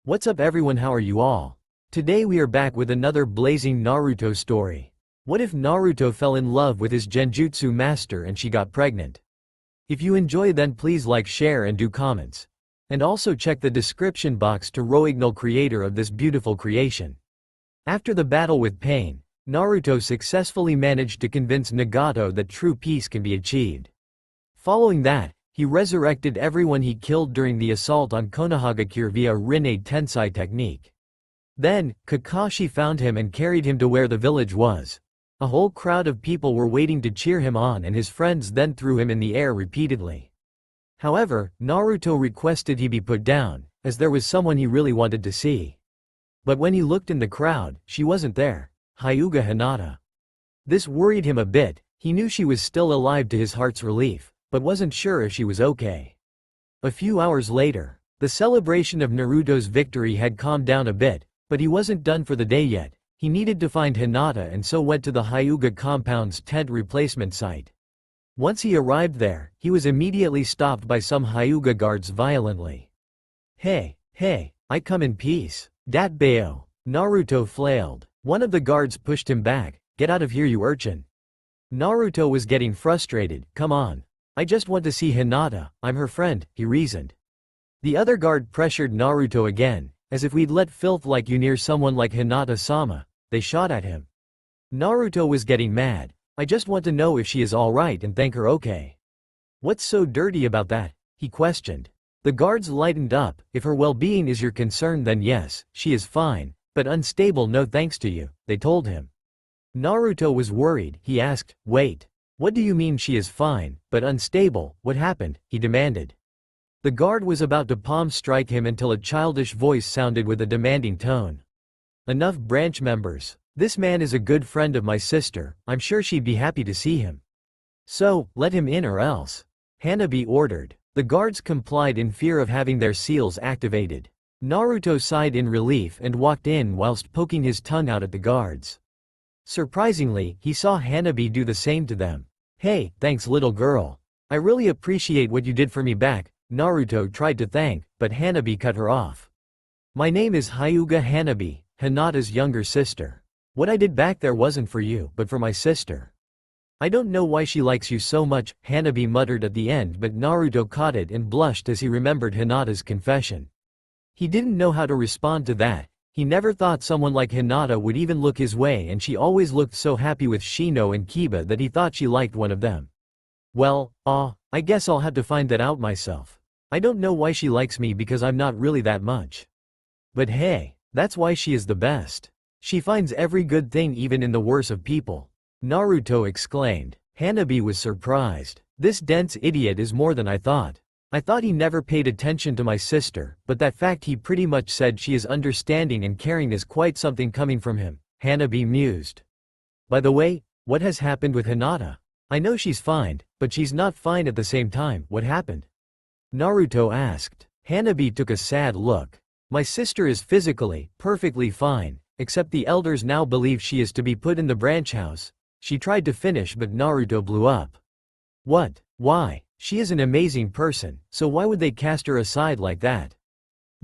What's up everyone, how are you all? Today we are back with another blazing Naruto story. What if Naruto fell in love with his Genjutsu master and she got pregnant? If you enjoy then please like, share and do comments. And also check the description box to Roignal, creator of this beautiful creation. After the battle with Pain, Naruto successfully managed to convince Nagato that true peace can be achieved. Following that, he resurrected everyone he killed during the assault on Konohagakure via Rinne Tensei technique. Then, Kakashi found him and carried him to where the village was. A whole crowd of people were waiting to cheer him on and his friends then threw him in the air repeatedly. However, Naruto requested he be put down, as there was someone he really wanted to see. But when he looked in the crowd, she wasn't there, Hyuga Hinata. This worried him a bit. He knew she was still alive to his heart's relief, but wasn't sure if she was okay. A few hours later, the celebration of Naruto's victory had calmed down a bit, but he wasn't done for the day yet. He needed to find Hinata and so went to the Hyuga compound's tent replacement site. Once he arrived there, he was immediately stopped by some Hyuga guards violently. Hey, I come in peace. Dat Bayo. Naruto flailed. One of the guards pushed him back. Get out of here, you urchin. Naruto was getting frustrated. Come on. I just want to see Hinata, I'm her friend, he reasoned. The other guard pressured Naruto again, as if we'd let filth like you near someone like Hinata-sama. They shot at him. Naruto was getting mad. I just want to know if she is alright and thank her, okay. What's so dirty about that? He questioned. The guards lightened up. If her well-being is your concern then yes, she is fine, but unstable no thanks to you, they told him. Naruto was worried. He asked, wait. What do you mean she is fine, but unstable? What happened? He demanded. The guard was about to palm strike him until a childish voice sounded with a demanding tone. Enough, branch members. This man is a good friend of my sister, I'm sure she'd be happy to see him. So, let him in or else. Hanabi ordered. The guards complied in fear of having their seals activated. Naruto sighed in relief and walked in whilst poking his tongue out at the guards. Surprisingly, he saw Hanabi do the same to them. Hey, thanks little girl. I really appreciate what you did for me back, Naruto tried to thank, but Hanabi cut her off. My name is Hyuga Hanabi, Hinata's younger sister. What I did back there wasn't for you, but for my sister. I don't know why she likes you so much, Hanabi muttered at the end, but Naruto caught it and blushed as he remembered Hinata's confession. He didn't know how to respond to that. He never thought someone like Hinata would even look his way, and she always looked so happy with Shino and Kiba that he thought she liked one of them. Well, I guess I'll have to find that out myself. I don't know why she likes me because I'm not really that much. But hey, that's why she is the best. She finds every good thing even in the worst of people. Naruto exclaimed. Hanabi was surprised. This dense idiot is more than I thought. I thought he never paid attention to my sister, but that fact he pretty much said she is understanding and caring is quite something coming from him, Hanabi mused. By the way, what has happened with Hinata? I know she's fine, but she's not fine at the same time. What happened? Naruto asked. Hanabi took a sad look. My sister is physically, perfectly fine, except the elders now believe she is to be put in the branch house. She tried to finish but Naruto blew up. What? Why? She is an amazing person, so why would they cast her aside like that?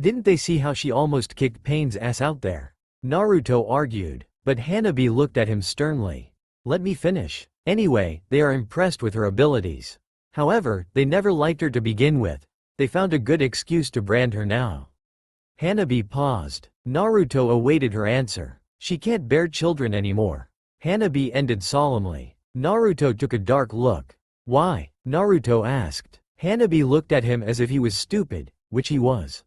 Didn't they see how she almost kicked Pain's ass out there? Naruto argued, but Hanabi looked at him sternly. Let me finish. Anyway, they are impressed with her abilities. However, they never liked her to begin with. They found a good excuse to brand her now. Hanabi paused. Naruto awaited her answer. She can't bear children anymore. Hanabi ended solemnly. Naruto took a dark look. Why? Naruto asked. Hanabi looked at him as if he was stupid, which he was.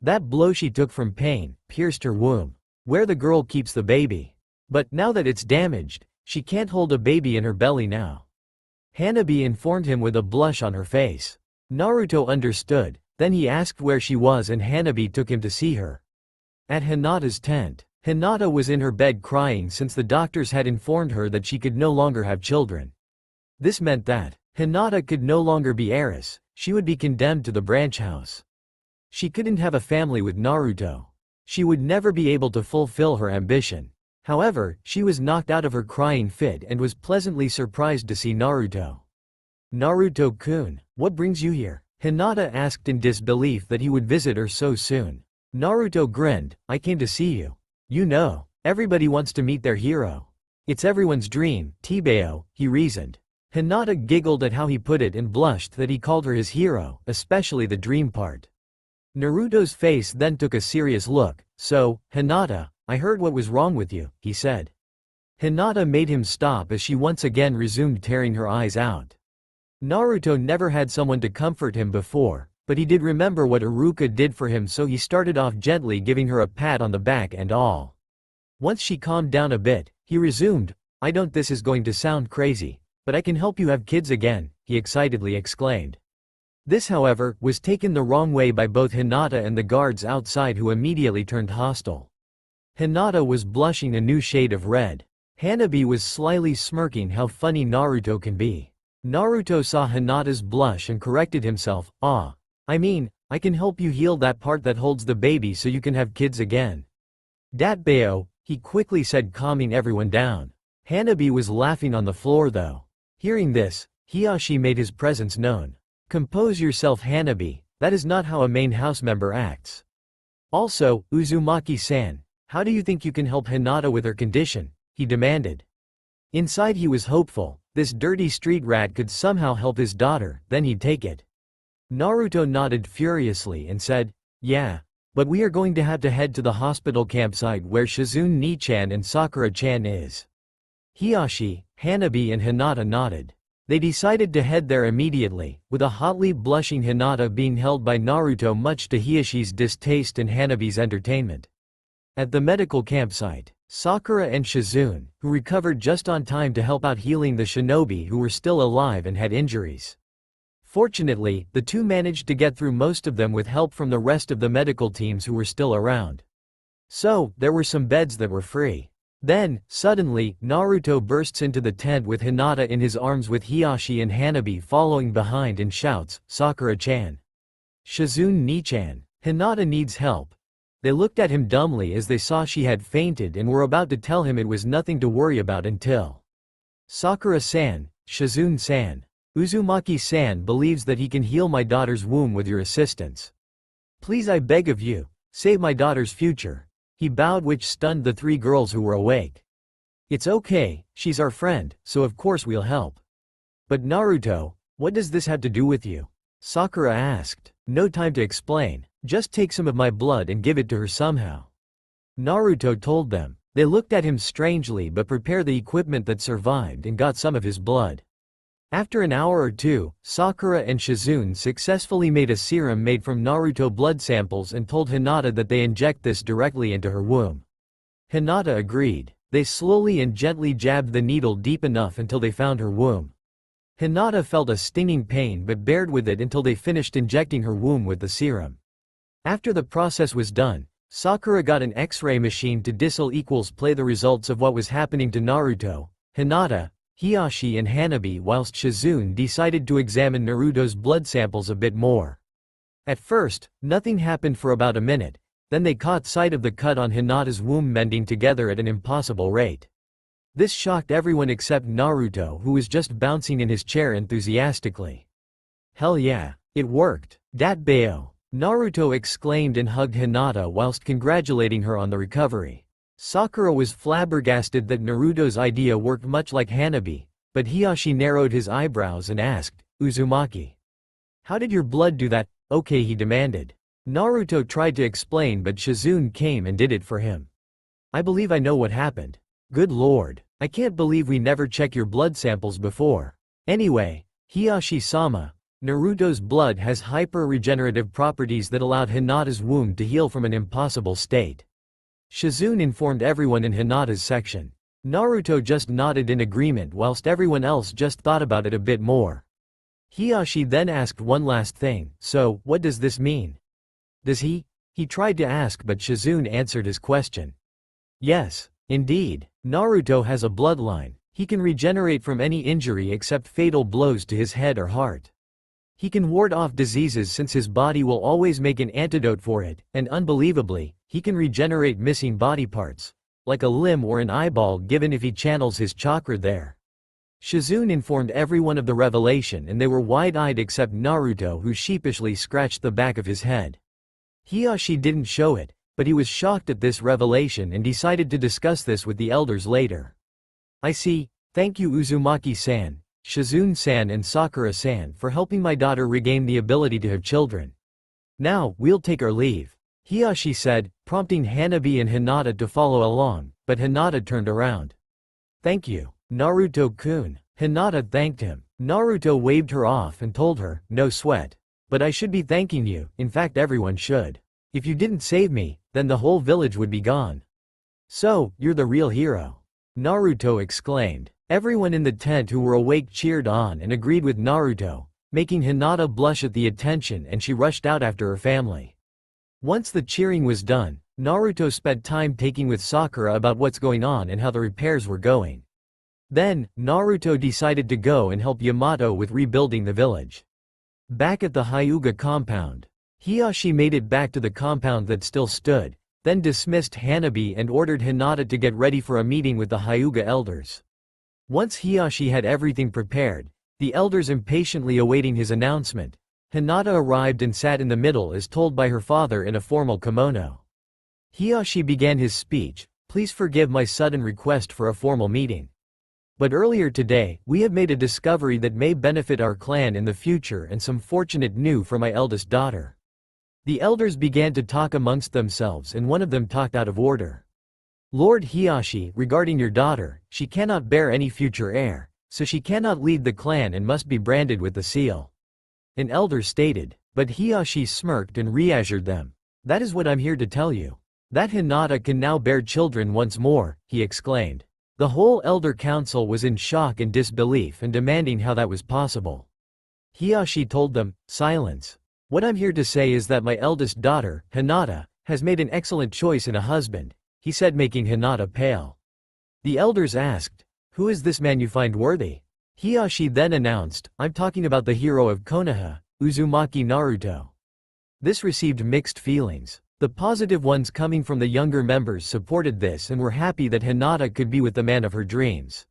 That blow she took from Pain pierced her womb, where the girl keeps the baby. But now that it's damaged, she can't hold a baby in her belly now. Hanabi informed him with a blush on her face. Naruto understood, then he asked where she was and Hanabi took him to see her. At Hinata's tent. Hinata was in her bed crying since the doctors had informed her that she could no longer have children. This meant that Hinata could no longer be heiress, she would be condemned to the branch house. She couldn't have a family with Naruto. She would never be able to fulfill her ambition. However, she was knocked out of her crying fit and was pleasantly surprised to see Naruto. Naruto-kun, what brings you here? Hinata asked in disbelief that he would visit her so soon. Naruto grinned. I came to see you. You know, everybody wants to meet their hero. It's everyone's dream, Tibeo, he reasoned. Hinata giggled at how he put it and blushed that he called her his hero, especially the dream part. Naruto's face then took a serious look. So, Hinata, I heard what was wrong with you, he said. Hinata made him stop as she once again resumed tearing her eyes out. Naruto never had someone to comfort him before, but he did remember what Iruka did for him, so he started off gently giving her a pat on the back and all. Once she calmed down a bit, he resumed, This is going to sound crazy, but I can help you have kids again, he excitedly exclaimed. This, however, was taken the wrong way by both Hinata and the guards outside, who immediately turned hostile. Hinata was blushing a new shade of red. Hanabi was slyly smirking how funny Naruto can be. Naruto saw Hinata's blush and corrected himself, I can help you heal that part that holds the baby so you can have kids again. Datbeo, he quickly said, calming everyone down. Hanabi was laughing on the floor though. Hearing this, Hiyashi made his presence known. Compose yourself, Hanabi, that is not how a main house member acts. Also, Uzumaki-san, how do you think you can help Hinata with her condition? He demanded. Inside he was hopeful, this dirty street rat could somehow help his daughter, then he'd take it. Naruto nodded furiously and said, yeah, but we are going to have to head to the hospital campsite where Shizune-chan and Sakura-chan is. Hiyashi, Hanabi and Hinata nodded. They decided to head there immediately, with a hotly blushing Hinata being held by Naruto, much to Hiyashi's distaste and Hanabi's entertainment. At the medical campsite, Sakura and Shizune, who recovered just on time to help out healing the shinobi who were still alive and had injuries. Fortunately, the two managed to get through most of them with help from the rest of the medical teams who were still around. So, there were some beds that were free. Then, suddenly, Naruto bursts into the tent with Hinata in his arms with Hiyashi and Hanabi following behind and shouts, Sakura-chan. Shizune-chan. Hinata needs help. They looked at him dumbly as they saw she had fainted and were about to tell him it was nothing to worry about until. Sakura-san, Shizune-san. Uzumaki-san believes that he can heal my daughter's womb with your assistance. Please, I beg of you, save my daughter's future. He bowed, which stunned the three girls who were awake. It's okay, she's our friend, so of course we'll help. But Naruto, what does this have to do with you? Sakura asked. No time to explain, just take some of my blood and give it to her somehow. Naruto told them. They looked at him strangely but prepared the equipment that survived and got some of his blood. After an hour or two, Sakura and Shizune successfully made a serum made from Naruto blood samples and told Hinata that they inject this directly into her womb. Hinata agreed. They slowly and gently jabbed the needle deep enough until they found her womb. Hinata felt a stinging pain but bared with it until they finished injecting her womb with the serum. After the process was done, Sakura got an X-ray machine to play the results of what was happening to Naruto, Hinata, Hiyashi and Hanabi, whilst Shizune decided to examine Naruto's blood samples a bit more. At first, nothing happened for about a minute, then they caught sight of the cut on Hinata's womb mending together at an impossible rate. This shocked everyone except Naruto, who was just bouncing in his chair enthusiastically. Hell yeah, it worked. Datbeo. Naruto exclaimed and hugged Hinata whilst congratulating her on the recovery. Sakura was flabbergasted that Naruto's idea worked much like Hanabi, but Hiyashi narrowed his eyebrows and asked, Uzumaki, how did your blood do that? Okay, he demanded. Naruto tried to explain but Shizune came and did it for him. I believe I know what happened. Good lord, I can't believe we never checked your blood samples before. Anyway, Hiyashi-sama, Naruto's blood has hyper-regenerative properties that allowed Hinata's womb to heal from an impossible state. Shizune informed everyone in Hinata's section. Naruto just nodded in agreement whilst everyone else just thought about it a bit more. Hiyashi then asked one last thing, so, what does this mean? Does he? He tried to ask but Shizune answered his question. Yes, indeed, Naruto has a bloodline. He can regenerate from any injury except fatal blows to his head or heart. He can ward off diseases since his body will always make an antidote for it, and unbelievably, he can regenerate missing body parts, like a limb or an eyeball given if he channels his chakra there. Shizune informed everyone of the revelation and they were wide-eyed except Naruto, who sheepishly scratched the back of his head. Hiyashi didn't show it, but he was shocked at this revelation and decided to discuss this with the elders later. I see, thank you Uzumaki-san, Shizune-san and Sakura-san for helping my daughter regain the ability to have children. Now, we'll take our leave, Hiyashi said, prompting Hanabi and Hinata to follow along, but Hinata turned around. Thank you, Naruto-kun. Hinata thanked him. Naruto waved her off and told her, no sweat. But I should be thanking you, in fact everyone should. If you didn't save me, then the whole village would be gone. So, you're the real hero. Naruto exclaimed. Everyone in the tent who were awake cheered on and agreed with Naruto, making Hinata blush at the attention, and she rushed out after her family. Once the cheering was done, Naruto spent time talking with Sakura about what's going on and how the repairs were going. Then, Naruto decided to go and help Yamato with rebuilding the village. Back at the Hyuga compound, Hiyashi made it back to the compound that still stood, then dismissed Hanabi and ordered Hinata to get ready for a meeting with the Hyuga elders. Once Hiyashi had everything prepared, the elders impatiently awaiting his announcement, Hinata arrived and sat in the middle as told by her father in a formal kimono. Hiyashi began his speech, please forgive my sudden request for a formal meeting. But earlier today, we have made a discovery that may benefit our clan in the future and some fortunate news for my eldest daughter. The elders began to talk amongst themselves and one of them talked out of order. Lord Hiyashi, regarding your daughter, she cannot bear any future heir, so she cannot lead the clan and must be branded with the seal. An elder stated, but Hiyashi smirked and reassured them. That is what I'm here to tell you. That Hinata can now bear children once more, he exclaimed. The whole elder council was in shock and disbelief and demanding how that was possible. Hiyashi told them, silence. What I'm here to say is that my eldest daughter, Hinata, has made an excellent choice in a husband, he said, making Hinata pale. The elders asked, who is this man you find worthy? Hiyashi then announced, I'm talking about the hero of Konoha, Uzumaki Naruto. This received mixed feelings. The positive ones coming from the younger members supported this and were happy that Hinata could be with the man of her dreams.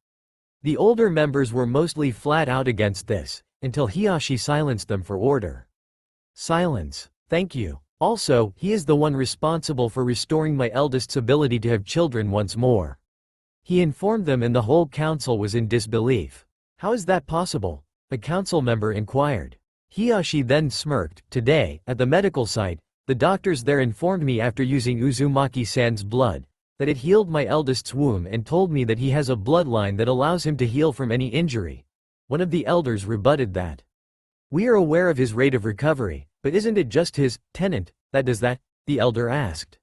The older members were mostly flat out against this, until Hiyashi silenced them for order. Silence. Thank you. Also, he is the one responsible for restoring my eldest's ability to have children once more. He informed them and the whole council was in disbelief. How is that possible? A council member inquired. Hiyashi then smirked. Today, at the medical site, the doctors there informed me after using Uzumaki-san's blood, that it healed my eldest's womb and told me that he has a bloodline that allows him to heal from any injury. One of the elders rebutted that. We are aware of his rate of recovery, but isn't it just his tenant that does that? The elder asked.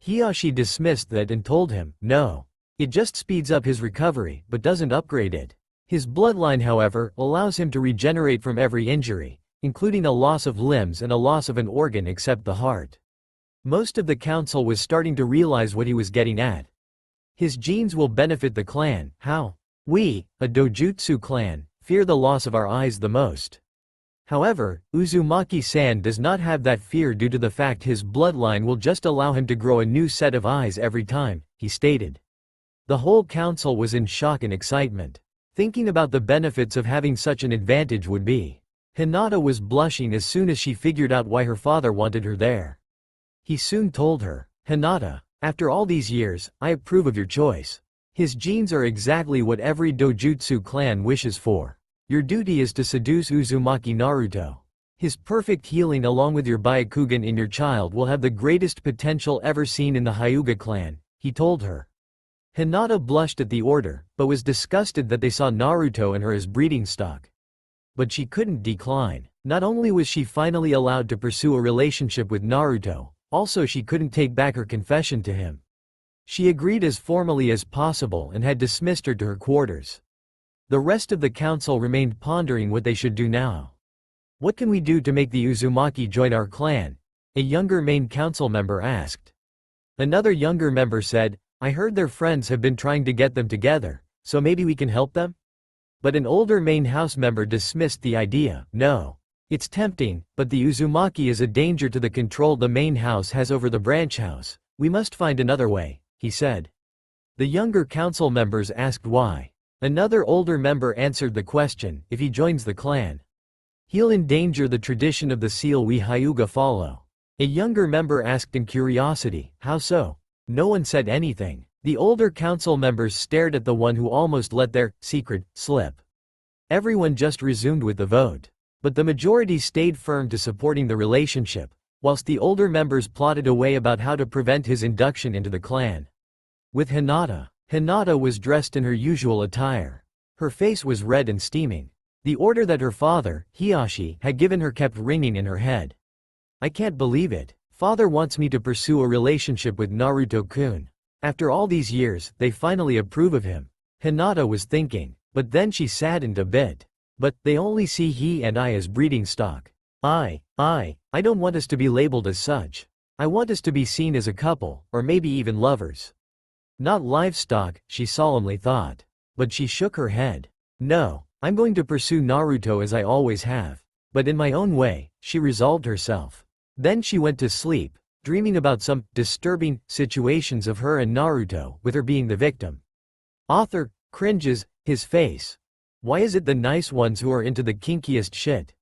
Hiyashi dismissed that and told him, no. It just speeds up his recovery but doesn't upgrade it. His bloodline, however, allows him to regenerate from every injury, including a loss of limbs and a loss of an organ except the heart. Most of the council was starting to realize what he was getting at. His genes will benefit the clan. How? We, a Dojutsu clan, fear the loss of our eyes the most. However, Uzumaki-san does not have that fear due to the fact his bloodline will just allow him to grow a new set of eyes every time, he stated. The whole council was in shock and excitement, thinking about the benefits of having such an advantage would be. Hinata was blushing as soon as she figured out why her father wanted her there. He soon told her, Hinata, after all these years, I approve of your choice. His genes are exactly what every Dojutsu clan wishes for. Your duty is to seduce Uzumaki Naruto. His perfect healing along with your Byakugan in your child will have the greatest potential ever seen in the Hyuga clan, he told her. Hinata blushed at the order, but was disgusted that they saw Naruto and her as breeding stock. But she couldn't decline. Not only was she finally allowed to pursue a relationship with Naruto, also she couldn't take back her confession to him. She agreed as formally as possible and had dismissed her to her quarters. The rest of the council remained pondering what they should do now. What can we do to make the Uzumaki join our clan? A younger main council member asked. Another younger member said, I heard their friends have been trying to get them together, so maybe we can help them? But an older main house member dismissed the idea. No. It's tempting, but the Uzumaki is a danger to the control the main house has over the branch house. We must find another way, he said. The younger council members asked why. Another older member answered the question, if he joins the clan, he'll endanger the tradition of the seal we Hyuga follow. A younger member asked in curiosity, "How so?" No one said anything. The older council members stared at the one who almost let their secret slip. Everyone just resumed with the vote. But the majority stayed firm to supporting the relationship, whilst the older members plotted a way about how to prevent his induction into the clan. With Hinata. Hinata was dressed in her usual attire. Her face was red and steaming. The order that her father, Hiyashi, had given her kept ringing in her head. "I can't believe it. Father wants me to pursue a relationship with Naruto-kun. After all these years, they finally approve of him," Hinata was thinking, but then she saddened a bit. "But, they only see he and I as breeding stock. I don't want us to be labeled as such. I want us to be seen as a couple, or maybe even lovers. Not livestock," she solemnly thought. But she shook her head. "No, I'm going to pursue Naruto as I always have. But in my own way," she resolved herself. Then she went to sleep, dreaming about some disturbing situations of her and Naruto, with her being the victim. Author cringes his face. Why is it the nice ones who are into the kinkiest shit?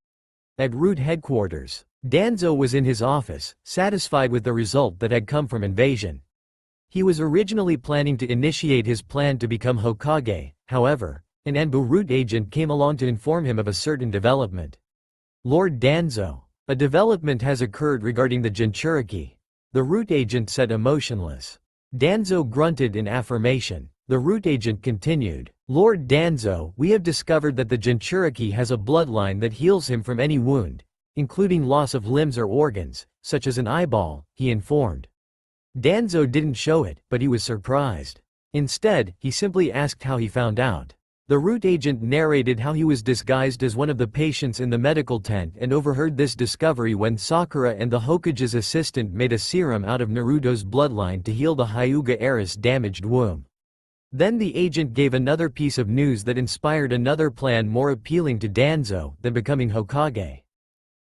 At Root headquarters, Danzo was in his office, satisfied with the result that had come from invasion. He was originally planning to initiate his plan to become Hokage, however, an Anbu Root agent came along to inform him of a certain development. "Lord Danzo, a development has occurred regarding the Jinchuriki," the Root agent said, emotionless. Danzo grunted in affirmation. The Root agent continued, "Lord Danzo, we have discovered that the Jinchuriki has a bloodline that heals him from any wound, including loss of limbs or organs, such as an eyeball," he informed. Danzo didn't show it, but he was surprised. Instead, he simply asked how he found out. The Root agent narrated how he was disguised as one of the patients in the medical tent and overheard this discovery when Sakura and the Hokage's assistant made a serum out of Naruto's bloodline to heal the Hyuga heiress' damaged womb. Then the agent gave another piece of news that inspired another plan more appealing to Danzo than becoming Hokage.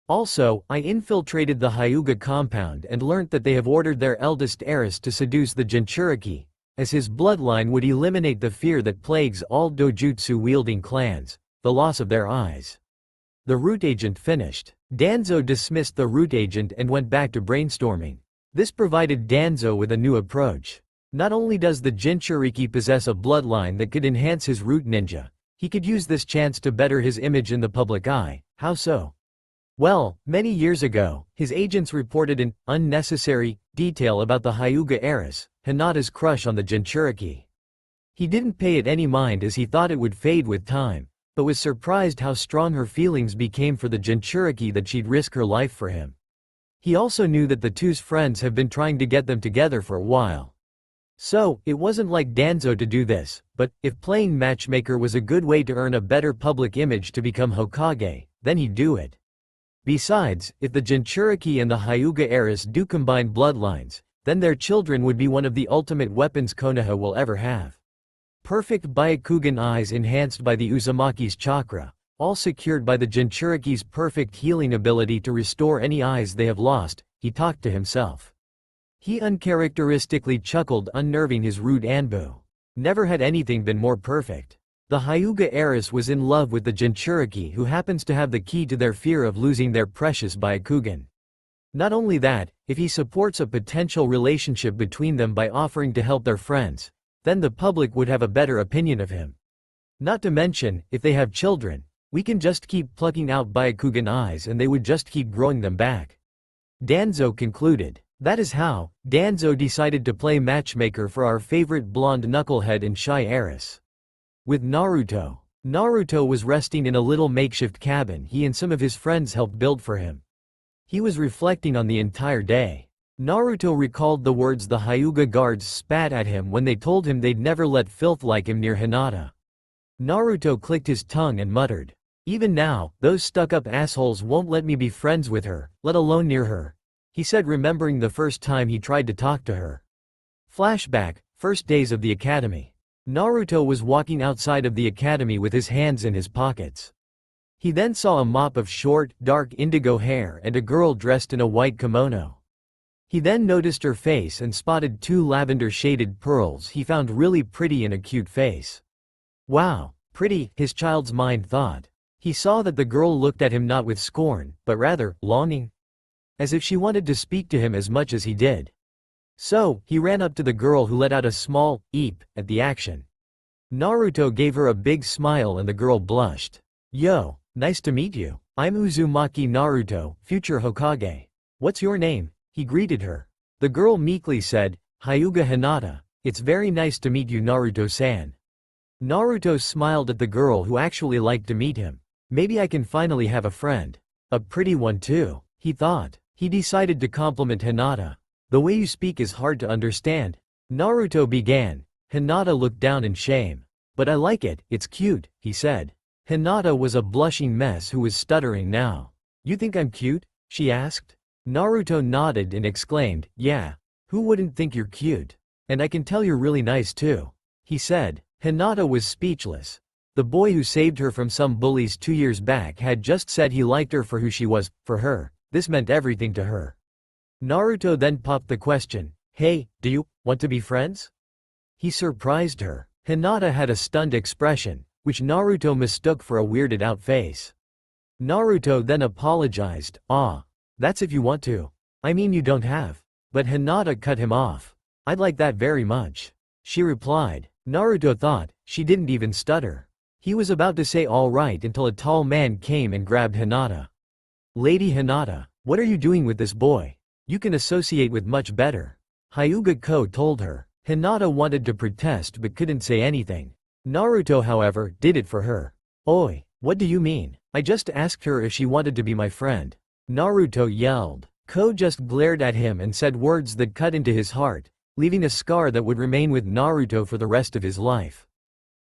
"Also, I infiltrated the Hyuga compound and learnt that they have ordered their eldest heiress to seduce the Jinchuriki, as his bloodline would eliminate the fear that plagues all dojutsu-wielding clans, the loss of their eyes." The Root agent finished. Danzo dismissed the Root agent and went back to brainstorming. This provided Danzo with a new approach. Not only does the Jinchuriki possess a bloodline that could enhance his Root ninja, he could use this chance to better his image in the public eye. How so? Well, many years ago, his agents reported an unnecessary detail about the Hyuga heiress, Hinata's crush on the Jinchuriki. He didn't pay it any mind as he thought it would fade with time, but was surprised how strong her feelings became for the Jinchuriki that she'd risk her life for him. He also knew that the two's friends have been trying to get them together for a while. So, it wasn't like Danzo to do this, but, if playing matchmaker was a good way to earn a better public image to become Hokage, then he'd do it. Besides, if the Jinchuriki and the Hyuga heiress do combine bloodlines, then their children would be one of the ultimate weapons Konoha will ever have. Perfect Byakugan eyes enhanced by the Uzumaki's chakra, all secured by the Jinchuriki's perfect healing ability to restore any eyes they have lost, he talked to himself. He uncharacteristically chuckled, unnerving his Root Anbu. Never had anything been more perfect. The Hyuga heiress was in love with the Jinchuriki, who happens to have the key to their fear of losing their precious Byakugan. Not only that, if he supports a potential relationship between them by offering to help their friends, then the public would have a better opinion of him. Not to mention, if they have children, we can just keep plucking out Byakugan eyes and they would just keep growing them back. Danzo concluded. That is how Danzo decided to play matchmaker for our favorite blonde knucklehead and shy heiress. With Naruto. Naruto was resting in a little makeshift cabin he and some of his friends helped build for him. He was reflecting on the entire day. Naruto recalled the words the Hyuga guards spat at him when they told him they'd never let filth like him near Hinata. Naruto clicked his tongue and muttered, "Even now, those stuck-up assholes won't let me be friends with her, let alone near her," he said, remembering the first time he tried to talk to her. Flashback, first days of the academy. Naruto was walking outside of the academy with his hands in his pockets. He then saw a mop of short, dark indigo hair and a girl dressed in a white kimono. He then noticed her face and spotted two lavender-shaded pearls he found really pretty in a cute face. Wow, pretty, his child's mind thought. He saw that the girl looked at him not with scorn, but rather, longing. as if she wanted to speak to him as much as he did. So, he ran up to the girl who let out a small eep at the action. Naruto gave her a big smile and the girl blushed. Yo, nice to meet you. I'm Uzumaki Naruto, future Hokage. What's your name? He greeted her. The girl meekly said, Hyuga Hinata. It's very nice to meet you, Naruto-san. Naruto smiled at the girl who actually liked to meet him. Maybe I can finally have a friend. A pretty one too, he thought. He decided to compliment Hinata. The way you speak is hard to understand. Naruto began. Hinata looked down in shame. But I like it, it's cute, he said. Hinata was a blushing mess who was stuttering now. You think I'm cute? She asked. Naruto nodded and exclaimed, yeah. Who wouldn't think you're cute? And I can tell you're really nice too, he said. Hinata was speechless. The boy who saved her from some bullies 2 years back had just said he liked her for who she was. For her, this meant everything to her. Naruto then popped the question, hey, do you want to be friends? He surprised her. Hinata had a stunned expression, which Naruto mistook for a weirded out face. Naruto then apologized, that's if you want to. I mean you don't have. But Hinata cut him off. I'd like that very much. She replied. Naruto thought, she didn't even stutter. He was about to say alright until a tall man came and grabbed Hinata. Lady Hinata, what are you doing with this boy? You can associate with much better. Hyuga Ko told her. Hinata wanted to protest but couldn't say anything. Naruto however, did it for her. Oi, what do you mean? I just asked her if she wanted to be my friend. Naruto yelled. Ko just glared at him and said words that cut into his heart, leaving a scar that would remain with Naruto for the rest of his life.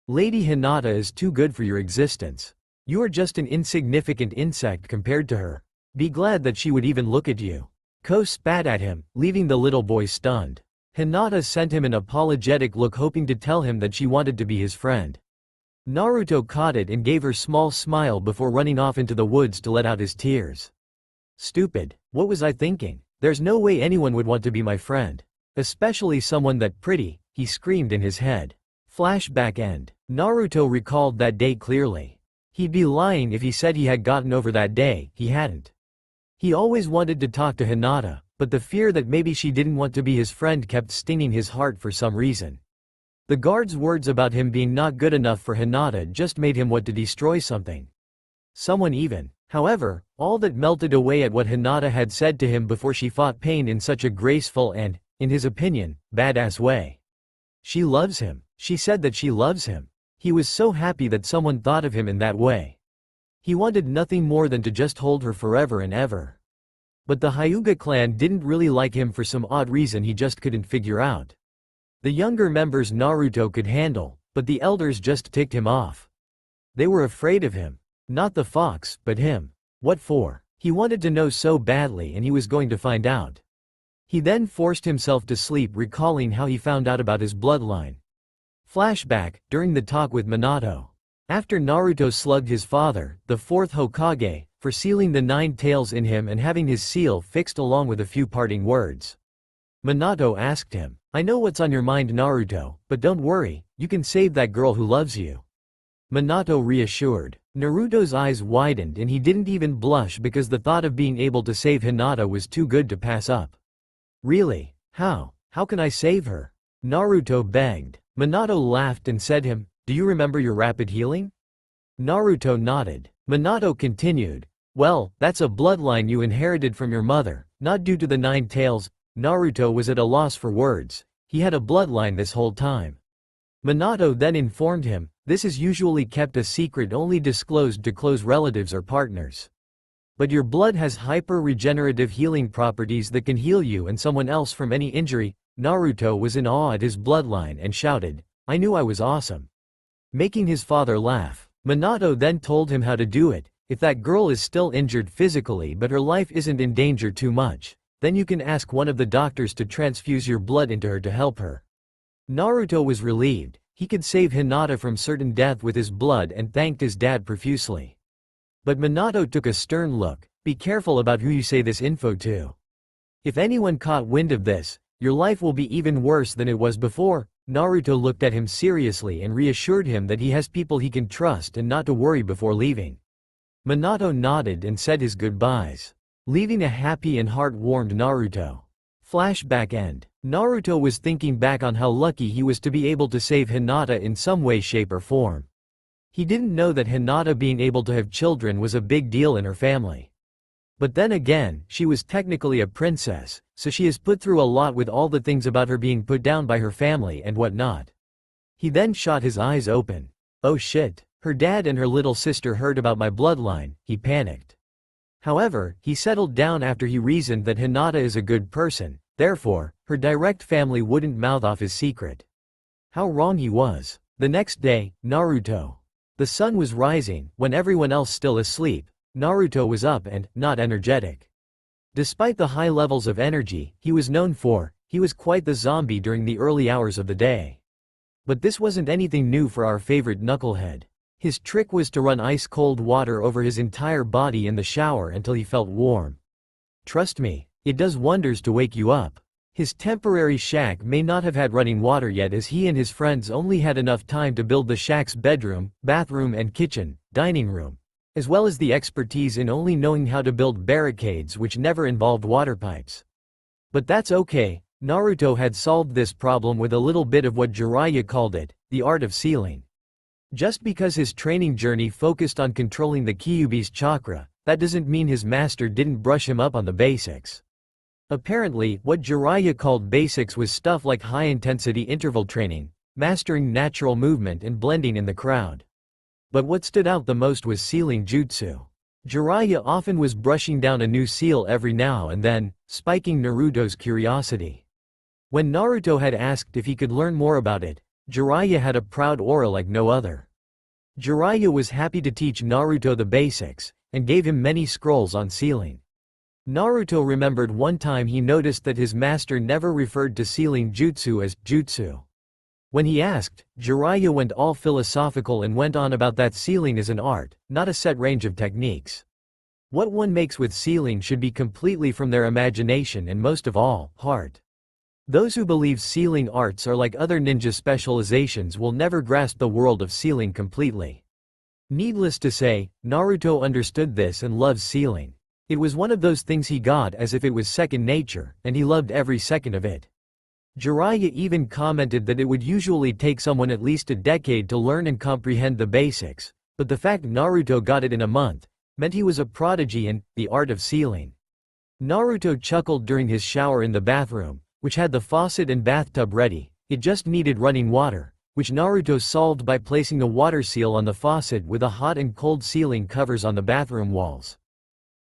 Lady Hinata is too good for your existence. You are just an insignificant insect compared to her. Be glad that she would even look at you. Ko spat at him, leaving the little boy stunned. Hinata sent him an apologetic look hoping to tell him that she wanted to be his friend. Naruto caught it and gave her small smile before running off into the woods to let out his tears. Stupid, what was I thinking? There's no way anyone would want to be my friend. Especially someone that pretty, he screamed in his head. Flashback end. Naruto recalled that day clearly. He'd be lying if he said he had gotten over that day, he hadn't. He always wanted to talk to Hinata, but the fear that maybe she didn't want to be his friend kept stinging his heart for some reason. The guard's words about him being not good enough for Hinata just made him want to destroy something. Someone even. However, all that melted away at what Hinata had said to him before she fought pain in such a graceful and, in his opinion, badass way. She loves him. She said that she loves him. He was so happy that someone thought of him in that way. He wanted nothing more than to just hold her forever and ever. But the Hyuga clan didn't really like him for some odd reason he just couldn't figure out. The younger members Naruto could handle, but the elders just ticked him off. They were afraid of him. Not the fox, but him. What for? He wanted to know so badly and he was going to find out. He then forced himself to sleep recalling how he found out about his bloodline. Flashback, during the talk with Minato. After Naruto slugged his father, the fourth Hokage, for sealing the 9 tails in him and having his seal fixed along with a few parting words. Minato asked him, I know what's on your mind Naruto, but don't worry, you can save that girl who loves you. Minato reassured. Naruto's eyes widened and he didn't even blush because the thought of being able to save Hinata was too good to pass up. Really? How? How can I save her? Naruto begged. Minato laughed and said him, do you remember your rapid healing? Naruto nodded. Minato continued. Well, that's a bloodline you inherited from your mother, not due to the 9 tails. Naruto was at a loss for words. He had a bloodline this whole time. Minato then informed him, this is usually kept a secret only disclosed to close relatives or partners. But your blood has hyper-regenerative healing properties that can heal you and someone else from any injury. Naruto was in awe at his bloodline and shouted, I knew I was awesome. Making his father laugh. Minato then told him how to do it. If that girl is still injured physically but her life isn't in danger too much, then you can ask one of the doctors to transfuse your blood into her to help her. Naruto was relieved. He could save Hinata from certain death with his blood and thanked his dad profusely. But Minato took a stern look. Be careful about who you say this info to. If anyone caught wind of this, your life will be even worse than it was before. Naruto looked at him seriously and reassured him that he has people he can trust and not to worry before leaving. Minato nodded and said his goodbyes. leaving a happy and heart-warmed Naruto. Flashback end. Naruto was thinking back on how lucky he was to be able to save Hinata in some way, shape or form. He didn't know that Hinata being able to have children was a big deal in her family. But then again, she was technically a princess, so she is put through a lot with all the things about her being put down by her family and whatnot. He then shot his eyes open. Oh shit, her dad and her little sister heard about my bloodline, he panicked. However, he settled down after he reasoned that Hinata is a good person, therefore, her direct family wouldn't mouth off his secret. How wrong he was. The next day, Naruto. The sun was rising, when everyone else still asleep. Naruto was up and not energetic. Despite the high levels of energy he was known for, he was quite the zombie during the early hours of the day. But this wasn't anything new for our favorite knucklehead. His trick was to run ice-cold water over his entire body in the shower until he felt warm. Trust me, it does wonders to wake you up. His temporary shack may not have had running water yet, as he and his friends only had enough time to build the shack's bedroom, bathroom and kitchen, dining room, as well as the expertise in only knowing how to build barricades which never involved water pipes. But that's okay, Naruto had solved this problem with a little bit of what Jiraiya called it, the art of sealing. Just because his training journey focused on controlling the Kyuubi's chakra, that doesn't mean his master didn't brush him up on the basics. Apparently, what Jiraiya called basics was stuff like high-intensity interval training, mastering natural movement and blending in the crowd. But what stood out the most was sealing jutsu. Jiraiya often was brushing down a new seal every now and then, spiking Naruto's curiosity. When Naruto had asked if he could learn more about it, Jiraiya had a proud aura like no other. Jiraiya was happy to teach Naruto the basics, and gave him many scrolls on sealing. Naruto remembered one time he noticed that his master never referred to sealing jutsu as jutsu. When he asked, Jiraiya went all philosophical and went on about that sealing is an art, not a set range of techniques. What one makes with sealing should be completely from their imagination and most of all, heart. Those who believe sealing arts are like other ninja specializations will never grasp the world of sealing completely. Needless to say, Naruto understood this and loves sealing. It was one of those things he got as if it was second nature, and he loved every second of it. Jiraiya even commented that it would usually take someone at least a decade to learn and comprehend the basics, but the fact Naruto got it in a month meant he was a prodigy in the art of sealing. Naruto chuckled during his shower in the bathroom, which had the faucet and bathtub ready. It just needed running water, which Naruto solved by placing the water seal on the faucet with a hot and cold sealing covers on the bathroom walls.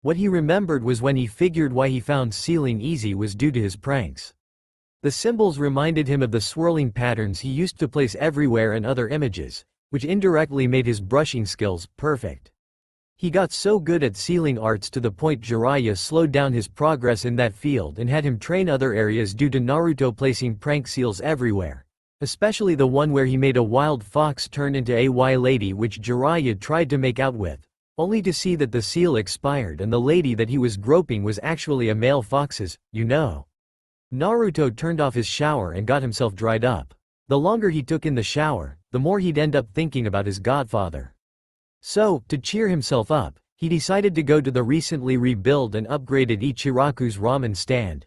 What he remembered was when he figured why he found sealing easy was due to his pranks. The symbols reminded him of the swirling patterns he used to place everywhere and other images, which indirectly made his brushing skills perfect. He got so good at sealing arts to the point Jiraiya slowed down his progress in that field and had him train other areas due to Naruto placing prank seals everywhere, especially the one where he made a wild fox turn into a lady, which Jiraiya tried to make out with, only to see that the seal expired and the lady that he was groping was actually a male fox's, you know. Naruto turned off his shower and got himself dried up. The longer he took in the shower, the more he'd end up thinking about his godfather. So, to cheer himself up, he decided to go to the recently rebuilt and upgraded Ichiraku's ramen stand.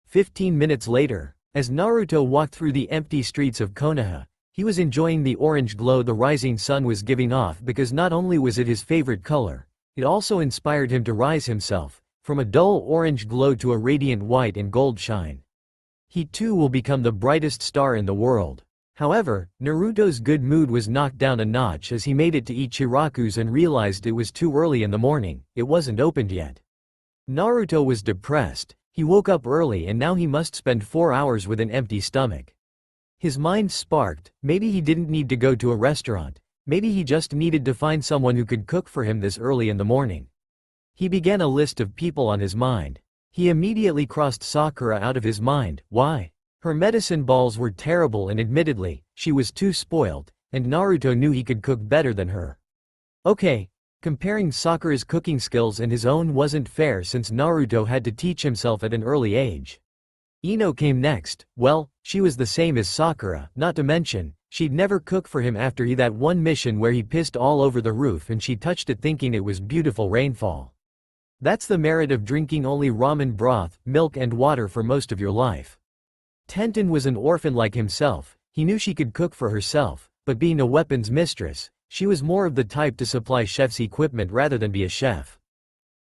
15 minutes later, as Naruto walked through the empty streets of Konoha, he was enjoying the orange glow the rising sun was giving off, because not only was it his favorite color, it also inspired him to rise himself, from a dull orange glow to a radiant white and gold shine. He too will become the brightest star in the world. However, Naruto's good mood was knocked down a notch as he made it to Ichiraku's and realized it was too early in the morning, it wasn't opened yet. Naruto was depressed. He woke up early and now he must spend 4 hours with an empty stomach. His mind sparked, maybe he didn't need to go to a restaurant, maybe he just needed to find someone who could cook for him this early in the morning. He began a list of people on his mind. He immediately crossed Sakura out of his mind. Why? Her medicine balls were terrible and admittedly, she was too spoiled, and Naruto knew he could cook better than her. Okay, comparing Sakura's cooking skills and his own wasn't fair since Naruto had to teach himself at an early age. Ino came next. Well, she was the same as Sakura, not to mention, she'd never cook for him after that one mission where he pissed all over the roof and she touched it thinking it was beautiful rainfall. That's the merit of drinking only ramen broth, milk and water for most of your life. Tenten was an orphan like himself. He knew she could cook for herself, but being a weapons mistress, she was more of the type to supply chef's equipment rather than be a chef.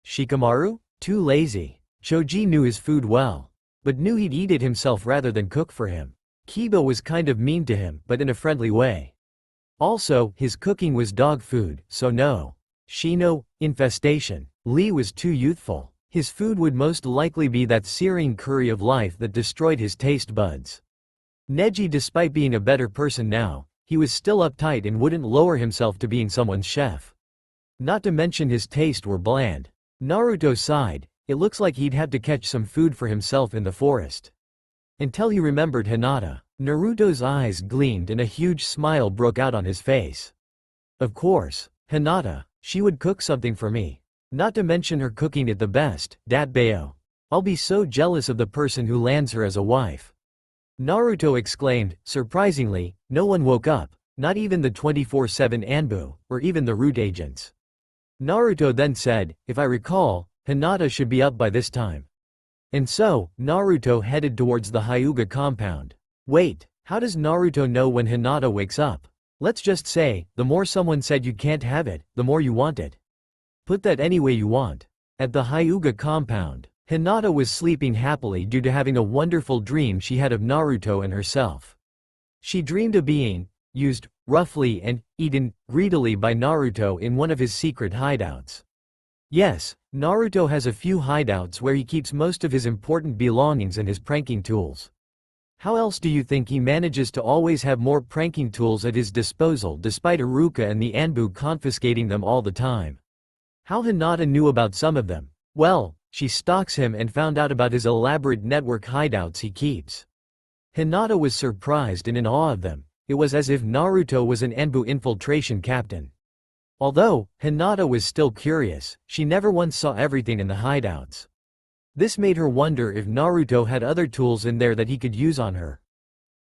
Shikamaru? Too lazy. Choji knew his food well, but knew he'd eat it himself rather than cook for him. Kiba was kind of mean to him, but in a friendly way. Also, his cooking was dog food, so no. Shino, infestation. Lee was too youthful. His food would most likely be that searing curry of life that destroyed his taste buds. Neji, despite being a better person now, he was still uptight and wouldn't lower himself to being someone's chef. Not to mention his taste were bland. Naruto sighed. It looks like he'd have to catch some food for himself in the forest. Until he remembered Hinata. Naruto's eyes gleamed and a huge smile broke out on his face. Of course, Hinata. She would cook something for me. Not to mention her cooking it the best, Datbeo. I'll be so jealous of the person who lands her as a wife. Naruto exclaimed. Surprisingly, no one woke up, not even the 24/7 Anbu, or even the root agents. Naruto then said, if I recall, Hinata should be up by this time. And so, Naruto headed towards the Hyuga compound. Wait, how does Naruto know when Hinata wakes up? Let's just say, the more someone said you can't have it, the more you want it. Put that any way you want. At the Hyuga compound, Hinata was sleeping happily due to having a wonderful dream she had of Naruto and herself. She dreamed of being used, roughly and eaten greedily by Naruto in one of his secret hideouts. Yes, Naruto has a few hideouts where he keeps most of his important belongings and his pranking tools. How else do you think he manages to always have more pranking tools at his disposal despite Iruka and the Anbu confiscating them all the time? How Hinata knew about some of them? Well, she stalks him and found out about his elaborate network hideouts he keeps. Hinata was surprised and in awe of them. It was as if Naruto was an Anbu infiltration captain. Although, Hinata was still curious, she never once saw everything in the hideouts. This made her wonder if Naruto had other tools in there that he could use on her.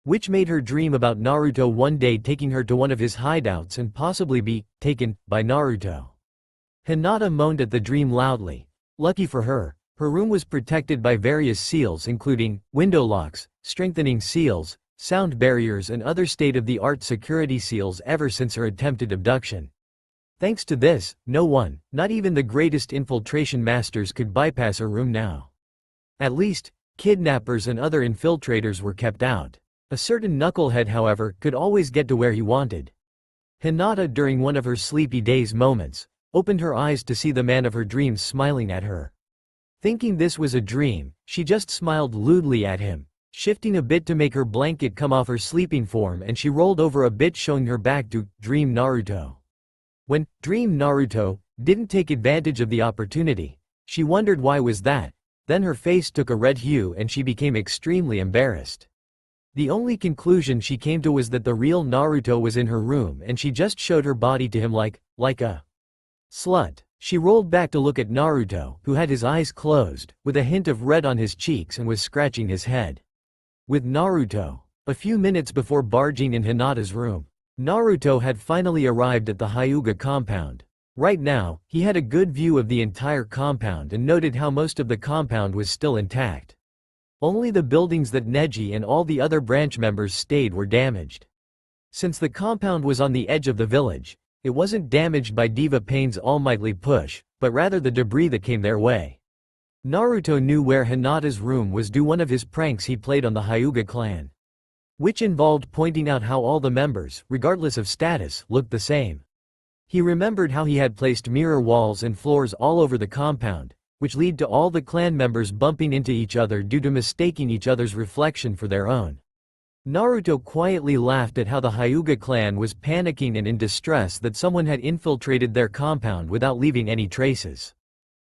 Which made her dream about Naruto one day taking her to one of his hideouts and possibly be taken by Naruto. Hinata moaned at the dream loudly. Lucky for her, her room was protected by various seals including window locks, strengthening seals, sound barriers and other state-of-the-art security seals ever since her attempted abduction. Thanks to this, no one, not even the greatest infiltration masters, could bypass her room now. At least, kidnappers and other infiltrators were kept out. A certain knucklehead, however, could always get to where he wanted. Hinata, during one of her sleepy days moments, opened her eyes to see the man of her dreams smiling at her. Thinking this was a dream, she just smiled lewdly at him, shifting a bit to make her blanket come off her sleeping form, and she rolled over a bit, showing her back to Dream Naruto. When Dream Naruto didn't take advantage of the opportunity, she wondered why was that. Then her face took a red hue and she became extremely embarrassed. The only conclusion she came to was that the real Naruto was in her room and she just showed her body to him like a slut. She rolled back to look at Naruto, who had his eyes closed, with a hint of red on his cheeks, and was scratching his head. With Naruto, a few minutes before barging in Hinata's room, Naruto had finally arrived at the Hyuga compound. Right now, he had a good view of the entire compound and noted how most of the compound was still intact. Only the buildings that Neji and all the other branch members stayed were damaged. Since the compound was on the edge of the village, it wasn't damaged by Diva Pain's almighty push, but rather the debris that came their way. Naruto knew where Hinata's room was due one of his pranks he played on the Hyuga clan, which involved pointing out how all the members, regardless of status, looked the same. He remembered how he had placed mirror walls and floors all over the compound, which lead to all the clan members bumping into each other due to mistaking each other's reflection for their own. Naruto quietly laughed at how the Hyuga clan was panicking and in distress that someone had infiltrated their compound without leaving any traces.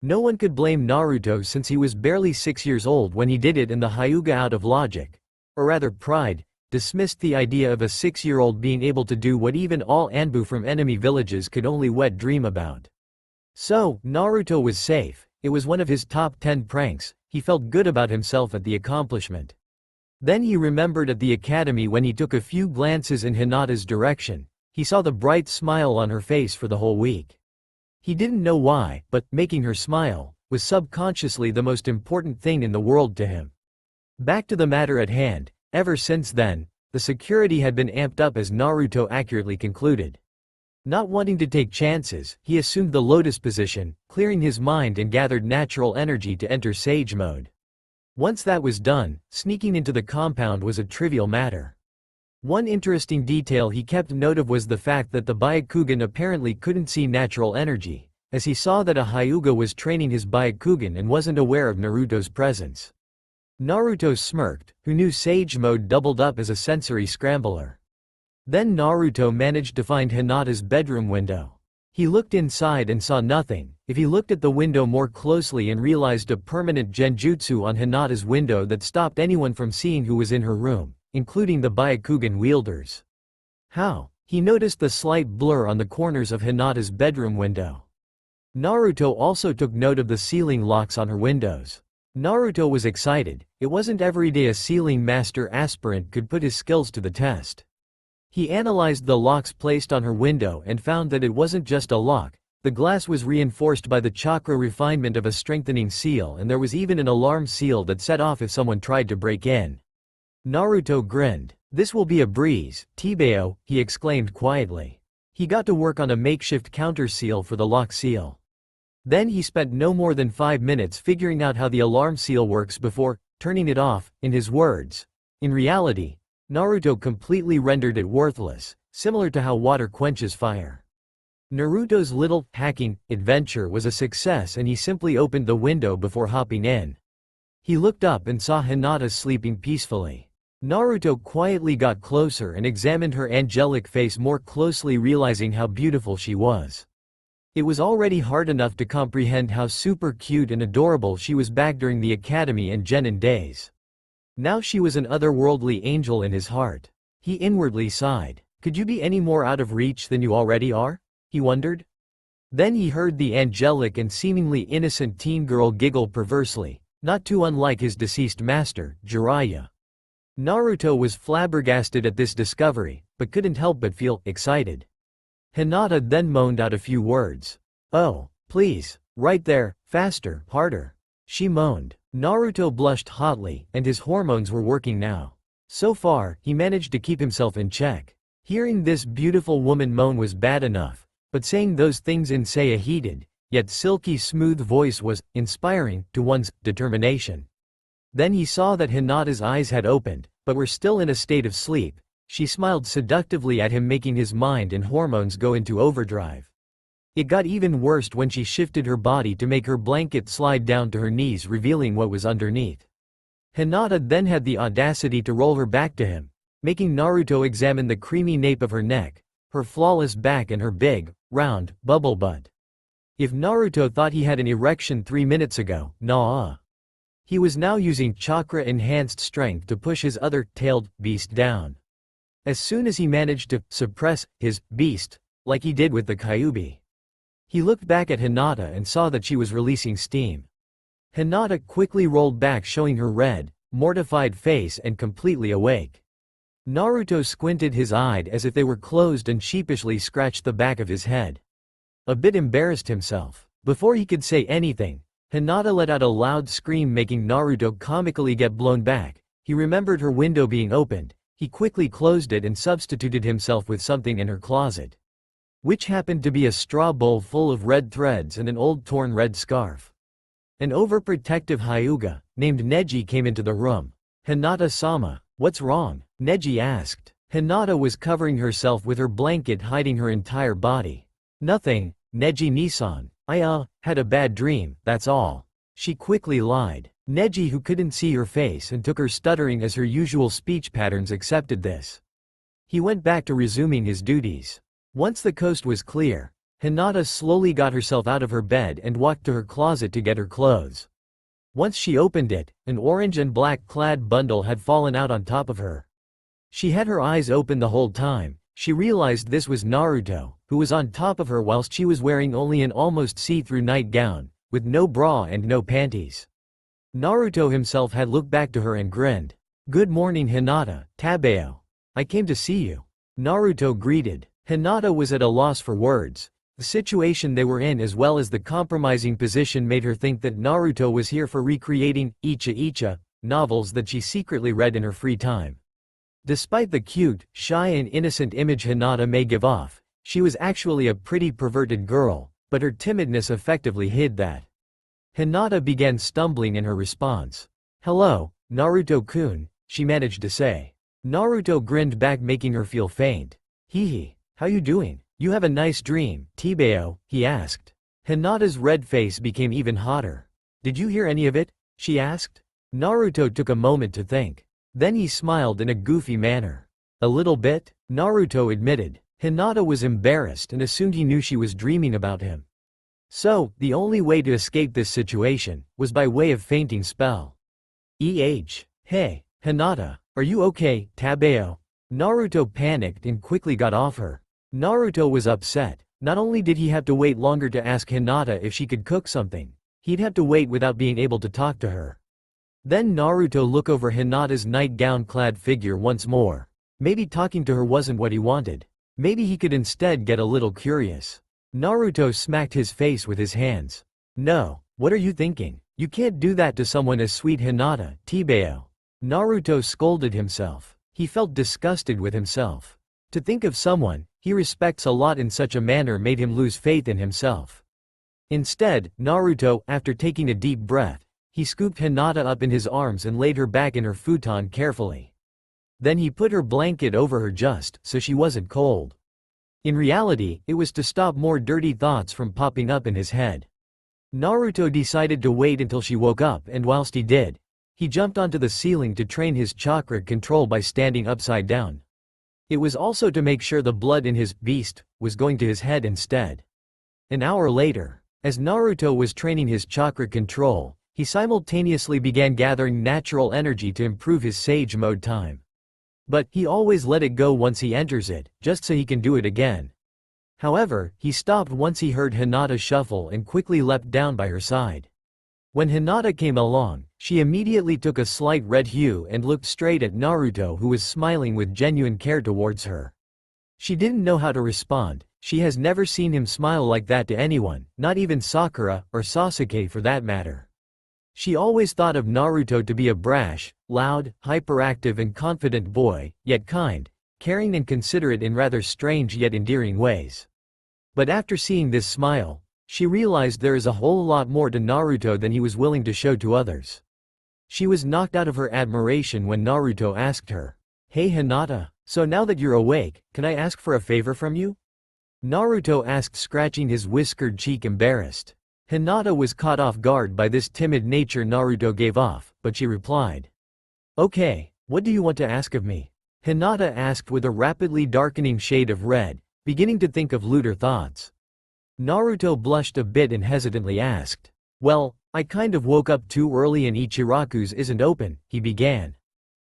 No one could blame Naruto since he was barely 6 years old when he did it, and the Hyuga, out of logic, or rather pride, dismissed the idea of a 6-year-old being able to do what even all Anbu from enemy villages could only wet dream about. So, Naruto was safe. It was one of his top 10 pranks. He felt good about himself at the accomplishment. Then he remembered at the academy when he took a few glances in Hinata's direction, he saw the bright smile on her face for the whole week. He didn't know why, but making her smile was subconsciously the most important thing in the world to him. Back to the matter at hand, ever since then, the security had been amped up as Naruto accurately concluded. Not wanting to take chances, he assumed the lotus position, clearing his mind and gathered natural energy to enter Sage mode. Once that was done, sneaking into the compound was a trivial matter. One interesting detail he kept note of was the fact that the Byakugan apparently couldn't see natural energy, as he saw that a Hyuga was training his Byakugan and wasn't aware of Naruto's presence. Naruto smirked, who knew Sage mode doubled up as a sensory scrambler. Then Naruto managed to find Hinata's bedroom window. He looked inside and saw nothing. If he looked at the window more closely and realized a permanent genjutsu on Hinata's window that stopped anyone from seeing who was in her room, including the Byakugan wielders. How? He noticed the slight blur on the corners of Hinata's bedroom window. Naruto also took note of the ceiling locks on her windows. Naruto was excited. It wasn't every day a ceiling master aspirant could put his skills to the test. He analyzed the locks placed on her window and found that it wasn't just a lock. The glass was reinforced by the chakra refinement of a strengthening seal, and there was even an alarm seal that set off if someone tried to break in. Naruto grinned. "This will be a breeze, Tibeo," he exclaimed quietly. He got to work on a makeshift counter seal for the lock seal. Then he spent no more than 5 minutes figuring out how the alarm seal works before turning it off, in his words. In reality, Naruto completely rendered it worthless, similar to how water quenches fire. Naruto's little hacking adventure was a success, and he simply opened the window before hopping in. He looked up and saw Hinata sleeping peacefully. Naruto quietly got closer and examined her angelic face more closely, realizing how beautiful she was. It was already hard enough to comprehend how super cute and adorable she was back during the academy and genin days. Now she was an otherworldly angel in his heart. He inwardly sighed. Could you be any more out of reach than you already are? He wondered. Then he heard the angelic and seemingly innocent teen girl giggle perversely, not too unlike his deceased master, Jiraiya. Naruto was flabbergasted at this discovery, but couldn't help but feel excited. Hinata then moaned out a few words. "Oh, please, right there, faster, harder," she moaned. Naruto blushed hotly, and his hormones were working now. So far, he managed to keep himself in check. Hearing this beautiful woman moan was bad enough, but saying those things in a heated, yet silky smooth voice was inspiring to one's determination. Then he saw that Hinata's eyes had opened, but were still in a state of sleep. She smiled seductively at him, making his mind and hormones go into overdrive. It got even worse when she shifted her body to make her blanket slide down to her knees, revealing what was underneath. Hinata then had the audacity to roll her back to him, making Naruto examine the creamy nape of her neck, her flawless back, and her big, round, bubble butt. If Naruto thought he had an erection 3 minutes ago, nah. He was now using chakra-enhanced strength to push his other tailed beast down. As soon as he managed to suppress his beast, like he did with the Kyuubi, he looked back at Hinata and saw that she was releasing steam. Hinata quickly rolled back, showing her red, mortified face and completely awake. Naruto squinted his eyes as if they were closed and sheepishly scratched the back of his head. A bit embarrassed himself. Before he could say anything, Hinata let out a loud scream, making Naruto comically get blown back. He remembered her window being opened. He quickly closed it and substituted himself with something in her closet, which happened to be a straw bowl full of red threads and an old torn red scarf. An overprotective Hyuga, named Neji, came into the room. "Hinata-sama, what's wrong?" Neji asked. Hinata was covering herself with her blanket, hiding her entire body. "Nothing, Neji-nisan. I had a bad dream, that's all," she quickly lied. Neji, who couldn't see her face and took her stuttering as her usual speech patterns, accepted this. He went back to resuming his duties. Once the coast was clear, Hinata slowly got herself out of her bed and walked to her closet to get her clothes. Once she opened it, an orange and black clad bundle had fallen out on top of her. She had her eyes open the whole time. She realized this was Naruto, who was on top of her whilst she was wearing only an almost see-through nightgown, with no bra and no panties. Naruto himself had looked back to her and grinned. "Good morning, Hinata, Tabeo. I came to see you," Naruto greeted. Hinata was at a loss for words. The situation they were in as well as the compromising position made her think that Naruto was here for recreating Icha novels that she secretly read in her free time. Despite the cute, shy and innocent image Hinata may give off, she was actually a pretty perverted girl, but her timidness effectively hid that. Hinata began stumbling in her response. "Hello, Naruto-kun," she managed to say. Naruto grinned back, making her feel faint. "Hee, how you doing? You have a nice dream, Tibeo," he asked. Hinata's red face became even hotter. "Did you hear any of it?" she asked. Naruto took a moment to think. Then he smiled in a goofy manner. "A little bit," Naruto admitted. Hinata was embarrassed and assumed he knew she was dreaming about him. So, the only way to escape this situation was by way of fainting spell. Hey, Hinata, are you okay, Tabeo?" Naruto panicked and quickly got off her. Naruto was upset. Not only did he have to wait longer to ask Hinata if she could cook something, he'd have to wait without being able to talk to her. Then Naruto looked over Hinata's nightgown-clad figure once more. Maybe talking to her wasn't what he wanted. Maybe he could instead get a little curious. Naruto smacked his face with his hands. "No, what are you thinking? You can't do that to someone as sweet Hinata, Tibeo." Naruto scolded himself. He felt disgusted with himself. To think of someone he respects a lot in such a manner made him lose faith in himself. Instead, Naruto, after taking a deep breath, he scooped Hinata up in his arms and laid her back in her futon carefully. Then he put her blanket over her just so she wasn't cold. In reality, it was to stop more dirty thoughts from popping up in his head. Naruto decided to wait until she woke up, and whilst he did, he jumped onto the ceiling to train his chakra control by standing upside down. It was also to make sure the blood in his beast was going to his head instead. An hour later, as Naruto was training his chakra control, he simultaneously began gathering natural energy to improve his Sage Mode time. But he always let it go once he enters it, just so he can do it again. However, he stopped once he heard Hinata shuffle and quickly leapt down by her side. When Hinata came along, she immediately took a slight red hue and looked straight at Naruto, who was smiling with genuine care towards her. She didn't know how to respond. She has never seen him smile like that to anyone, not even Sakura, or Sasuke for that matter. She always thought of Naruto to be a brash, loud, hyperactive and confident boy, yet kind, caring and considerate in rather strange yet endearing ways. But after seeing this smile, she realized there is a whole lot more to Naruto than he was willing to show to others. She was knocked out of her admiration when Naruto asked her, "Hey Hinata, so now that you're awake, can I ask for a favor from you?" Naruto asked, scratching his whiskered cheek, embarrassed. Hinata was caught off guard by this timid nature Naruto gave off, but she replied, "Okay, what do you want to ask of me?" Hinata asked with a rapidly darkening shade of red, beginning to think of lewder thoughts. Naruto blushed a bit and hesitantly asked, "Well, I kind of woke up too early and Ichiraku's isn't open," he began.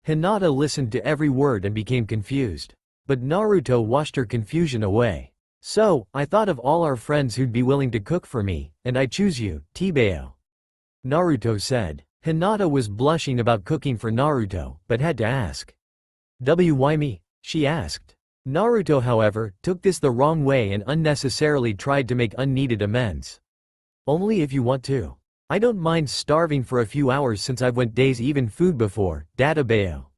Hinata listened to every word and became confused. But Naruto washed her confusion away. "So, I thought of all our friends who'd be willing to cook for me, and I choose you, Tibeo," Naruto said. Hinata was blushing about cooking for Naruto, but had to ask. "Why me?" she asked. Naruto, however, took this the wrong way and unnecessarily tried to make unneeded amends. "Only if you want to. I don't mind starving for a few hours since I've went days even food before, Databeo."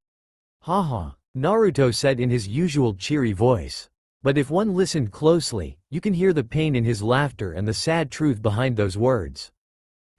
"Haha," Naruto said in his usual cheery voice. But if one listened closely, you can hear the pain in his laughter and the sad truth behind those words.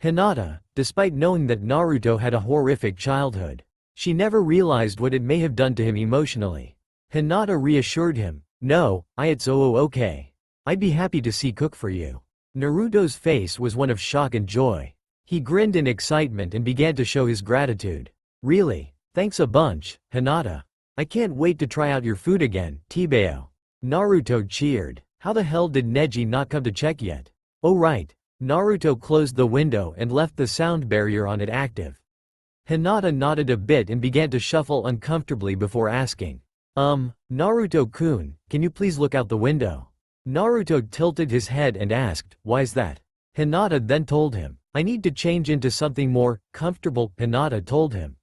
Hinata, despite knowing that Naruto had a horrific childhood, she never realized what it may have done to him emotionally. Hinata reassured him, "No, it's okay. I'd be happy to see cook for you." Naruto's face was one of shock and joy. He grinned in excitement and began to show his gratitude. "Really? Thanks a bunch, Hinata. I can't wait to try out your food again, Tibeo." Naruto cheered. How the hell did Neji not come to check yet? Oh right. Naruto closed the window and left the sound barrier on it active. Hinata nodded a bit and began to shuffle uncomfortably before asking, Naruto-kun, can you please look out the window?" Naruto tilted his head and asked, "Why's that?" Hinata then told him, "I need to change into something more comfortable," Hinata told him.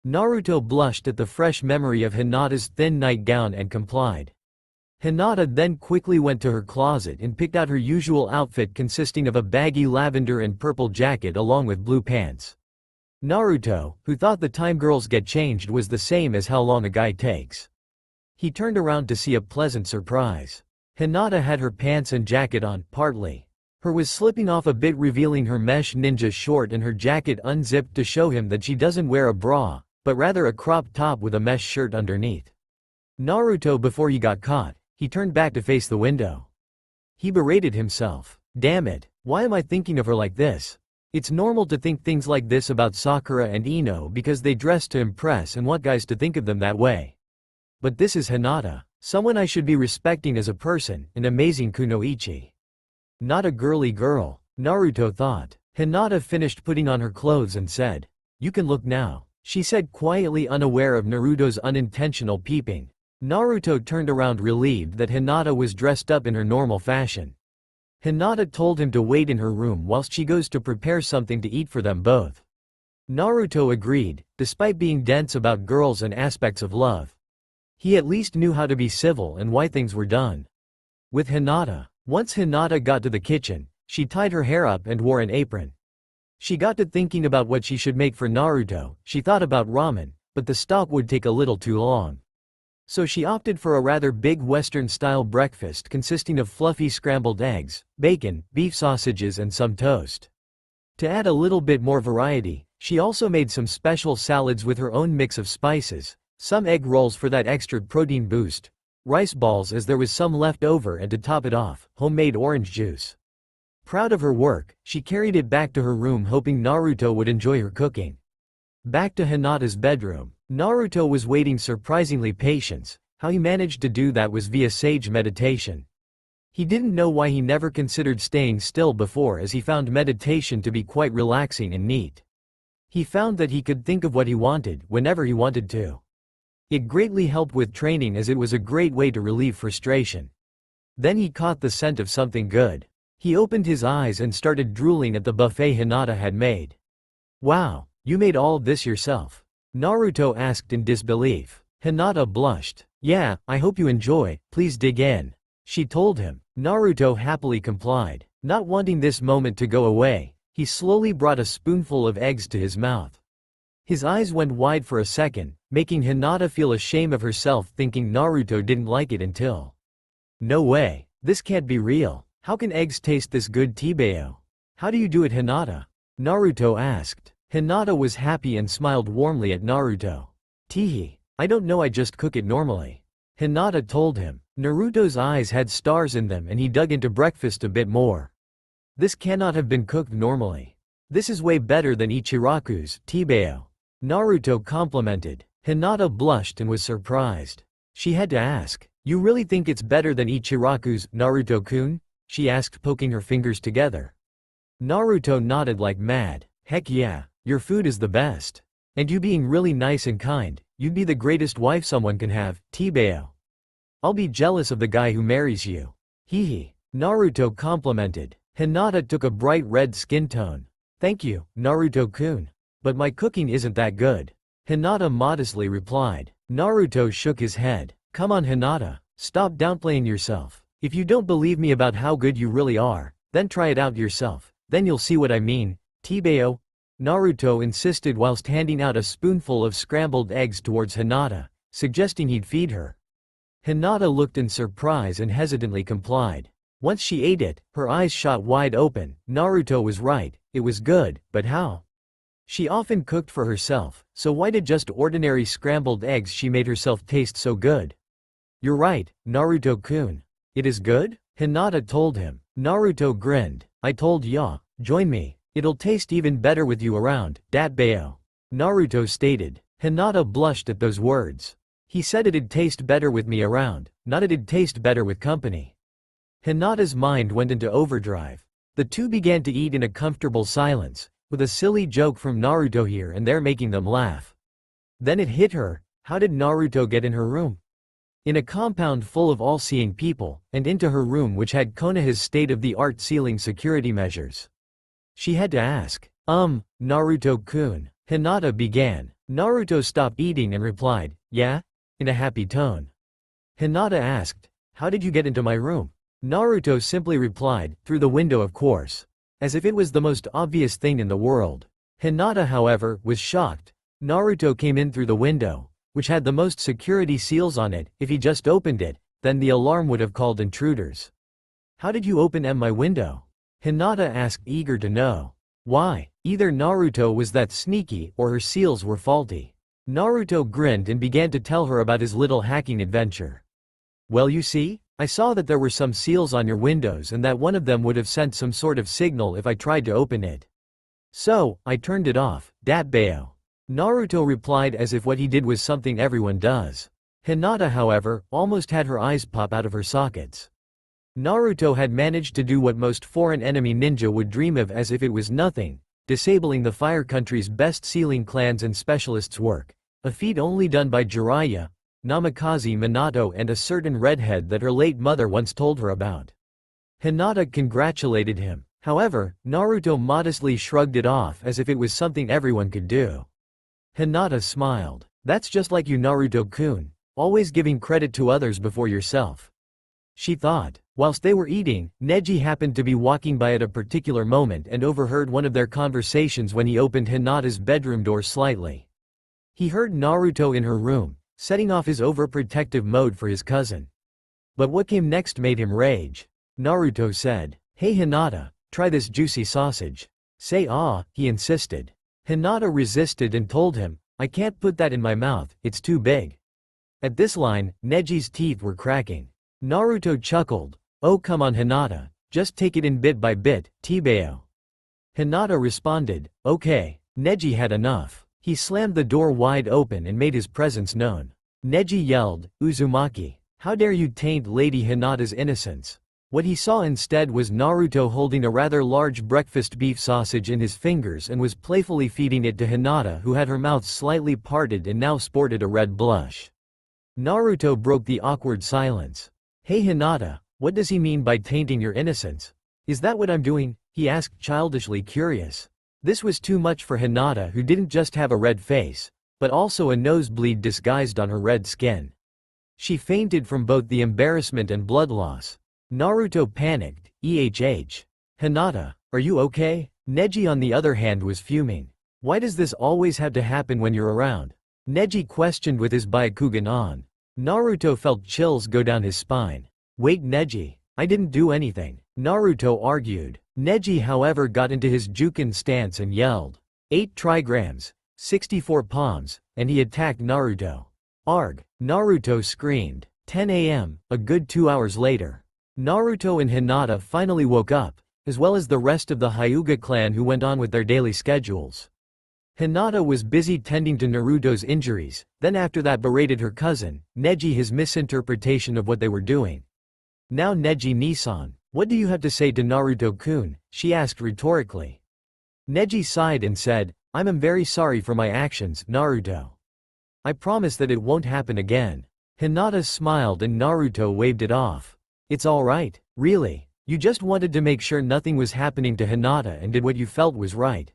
Naruto blushed at the fresh memory of Hinata's thin nightgown and complied. Hinata then quickly went to her closet and picked out her usual outfit consisting of a baggy lavender and purple jacket along with blue pants. Naruto, who thought the time girls get changed was the same as how long a guy takes. He turned around to see a pleasant surprise. Hinata had her pants and jacket on, partly. Her was slipping off a bit, revealing her mesh ninja short, and her jacket unzipped to show him that she doesn't wear a bra, but rather a crop top with a mesh shirt underneath. Naruto, before he got caught, he turned back to face the window. He berated himself. Damn it, why am I thinking of her like this? It's normal to think things like this about Sakura and Ino because they dress to impress and want guys to think of them that way. But this is Hinata, someone I should be respecting as a person, an amazing kunoichi. Not a girly girl, Naruto thought. Hinata finished putting on her clothes and said, "You can look now," she said quietly, unaware of Naruto's unintentional peeping. Naruto turned around relieved that Hinata was dressed up in her normal fashion. Hinata told him to wait in her room whilst she goes to prepare something to eat for them both. Naruto agreed, despite being dense about girls and aspects of love. He at least knew how to be civil and why things were done. With Hinata, once Hinata got to the kitchen, she tied her hair up and wore an apron. She got to thinking about what she should make for Naruto. She thought about ramen, but the stock would take a little too long. So she opted for a rather big Western-style breakfast consisting of fluffy scrambled eggs, bacon, beef sausages and some toast. To add a little bit more variety, she also made some special salads with her own mix of spices, some egg rolls for that extra protein boost, rice balls as there was some left over, and to top it off, homemade orange juice. Proud of her work, she carried it back to her room hoping Naruto would enjoy her cooking. Back to Hinata's bedroom. Naruto was waiting, surprisingly patient. How he managed to do that was via sage meditation. He didn't know why he never considered staying still before, as he found meditation to be quite relaxing and neat. He found that he could think of what he wanted, whenever he wanted to. It greatly helped with training as it was a great way to relieve frustration. Then he caught the scent of something good. He opened his eyes and started drooling at the buffet Hinata had made. "Wow, you made all this yourself?" Naruto asked in disbelief. Hinata blushed. "Yeah, I hope you enjoy, please dig in," she told him. Naruto happily complied. Not wanting this moment to go away, he slowly brought a spoonful of eggs to his mouth. His eyes went wide for a second, making Hinata feel ashamed of herself, thinking Naruto didn't like it until. "No way, this can't be real. How can eggs taste this good, Tibeo? How do you do it, Hinata?" Naruto asked. Hinata was happy and smiled warmly at Naruto. "Teehee, I don't know, I just cook it normally," Hinata told him. Naruto's eyes had stars in them and he dug into breakfast a bit more. "This cannot have been cooked normally. This is way better than Ichiraku's, Tibeo," Naruto complimented. Hinata blushed and was surprised. She had to ask, "You really think it's better than Ichiraku's, Naruto-kun?" she asked, poking her fingers together. Naruto nodded like mad. "Heck yeah, your food is the best. And you being really nice and kind, you'd be the greatest wife someone can have, Tibeo. I'll be jealous of the guy who marries you." "Hehe," Naruto complimented. Hinata took a bright red skin tone. "Thank you, Naruto-kun. But my cooking isn't that good," Hinata modestly replied. Naruto shook his head. "Come on, Hinata, stop downplaying yourself. If you don't believe me about how good you really are, then try it out yourself, then you'll see what I mean, Tibeo," Naruto insisted whilst handing out a spoonful of scrambled eggs towards Hinata, suggesting he'd feed her. Hinata looked in surprise and hesitantly complied. Once she ate it, her eyes shot wide open. Naruto was right, it was good, but how? She often cooked for herself, so why did just ordinary scrambled eggs she made herself taste so good? "You're right, Naruto-kun. It is good?" Hinata told him. Naruto grinned. "I told ya, join me. It'll taste even better with you around, Datbeo," Naruto stated. Hinata blushed at those words. He said it'd taste better with me around, not it'd taste better with company. Hinata's mind went into overdrive. The two began to eat in a comfortable silence, with a silly joke from Naruto here and there making them laugh. Then it hit her, how did Naruto get in her room? In a compound full of all-seeing people, and into her room which had Konoha's state-of-the-art ceiling security measures. She had to ask, Naruto-kun," Hinata began. Naruto stopped eating and replied, "Yeah?" in a happy tone. Hinata asked, How did you get into my room? Naruto simply replied, through the window of course. As if it was the most obvious thing in the world. Hinata, however, was shocked. Naruto came in through the window, which had the most security seals on it. If he just opened it, then the alarm would have called intruders. How did you open my window? Hinata asked, eager to know. Why? Either Naruto was that sneaky or her seals were faulty. Naruto grinned and began to tell her about his little hacking adventure. Well, you see, I saw that there were some seals on your windows and that one of them would have sent some sort of signal if I tried to open it. So, I turned it off, Datbeo. Naruto replied as if what he did was something everyone does. Hinata, however, almost had her eyes pop out of her sockets. Naruto had managed to do what most foreign enemy ninja would dream of as if it was nothing, disabling the Fire Country's best sealing clans and specialists' work, a feat only done by Jiraiya, Namikaze Minato and a certain redhead that her late mother once told her about. Hinata congratulated him. However, Naruto modestly shrugged it off as if it was something everyone could do. Hinata smiled. That's just like you, Naruto-kun, always giving credit to others before yourself. She thought. Whilst they were eating, Neji happened to be walking by at a particular moment and overheard one of their conversations when he opened Hinata's bedroom door slightly. He heard Naruto in her room, setting off his overprotective mode for his cousin. But what came next made him rage. Naruto said, "Hey Hinata, try this juicy sausage." "Say ah," he insisted. Hinata resisted and told him, "I can't put that in my mouth, it's too big." At this line, Neji's teeth were cracking. Naruto chuckled, "Oh come on Hinata, just take it in bit by bit, Tebeo." Hinata responded, "Okay." Neji had enough. He slammed the door wide open and made his presence known. Neji yelled, "Uzumaki, how dare you taint Lady Hinata's innocence?" What he saw instead was Naruto holding a rather large breakfast beef sausage in his fingers and was playfully feeding it to Hinata, who had her mouth slightly parted and now sported a red blush. Naruto broke the awkward silence. "Hey Hinata, what does he mean by tainting your innocence? Is that what I'm doing?" he asked, childishly curious. This was too much for Hinata, who didn't just have a red face, but also a nosebleed disguised on her red skin. She fainted from both the embarrassment and blood loss. Naruto panicked, Hinata, are you okay? Neji on the other hand was fuming. Why does this always have to happen when you're around? Neji questioned with his Byakugan on. Naruto felt chills go down his spine. Wait Neji, I didn't do anything, Naruto argued. Neji however got into his Jukin stance and yelled, 8 trigrams, 64 palms, and he attacked Naruto. Arg, Naruto screamed. 10 a.m., a good 2 hours later. Naruto and Hinata finally woke up, as well as the rest of the Hyuga clan who went on with their daily schedules. Hinata was busy tending to Naruto's injuries, then after that berated her cousin, Neji, his misinterpretation of what they were doing. Now Neji-Nisan, what do you have to say to Naruto-kun? She asked rhetorically. Neji sighed and said, I'm very sorry for my actions, Naruto. I promise that it won't happen again. Hinata smiled and Naruto waved it off. It's alright, really. You just wanted to make sure nothing was happening to Hinata and did what you felt was right.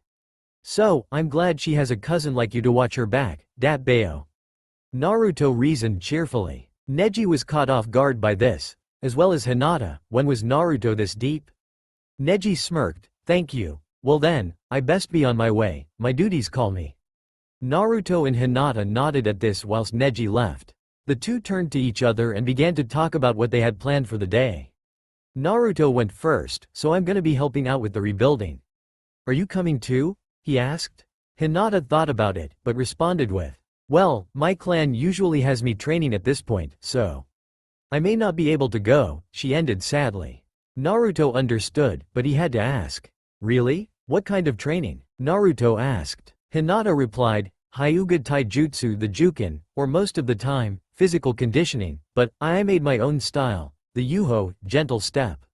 So, I'm glad she has a cousin like you to watch her back, Datbeo. Naruto reasoned cheerfully. Neji was caught off guard by this, as well as Hinata. When was Naruto this deep? Neji smirked, thank you. Well then, I best be on my way, my duties call me. Naruto and Hinata nodded at this whilst Neji left. The two turned to each other and began to talk about what they had planned for the day. Naruto went first, so I'm gonna be helping out with the rebuilding. Are you coming too? He asked. Hinata thought about it, but responded with, well, my clan usually has me training at this point, so I may not be able to go, she ended sadly. Naruto understood, but he had to ask. Really? What kind of training? Naruto asked. Hinata replied, Hyuga Taijutsu the Jukin, or most of the time, physical conditioning, but I made my own style, the Yuho, gentle step.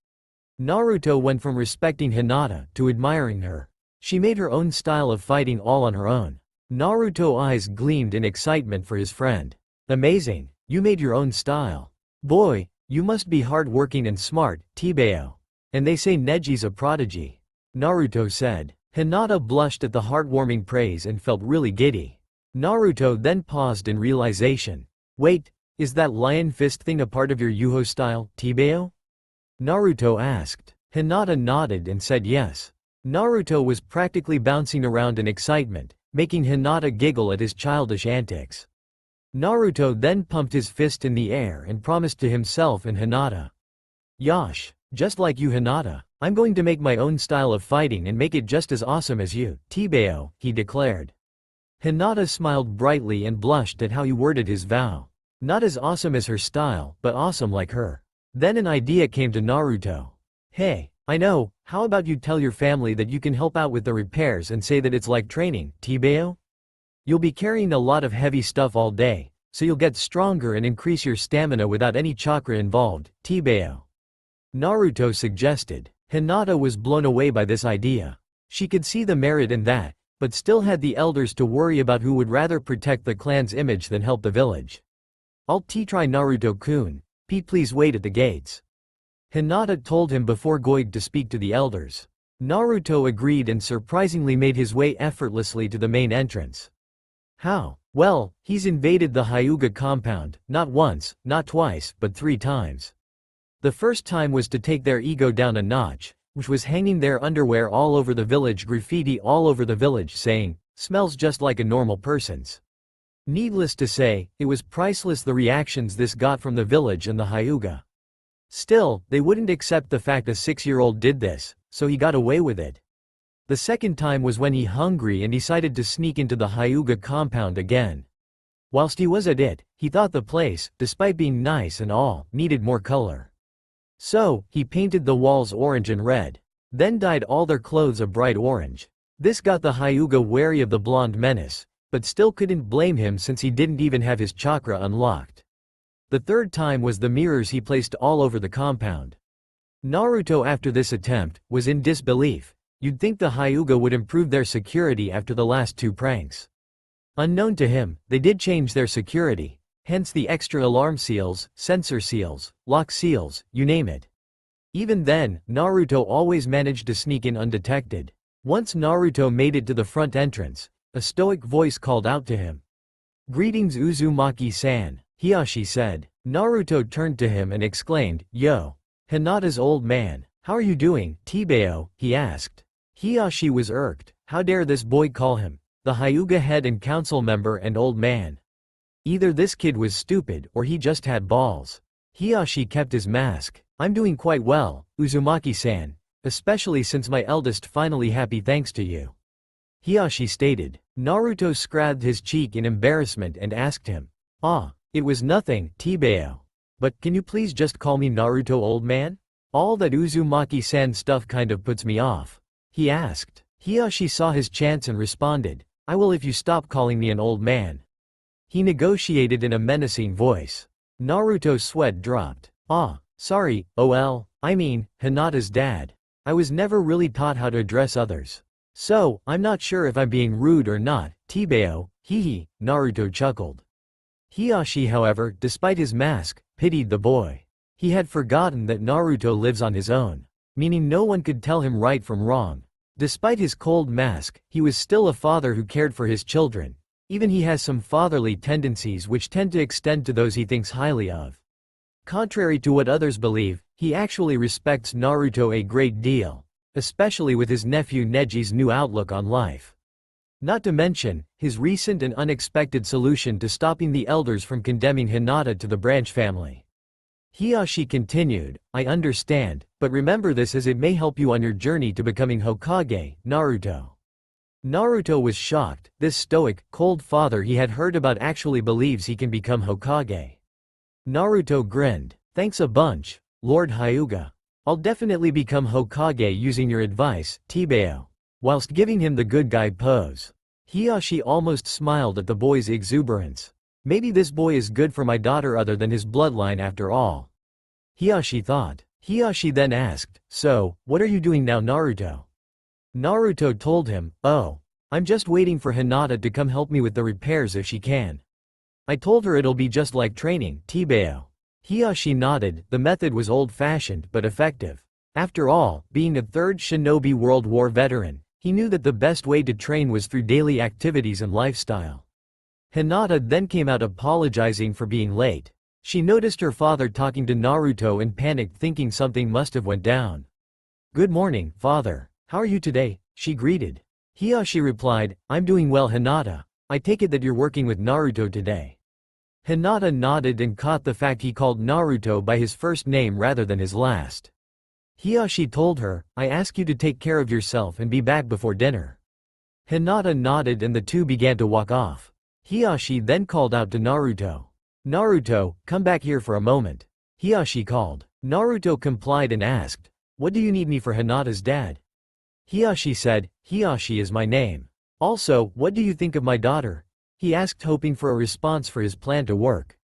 Naruto went from respecting Hinata to admiring her. She made her own style of fighting all on her own. Naruto's eyes gleamed in excitement for his friend. Amazing, you made your own style. Boy, you must be hard-working and smart, Tebeo. And they say Neji's a prodigy. Naruto said. Hinata blushed at the heartwarming praise and felt really giddy. Naruto then paused in realization. Wait, Is that lion fist thing a part of your Yuho style, Tibeo? Naruto asked. Hinata nodded and said yes. Naruto was practically bouncing around in excitement, making Hinata giggle at his childish antics. Naruto then pumped his fist in the air and promised to himself and Hinata. Yosh, just like you Hinata, I'm going to make my own style of fighting and make it just as awesome as you, Tibeo, he declared. Hinata smiled brightly and blushed at how he worded his vow. Not as awesome as her style, but awesome like her. Then an idea came to Naruto. Hey, I know, how about you tell your family that you can help out with the repairs and say that it's like training, Tibeo? You'll be carrying a lot of heavy stuff all day, so you'll get stronger and increase your stamina without any chakra involved, Tibeo. Naruto suggested. Hinata was blown away by this idea. She could see the merit in that, but still had the elders to worry about who would rather protect the clan's image than help the village. I'll try Naruto-kun. Please wait at the gates. Hinata told him before going to speak to the elders. Naruto agreed and surprisingly made his way effortlessly to the main entrance. How? Well, he's invaded the Hyuga compound, not once, not twice, but 3 times. The first time was to take their ego down a notch, which was hanging their underwear all over the village, graffiti all over the village saying, "Smells just like a normal person's." Needless to say, it was priceless the reactions this got from the village and the Hyuga. Still, they wouldn't accept the fact a 6-year-old did this, so he got away with it. The second time was when he hungry and decided to sneak into the Hyuga compound again. Whilst he was at it, he thought the place, despite being nice and all, needed more color. So, he painted the walls orange and red, then dyed all their clothes a bright orange. This got the Hyuga wary of the blonde menace, but still couldn't blame him since he didn't even have his chakra unlocked. The third time was the mirrors he placed all over the compound. Naruto, after this attempt, was in disbelief. You'd think the Hyuga would improve their security after the last 2 pranks. Unknown to him, they did change their security, hence the extra alarm seals, sensor seals, lock seals, you name it. Even then, Naruto always managed to sneak in undetected. Once Naruto made it to the front entrance, a stoic voice called out to him. "Greetings Uzumaki-san," Hiyashi said. Naruto turned to him and exclaimed, "Yo! Hinata's old man, how are you doing, Tibeo?" he asked. Hiyashi was irked. How dare this boy call him, the Hyuga head and council member, and old man? Either this kid was stupid or he just had balls. Hiyashi kept his mask. "I'm doing quite well, Uzumaki-san, especially since my eldest finally happy thanks to you," Hiyashi stated. Naruto scratched his cheek in embarrassment and asked him, It was nothing, Tibeo. But can you please just call me Naruto, old man? All that Uzumaki-san stuff kind of puts me off," he asked. Hiyashi saw his chance and responded, "I will if you stop calling me an old man." He negotiated in a menacing voice. Naruto's sweat dropped. Sorry, I mean, Hinata's dad. I was never really taught how to address others. So, I'm not sure if I'm being rude or not, Tibeo, hehe," Naruto chuckled. Hiyashi, however, despite his mask, pitied the boy. He had forgotten that Naruto lives on his own, meaning no one could tell him right from wrong. Despite his cold mask, he was still a father who cared for his children. Even he has some fatherly tendencies which tend to extend to those he thinks highly of. Contrary to what others believe, he actually respects Naruto a great deal, especially with his nephew Neji's new outlook on life. Not to mention, his recent and unexpected solution to stopping the elders from condemning Hinata to the branch family. Hiyashi continued, "I understand, but remember this as it may help you on your journey to becoming Hokage, Naruto." Naruto was shocked. This stoic, cold father he had heard about actually believes he can become Hokage. Naruto grinned. "Thanks a bunch, Lord Hyuga. I'll definitely become Hokage using your advice, Tibeo," whilst giving him the good guy pose. Hiyashi almost smiled at the boy's exuberance. Maybe this boy is good for my daughter other than his bloodline after all, Hiyashi thought. Hiyashi then asked, "So, what are you doing now, Naruto?" Naruto told him, I'm just waiting for Hinata to come help me with the repairs if she can. I told her it'll be just like training, Tibeo." Hiyashi nodded. The method was old-fashioned but effective. After all, being a 3rd Shinobi World War veteran, he knew that the best way to train was through daily activities and lifestyle. Hinata then came out apologizing for being late. She noticed her father talking to Naruto and panicked, thinking something must have went down. "Good morning, father. How are you today?" she greeted. Hiyashi replied, "I'm doing well, Hinata. I take it that you're working with Naruto today." Hinata nodded and caught the fact he called Naruto by his first name rather than his last. Hiyashi told her, "I ask you to take care of yourself and be back before dinner." Hinata nodded and the two began to walk off. Hiyashi then called out to Naruto. "Naruto, come back here for a moment." Hiyashi called. Naruto complied and asked, "What do you need me for, Hinata's dad?" Hiyashi said, "Hiyashi is my name. Also, what do you think of my daughter?" he asked, hoping for a response for his plan to work.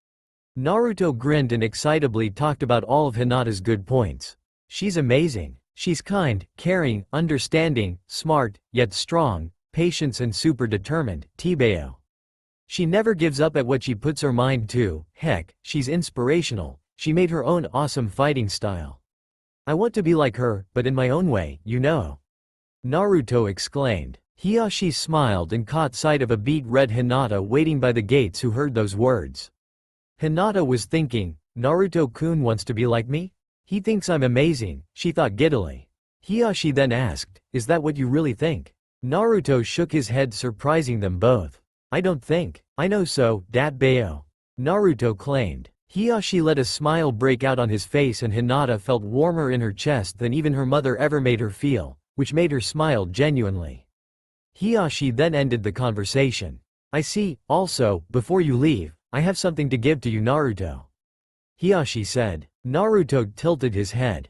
Naruto grinned and excitably talked about all of Hinata's good points. "She's amazing. She's kind, caring, understanding, smart, yet strong, patient and super determined, Tibeo. She never gives up at what she puts her mind to. Heck, she's inspirational. She made her own awesome fighting style. I want to be like her, but in my own way, you know." Naruto exclaimed. Hiyashi smiled and caught sight of a beet-red Hinata waiting by the gates who heard those words. Hinata was thinking, "Naruto-kun wants to be like me? He thinks I'm amazing," she thought giddily. Hiyashi then asked, "Is that what you really think?" Naruto shook his head, surprising them both. "I don't think. I know so, Datbeo," Naruto claimed. Hiyashi let a smile break out on his face and Hinata felt warmer in her chest than even her mother ever made her feel, which made her smile genuinely. Hiyashi then ended the conversation. "I see. Also, before you leave, I have something to give to you, Naruto," Hiyashi said. Naruto tilted his head.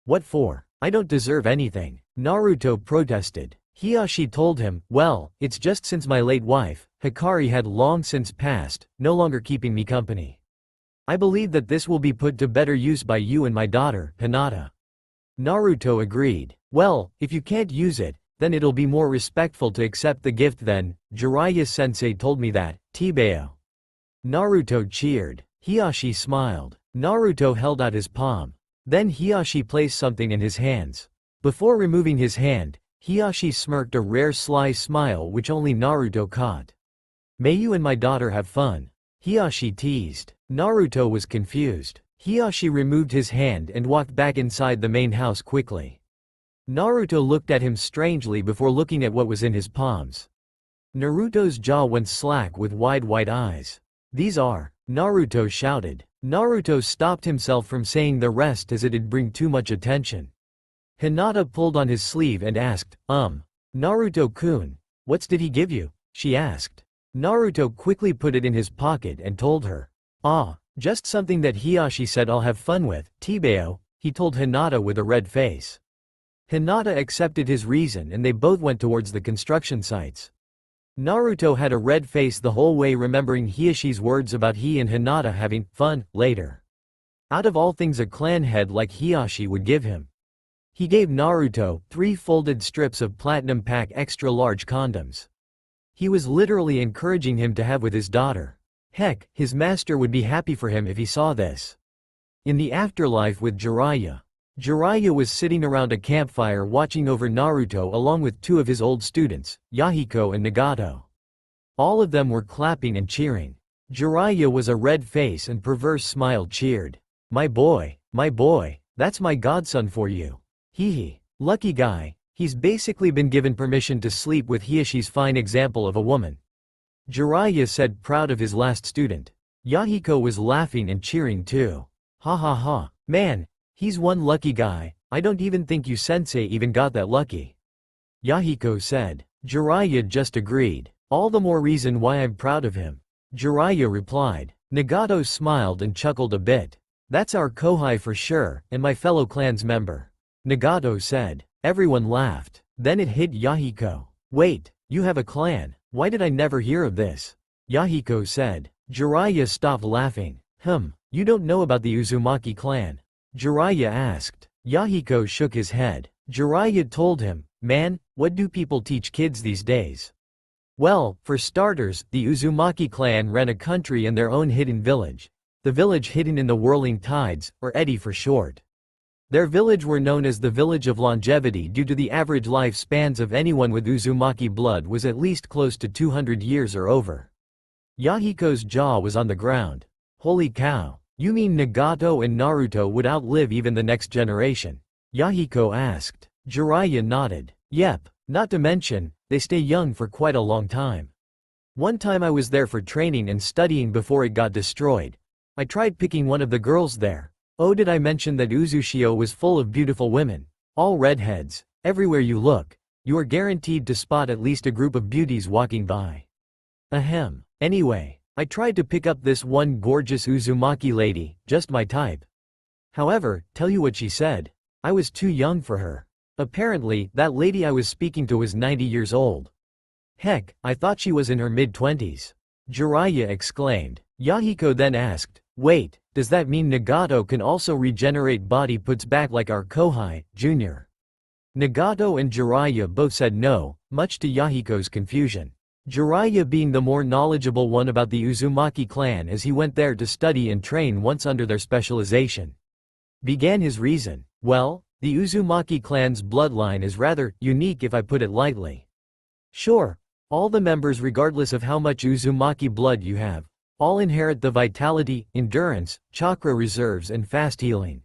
What for? I don't deserve anything," Naruto protested. Hiyashi told him, "Well, it's just since my late wife, Hikari, had long since passed, no longer keeping me company. I believe that this will be put to better use by you and my daughter, Hinata." Naruto agreed. "Well, if you can't use it, then it'll be more respectful to accept the gift then. Jiraiya-sensei told me that, Tibeo." Naruto cheered. Hiyashi smiled. Naruto held out his palm. Then Hiyashi placed something in his hands. Before removing his hand, Hiyashi smirked a rare sly smile which only Naruto caught. "May you and my daughter have fun," Hiyashi teased. Naruto was confused. Hiyashi removed his hand and walked back inside the main house quickly. Naruto looked at him strangely before looking at what was in his palms. Naruto's jaw went slack with wide white eyes. "These are," Naruto shouted. Naruto stopped himself from saying the rest as it'd bring too much attention. Hinata pulled on his sleeve and asked, Naruto-kun, what did he give you?" she asked. Naruto quickly put it in his pocket and told her. "Ah, just something that Hiyashi said I'll have fun with, Tibeo," he told Hinata with a red face. Hinata accepted his reason and they both went towards the construction sites. Naruto had a red face the whole way, remembering Hiyashi's words about he and Hinata having fun later. Out of all things a clan head like Hiyashi would give him. He gave Naruto 3 folded strips of platinum pack extra large condoms. He was literally encouraging him to have with his daughter. Heck, his master would be happy for him if he saw this. In the afterlife with Jiraiya, Jiraiya was sitting around a campfire watching over Naruto along with 2 of his old students, Yahiko and Nagato. All of them were clapping and cheering. Jiraiya was a red face and perverse smile cheered. My boy, that's my godson for you. Hee, lucky guy, he's basically been given permission to sleep with Hiyashi's fine example of a woman," Jiraiya said, proud of his last student. Yahiko was laughing and cheering too. Ha ha ha, man, he's one lucky guy. I don't even think you sensei even got that lucky," Yahiko said. Jiraiya just agreed. "All the more reason why I'm proud of him," Jiraiya replied. Nagato smiled and chuckled a bit. "That's our Kohai for sure, and my fellow clan's member," Nagato said. Everyone laughed. Then it hit Yahiko. "Wait, you have a clan? Why did I never hear of this?" Yahiko said. Jiraiya stopped laughing. You don't know about the Uzumaki clan?" Jiraiya asked. Yahiko shook his head. Jiraiya told him, "Man, what do people teach kids these days?" "Well, for starters, the Uzumaki clan ran a country and their own hidden village. The village hidden in the whirling tides, or eddy for short. Their village were known as the Village of Longevity due to the average lifespans of anyone with Uzumaki blood was at least close to 200 years or over." Yahiko's jaw was on the ground. Holy cow, you mean Nagato and Naruto would outlive even the next generation? Yahiko asked. Jiraiya nodded. Yep, not to mention, they stay young for quite a long time. One time I was there for training and studying before it got destroyed. I tried picking one of the girls there. Oh, did I mention that Uzushio was full of beautiful women? All redheads. Everywhere you look, you are guaranteed to spot at least a group of beauties walking by. Ahem. Anyway, I tried to pick up this one gorgeous Uzumaki lady, just my type. However, tell you what she said. I was too young for her. Apparently, that lady I was speaking to was 90 years old. Heck, I thought she was in her mid-20s. Jiraiya exclaimed. Yahiko then asked, wait, does that mean Nagato can also regenerate body puts back like our Kohai, Jr.? Nagato and Jiraiya both said no, much to Yahiko's confusion. Jiraiya being the more knowledgeable one about the Uzumaki clan as he went there to study and train once under their specialization. Began his reason. Well, the Uzumaki clan's bloodline is rather unique if I put it lightly. Sure, all the members regardless of how much Uzumaki blood you have, all inherit the vitality, endurance, chakra reserves and fast healing.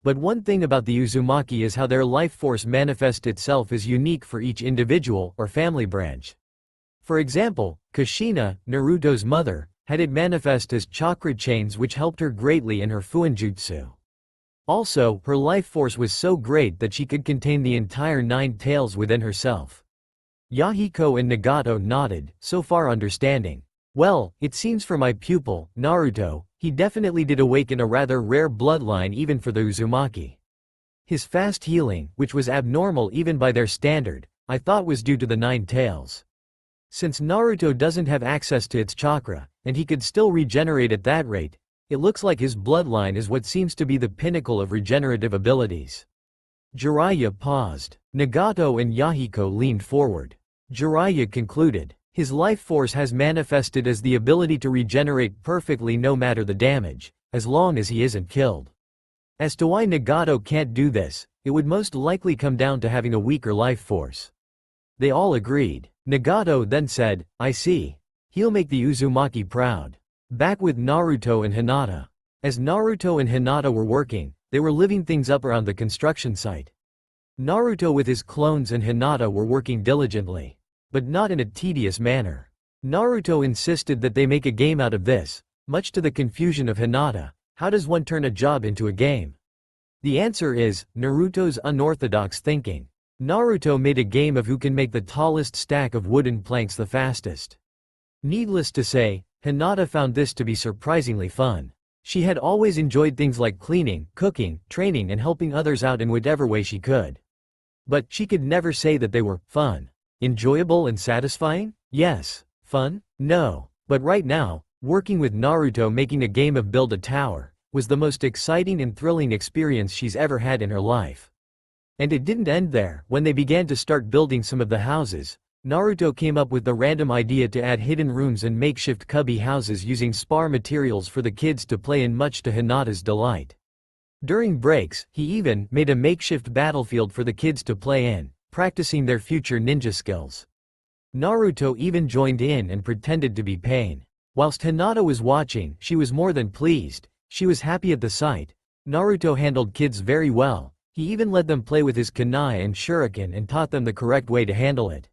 But one thing about the Uzumaki is how their life force manifests itself is unique for each individual or family branch. For example, Kushina, Naruto's mother, had it manifest as chakra chains which helped her greatly in her Fuinjutsu. Also, her life force was so great that she could contain the entire 9 tails within herself. Yahiko and Nagato nodded, so far understanding. Well, it seems for my pupil, Naruto, he definitely did awaken a rather rare bloodline even for the Uzumaki. His fast healing, which was abnormal even by their standard, I thought was due to the 9 tails. Since Naruto doesn't have access to its chakra, and he could still regenerate at that rate, it looks like his bloodline is what seems to be the pinnacle of regenerative abilities. Jiraiya paused. Nagato and Yahiko leaned forward. Jiraiya concluded. His life force has manifested as the ability to regenerate perfectly no matter the damage, as long as he isn't killed. As to why Nagato can't do this, it would most likely come down to having a weaker life force. They all agreed. Nagato then said, I see. He'll make the Uzumaki proud. Back with Naruto and Hinata. As Naruto and Hinata were working, they were living things up around the construction site. Naruto with his clones and Hinata were working diligently, but not in a tedious manner. Naruto insisted that they make a game out of this, much to the confusion of Hinata. How does one turn a job into a game? The answer is, Naruto's unorthodox thinking. Naruto made a game of who can make the tallest stack of wooden planks the fastest. Needless to say, Hinata found this to be surprisingly fun. She had always enjoyed things like cleaning, cooking, training and helping others out in whatever way she could. But she could never say that they were fun. Enjoyable and satisfying? Yes. Fun? No. But right now, working with Naruto making a game of Build a Tower was the most exciting and thrilling experience she's ever had in her life. And it didn't end there. When they began to start building some of the houses, Naruto came up with the random idea to add hidden rooms and makeshift cubby houses using spar materials for the kids to play in, much to Hinata's delight. During breaks, he even made a makeshift battlefield for the kids to play in, practicing their future ninja skills. Naruto even joined in and pretended to be Pain. Whilst Hinata was watching, she was more than pleased. She was happy at the sight. Naruto handled kids very well. He even let them play with his kunai and shuriken and taught them the correct way to handle it.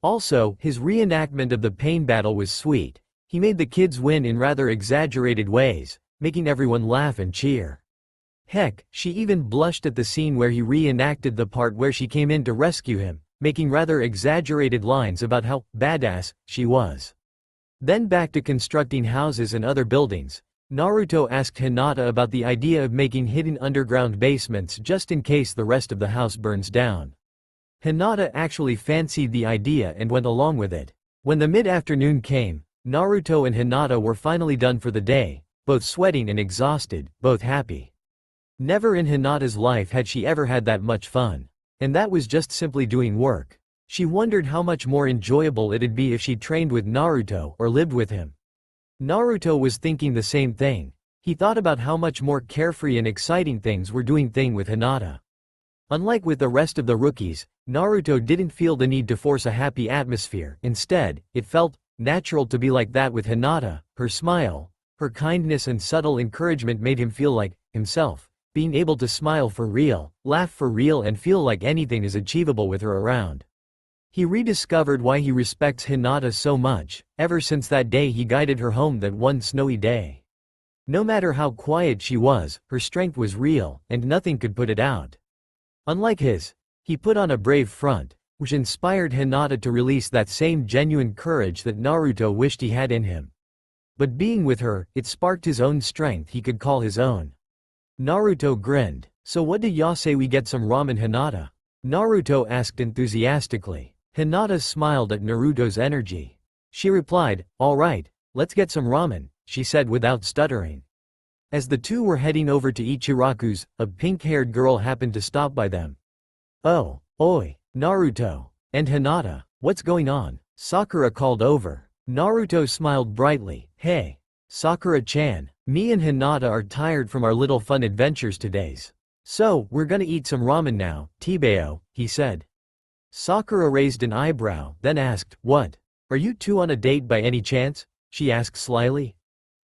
Also, his reenactment of the Pain battle was sweet. He made the kids win in rather exaggerated ways, making everyone laugh and cheer. Heck, she even blushed at the scene where he reenacted the part where she came in to rescue him, making rather exaggerated lines about how badass she was. Then back to constructing houses and other buildings. Naruto asked Hinata about the idea of making hidden underground basements just in case the rest of the house burns down. Hinata actually fancied the idea and went along with it. When the mid-afternoon came, Naruto and Hinata were finally done for the day, both sweating and exhausted, both happy. Never in Hinata's life had she ever had that much fun. And that was just simply doing work. She wondered how much more enjoyable it'd be if she trained with Naruto or lived with him. Naruto was thinking the same thing. He thought about how much more carefree and exciting things were doing thing with Hinata. Unlike with the rest of the rookies, Naruto didn't feel the need to force a happy atmosphere. Instead, it felt natural to be like that with Hinata, her smile, Her kindness and subtle encouragement made him feel like himself, being able to smile for real, laugh for real and feel like anything is achievable with her around. He rediscovered why he respects Hinata so much, ever since that day he guided her home that one snowy day. No matter how quiet she was, her strength was real, and nothing could put it out. Unlike his, he put on a brave front, which inspired Hinata to release that same genuine courage that Naruto wished he had in him. But being with her, it sparked his own strength he could call his own. Naruto grinned. "So what do ya say we get some ramen, Hinata?" Naruto asked enthusiastically. Hinata smiled at Naruto's energy. She replied, "All right, let's get some ramen," she said without stuttering. As the two were heading over to Ichiraku's, a pink-haired girl happened to stop by them. "Oh, oi, Naruto and Hinata, what's going on?" Sakura called over. Naruto smiled brightly. "Hey, Sakura-chan, me and Hinata are tired from our little fun adventures today. So, we're gonna eat some ramen now, Tibeo," he said. Sakura raised an eyebrow, then asked, "What? Are you two on a date by any chance?" she asked slyly.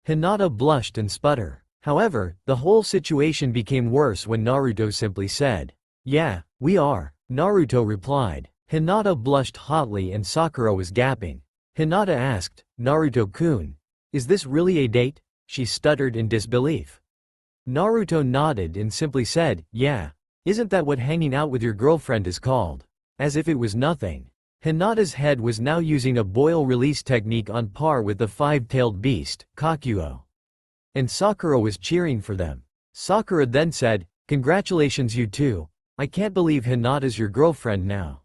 Hinata blushed and sputtered. However, the whole situation became worse when Naruto simply said, "Yeah, we are," Naruto replied. Hinata blushed hotly and Sakura was gasping. Hinata asked, "Naruto-kun, is this really a date?" She stuttered in disbelief. Naruto nodded and simply said, "Yeah. Isn't that what hanging out with your girlfriend is called?" As if it was nothing. Hinata's head was now using a boil release technique on par with the five-tailed beast, Kakuo. And Sakura was cheering for them. Sakura then said, "Congratulations you two. I can't believe Hinata's your girlfriend now."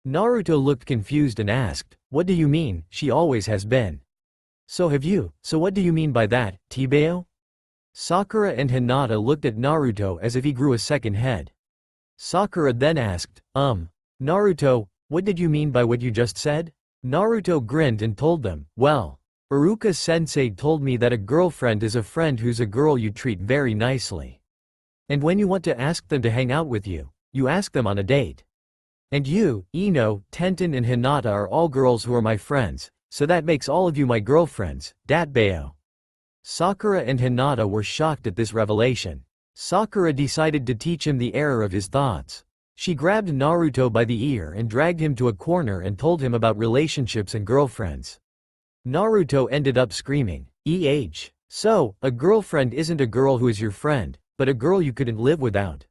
Naruto looked confused and asked, "What do you mean? She always has been." So what do you mean by that, Tibeo?" Sakura and Hinata looked at Naruto as if he grew a second head. Sakura then asked, Naruto, what did you mean by what you just said?" Naruto grinned and told them, "Well, Iruka-sensei told me that a girlfriend is a friend who's a girl you treat very nicely. And when you want to ask them to hang out with you, you ask them on a date. And you, Ino, Tenten and Hinata are all girls who are my friends, so that makes all of you my girlfriends, Datbeo." Sakura and Hinata were shocked at this revelation. Sakura decided to teach him the error of his thoughts. She grabbed Naruto by the ear and dragged him to a corner and told him about relationships and girlfriends. Naruto ended up screaming, So, a girlfriend isn't a girl who is your friend, but a girl you couldn't live without."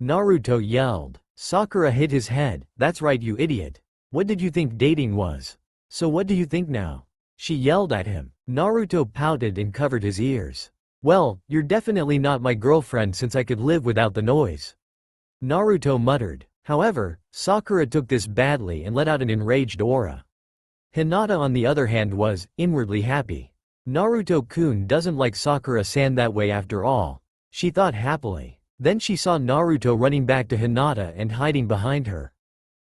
Naruto yelled. Sakura hit his head, "That's right you idiot. What did you think dating was? So what do you think now?" She yelled at him. Naruto pouted and covered his ears. "Well, you're definitely not my girlfriend since I could live without the noise," Naruto muttered. However, Sakura took this badly and let out an enraged aura. Hinata on the other hand was, inwardly happy. Naruto-kun doesn't like Sakura-san that way after all, she thought happily. Then she saw Naruto running back to Hinata and hiding behind her.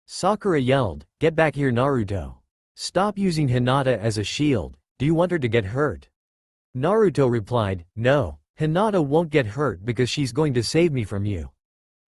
Sakura yelled, "Get back here Naruto. Stop using Hinata as a shield, do you want her to get hurt?" Naruto replied, "No, Hinata won't get hurt because she's going to save me from you."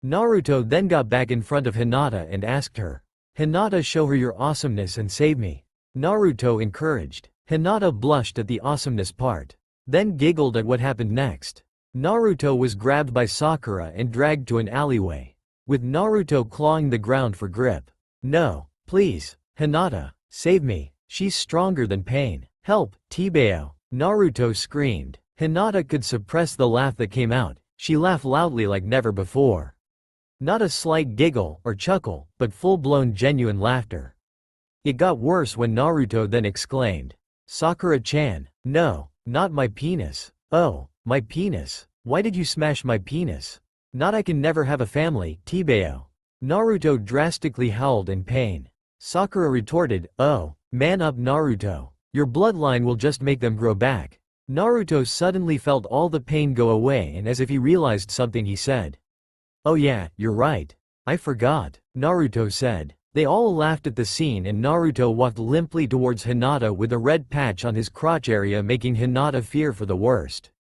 Naruto then got back in front of Hinata and asked her, "Hinata, show her your awesomeness and save me." Naruto encouraged. Hinata blushed at the awesomeness part, then giggled at what happened next. Naruto was grabbed by Sakura and dragged to an alleyway, with Naruto clawing the ground for grip. "No, please, Hinata, save me, she's stronger than pain. Help, Tibeo," Naruto screamed. Hinata could suppress the laugh that came out, she laughed loudly like never before. Not a slight giggle or chuckle, but full-blown genuine laughter. It got worse when Naruto then exclaimed, "Sakura-chan, no, not my penis. Oh, my penis. Why did you smash my penis? Not I can never have a family, Tibeo." Naruto drastically howled in pain. Sakura retorted, "Oh, man up Naruto. Your bloodline will just make them grow back." Naruto suddenly felt all the pain go away and as if he realized something he said, "Oh yeah, you're right. I forgot," Naruto said. They all laughed at the scene and Naruto walked limply towards Hinata with a red patch on his crotch area making Hinata fear for the worst.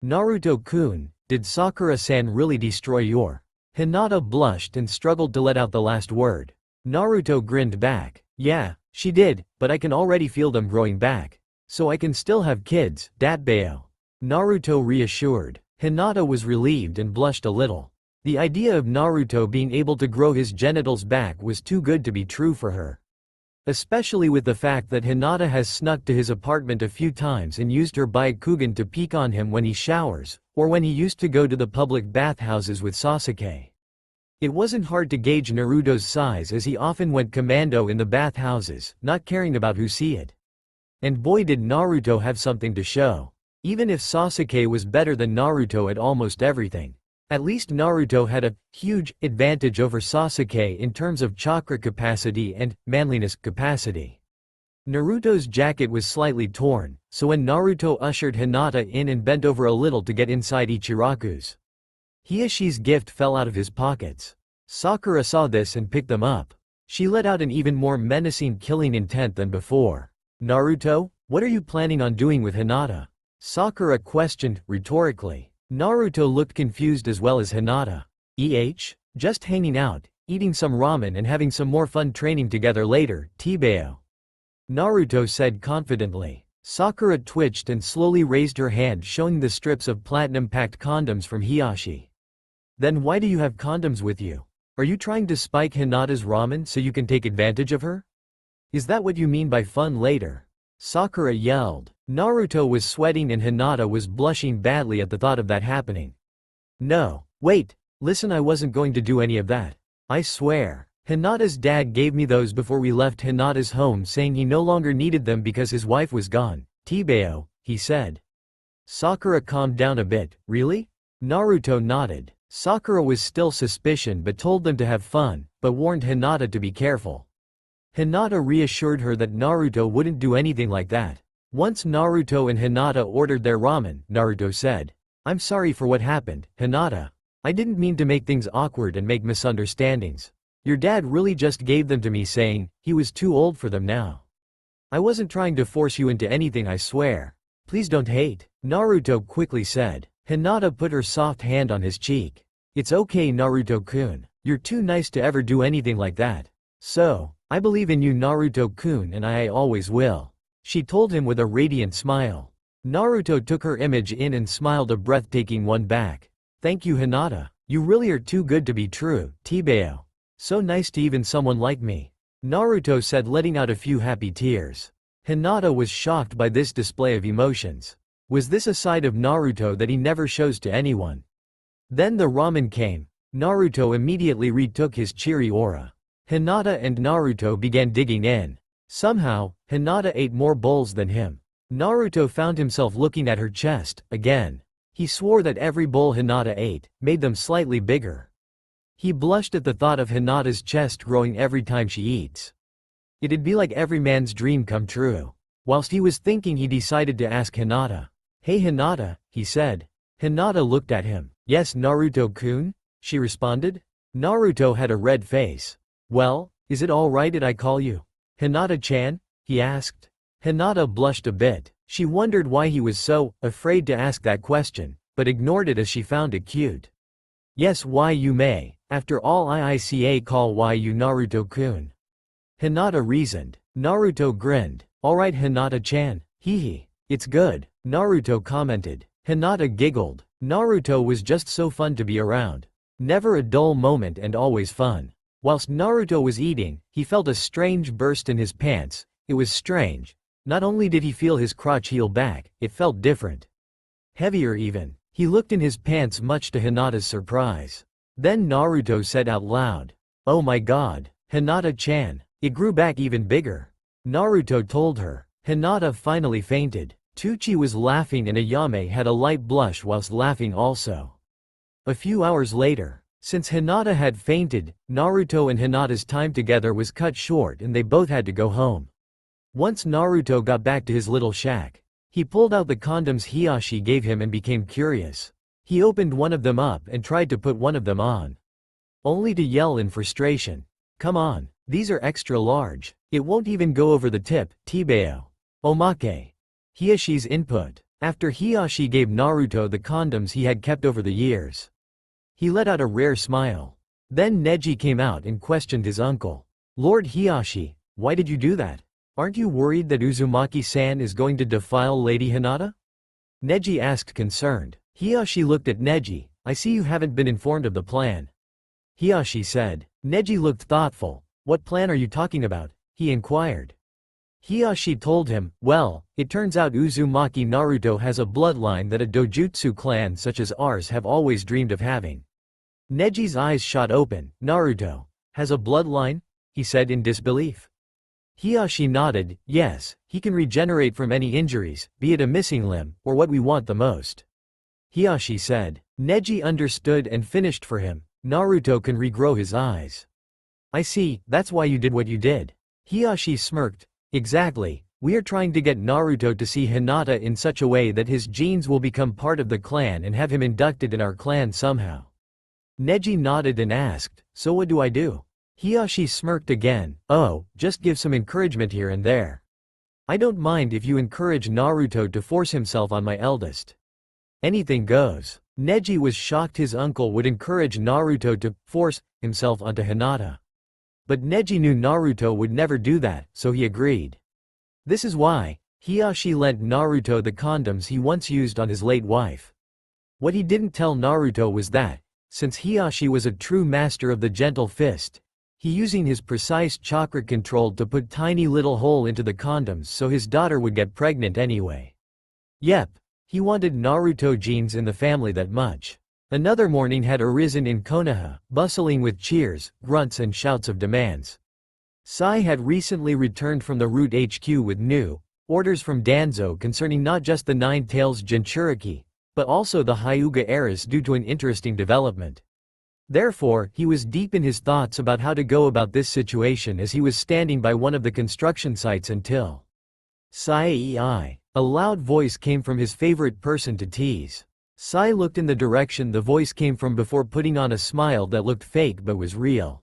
"Naruto-kun, did Sakura-san really destroy your?" Hinata blushed and struggled to let out the last word. Naruto grinned back. "Yeah, she did, but I can already feel them growing back." So I can still have kids, Datbeo. Naruto reassured. Hinata was relieved and blushed a little. The idea of Naruto being able to grow his genitals back was too good to be true for her. Especially with the fact that Hinata has snuck to his apartment a few times and used her Byakugan to peek on him when he showers, or when he used to go to the public bathhouses with Sasuke. It wasn't hard to gauge Naruto's size as he often went commando in the bathhouses, not caring about who see it. And boy did Naruto have something to show. Even if Sasuke was better than Naruto at almost everything, at least Naruto had a huge advantage over Sasuke in terms of chakra capacity and manliness capacity. Naruto's jacket was slightly torn, so when Naruto ushered Hinata in and bent over a little to get inside Ichiraku's Hiashi's gift fell out of his pockets. Sakura saw this and picked them up. She let out an even more menacing killing intent than before. Naruto, what are you planning on doing with Hinata? Sakura questioned, rhetorically. Naruto looked confused as well as Hinata. Just hanging out, eating some ramen and having some more fun training together later, Tibeo. Naruto said confidently. Sakura twitched and slowly raised her hand showing the strips of platinum-packed condoms from Hiashi. Then why do you have condoms with you? Are you trying to spike Hinata's ramen so you can take advantage of her? Is that what you mean by fun later? Sakura yelled. Naruto was sweating and Hinata was blushing badly at the thought of that happening. No, wait, listen, I wasn't going to do any of that. I swear. Hinata's dad gave me those before we left Hinata's home saying he no longer needed them because his wife was gone. Tibeo, he said. Sakura calmed down a bit. Really? Naruto nodded. Sakura was still suspicious but told them to have fun, but warned Hinata to be careful. Hinata reassured her that Naruto wouldn't do anything like that. Once Naruto and Hinata ordered their ramen, Naruto said, I'm sorry for what happened, Hinata. I didn't mean to make things awkward and make misunderstandings. Your dad really just gave them to me saying, he was too old for them now. I wasn't trying to force you into anything, I swear. Please don't hate, Naruto quickly said. Hinata put her soft hand on his cheek. It's okay, Naruto-kun. You're too nice to ever do anything like that. So, I believe in you, Naruto-kun, and I always will. She told him with a radiant smile. Naruto took her image in and smiled a breathtaking one back. Thank you, Hinata. You really are too good to be true, Tibeo. So nice to even someone like me. Naruto said, letting out a few happy tears. Hinata was shocked by this display of emotions. Was this a side of Naruto that he never shows to anyone? Then the ramen came. Naruto immediately retook his cheery aura. Hinata and Naruto began digging in. Somehow, Hinata ate more bowls than him. Naruto found himself looking at her chest, again. He swore that every bowl Hinata ate made them slightly bigger. He blushed at the thought of Hinata's chest growing every time she eats. It'd be like every man's dream come true. Whilst he was thinking, he decided to ask Hinata. Hey Hinata, he said. Hinata looked at him. Yes, Naruto-kun? She responded. Naruto had a red face. Well, is it alright if I call you Hinata-chan? He asked. Hinata blushed a bit. She wondered why he was so afraid to ask that question, but ignored it as she found it cute. Yes, why you may. After all, IICA call why you Naruto-kun. Hinata reasoned. Naruto grinned. Alright Hinata-chan, hee. It's good, Naruto commented. Hinata giggled. Naruto was just so fun to be around. Never a dull moment and always fun. Whilst Naruto was eating, he felt a strange burst in his pants. It was strange. Not only did he feel his crotch heel back, it felt different. Heavier even. He looked in his pants much to Hinata's surprise. Then Naruto said out loud, oh my god, Hinata-chan, it grew back even bigger. Naruto told her. Hinata finally fainted. Tucci was laughing and Ayame had a light blush whilst laughing also. A few hours later, since Hinata had fainted, Naruto and Hinata's time together was cut short and they both had to go home. Once Naruto got back to his little shack, he pulled out the condoms Hiashi gave him and became curious. He opened one of them up and tried to put one of them on. Only to yell in frustration. Come on, these are extra large. It won't even go over the tip, Tibeo. Omake. Hiashi's input. After Hiashi gave Naruto the condoms he had kept over the years, he let out a rare smile. Then Neji came out and questioned his uncle. Lord Hiashi, why did you do that? Aren't you worried that Uzumaki-san is going to defile Lady Hinata? Neji asked concerned. Hiyashi looked at Neji. I see you haven't been informed of the plan. Hiyashi said. Neji looked thoughtful. What plan are you talking about? He inquired. Hiyashi told him, well, it turns out Uzumaki Naruto has a bloodline that a dojutsu clan such as ours have always dreamed of having. Neji's eyes shot open. Naruto has a bloodline? He said in disbelief. Hiyashi nodded. Yes, he can regenerate from any injuries, be it a missing limb, or what we want the most. Hiyashi said. Neji understood and finished for him. Naruto can regrow his eyes. I see, that's why you did what you did. Hiyashi smirked. Exactly, we are trying to get Naruto to see Hinata in such a way that his genes will become part of the clan and have him inducted in our clan somehow. Neji nodded and asked, so what do I do? Hiyashi smirked again. Oh, just give some encouragement here and there. I don't mind if you encourage Naruto to force himself on my eldest. Anything goes. Neji was shocked his uncle would encourage Naruto to force himself onto Hinata. But Neji knew Naruto would never do that, so he agreed. This is why Hiyashi lent Naruto the condoms he once used on his late wife. What he didn't tell Naruto was that, since Hiyashi was a true master of the gentle fist, he using his precise chakra control to put tiny little hole into the condoms so his daughter would get pregnant anyway. Yep, he wanted Naruto genes in the family that much. Another morning had arisen in Konoha, bustling with cheers, grunts and shouts of demands. Sai had recently returned from the Root HQ with new orders from Danzo concerning not just the Nine Tails Jinchuriki, but also the Hyuga Eras due to an interesting development. Therefore, he was deep in his thoughts about how to go about this situation as he was standing by one of the construction sites until Sai. A loud voice came from his favorite person to tease. Sai looked in the direction the voice came from before putting on a smile that looked fake but was real.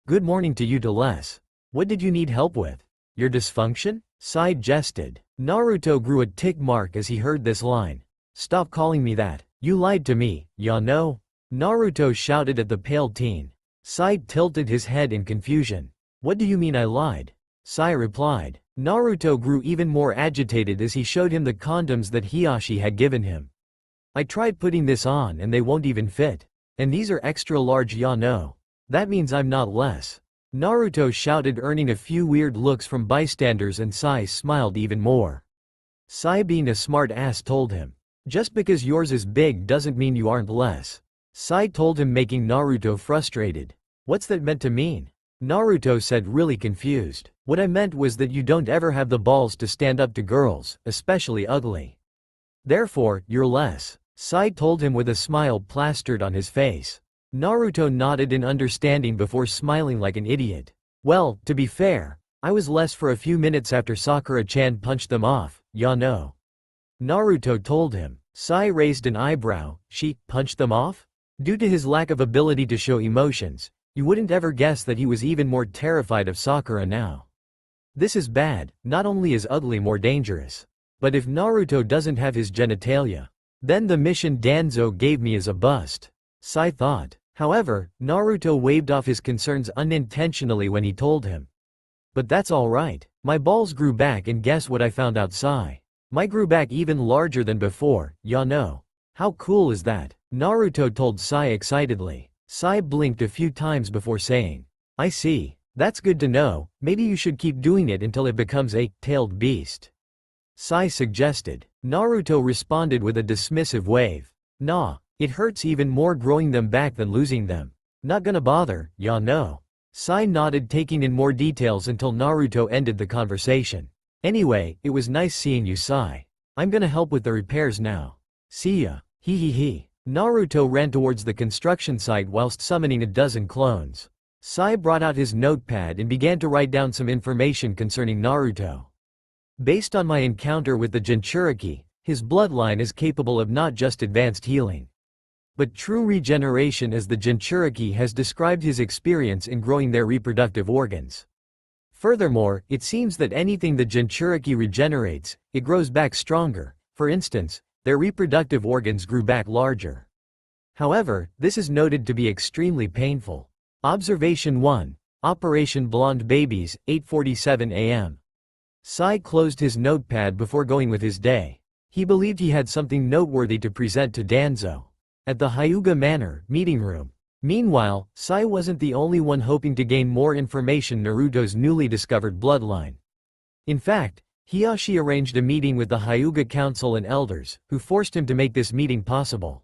Good morning to you, Deless. What did you need help with? Your dysfunction? Sai jested. Naruto grew a tick mark as he heard this line. Stop calling me that. You lied to me, ya know? Naruto shouted at the pale teen. Sai tilted his head in confusion. What do you mean I lied? Sai replied. Naruto grew even more agitated as he showed him the condoms that Hiyashi had given him. I tried putting this on and they won't even fit. And these are extra large, ya know. That means I'm not less. Naruto shouted, earning a few weird looks from bystanders, and Sai smiled even more. Sai, being a smart ass, told him. Just because yours is big doesn't mean you aren't less. Sai told him, making Naruto frustrated. What's that meant to mean? Naruto said, really confused. What I meant was that you don't ever have the balls to stand up to girls, especially ugly. Therefore, you're less. Sai told him with a smile plastered on his face. Naruto nodded in understanding before smiling like an idiot. Well, to be fair, I was less for a few minutes after Sakura-chan punched them off, ya know. Naruto told him. Sai raised an eyebrow. She punched them off? Due to his lack of ability to show emotions, you wouldn't ever guess that he was even more terrified of Sakura now. This is bad. Not only is ugly more dangerous, but if Naruto doesn't have his genitalia, then the mission Danzo gave me is a bust. Sai thought. However, Naruto waved off his concerns unintentionally when he told him. But that's alright. My balls grew back, and guess what I found out, Sai? Mine grew back even larger than before, ya know. How cool is that? Naruto told Sai excitedly. Sai blinked a few times before saying. I see. That's good to know. Maybe you should keep doing it until it becomes a tailed beast. Sai suggested. Naruto responded with a dismissive wave. Nah, it hurts even more growing them back than losing them. Not gonna bother, ya know. Sai nodded, taking in more details until Naruto ended the conversation. Anyway, it was nice seeing you, Sai. I'm gonna help with the repairs now. See ya. Hee hee hee. Naruto ran towards the construction site whilst summoning a dozen clones. Sai brought out his notepad and began to write down some information concerning Naruto. Based on my encounter with the Jinchuriki, his bloodline is capable of not just advanced healing, but true regeneration, as the Jinchuriki has described his experience in growing their reproductive organs. Furthermore, it seems that anything the Jinchuriki regenerates, it grows back stronger. For instance, their reproductive organs grew back larger. However, this is noted to be extremely painful. Observation 1. Operation Blonde Babies, 8:47 a.m. Sai closed his notepad before going with his day. He believed he had something noteworthy to present to Danzo. At the Hyuga Manor meeting room. Meanwhile, Sai wasn't the only one hoping to gain more information on Naruto's newly discovered bloodline. In fact, Hiyashi arranged a meeting with the Hyuga Council and elders, who forced him to make this meeting possible.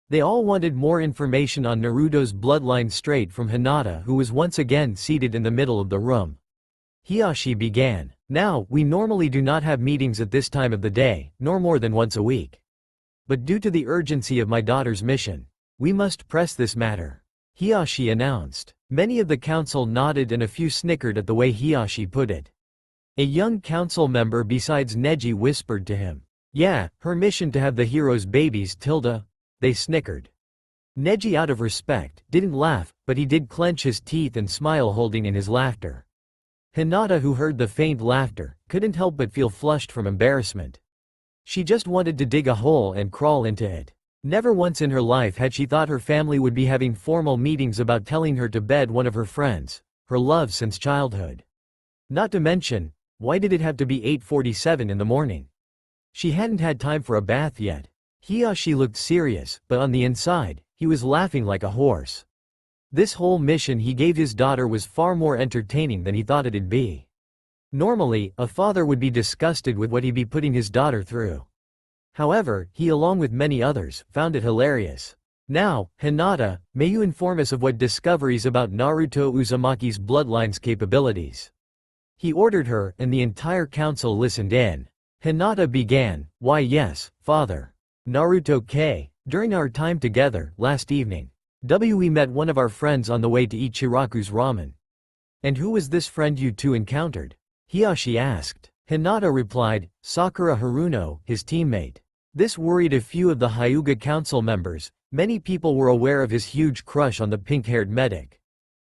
They all wanted more information on Naruto's bloodline straight from Hinata, who was once again seated in the middle of the room. Hiyashi began. Now, we normally do not have meetings at this time of the day, nor more than once a week. But due to the urgency of my daughter's mission, we must press this matter. Hiyashi announced. Many of the council nodded and a few snickered at the way Hiyashi put it. A young council member besides Neji whispered to him. Yeah, her mission to have the hero's babies tilde. They snickered. Neji, out of respect, didn't laugh, but he did clench his teeth and smile, holding in his laughter. Hinata, who heard the faint laughter, couldn't help but feel flushed from embarrassment. She just wanted to dig a hole and crawl into it. Never once in her life had she thought her family would be having formal meetings about telling her to bed one of her friends, her love since childhood. Not to mention, why did it have to be 8:47 in the morning? She hadn't had time for a bath yet. Hiyashi looked serious, but on the inside, he was laughing like a horse. This whole mission he gave his daughter was far more entertaining than he thought it'd be. Normally, a father would be disgusted with what he'd be putting his daughter through. However, he, along with many others, found it hilarious. Now, Hinata, may you inform us of what discoveries about Naruto Uzumaki's bloodline's capabilities? He ordered her, and the entire council listened in. Hinata began. Why yes, father. Naruto K. During our time together, last evening, we met one of our friends on the way to eat Chiraku's ramen. And who was this friend you two encountered? Hiyashi asked. Hinata replied, Sakura Haruno, his teammate. This worried a few of the Hyuga council members. Many people were aware of his huge crush on the pink-haired medic.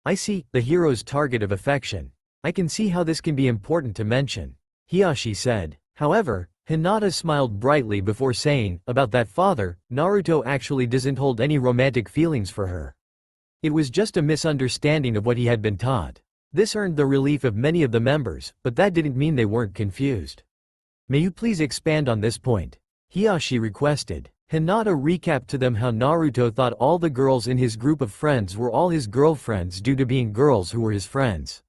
I see, the hero's target of affection. I can see how this can be important to mention, Hiyashi said. However, Hinata smiled brightly before saying, about that father, Naruto actually doesn't hold any romantic feelings for her. It was just a misunderstanding of what he had been taught. This earned the relief of many of the members, but that didn't mean they weren't confused. May you please expand on this point? Hiyashi requested. Hinata recapped to them how Naruto thought all the girls in his group of friends were all his girlfriends due to being girls who were his friends.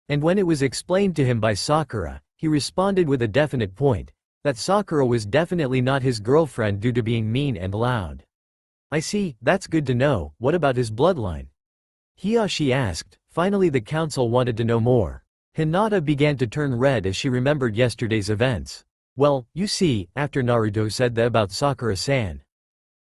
And when it was explained to him by Sakura, he responded with a definite point, that Sakura was definitely not his girlfriend due to being mean and loud. I see, that's good to know. What about his bloodline? Hiyashi asked. Finally the council wanted to know more. Hinata began to turn red as she remembered yesterday's events. Well, you see, after Naruto said that about Sakura-san,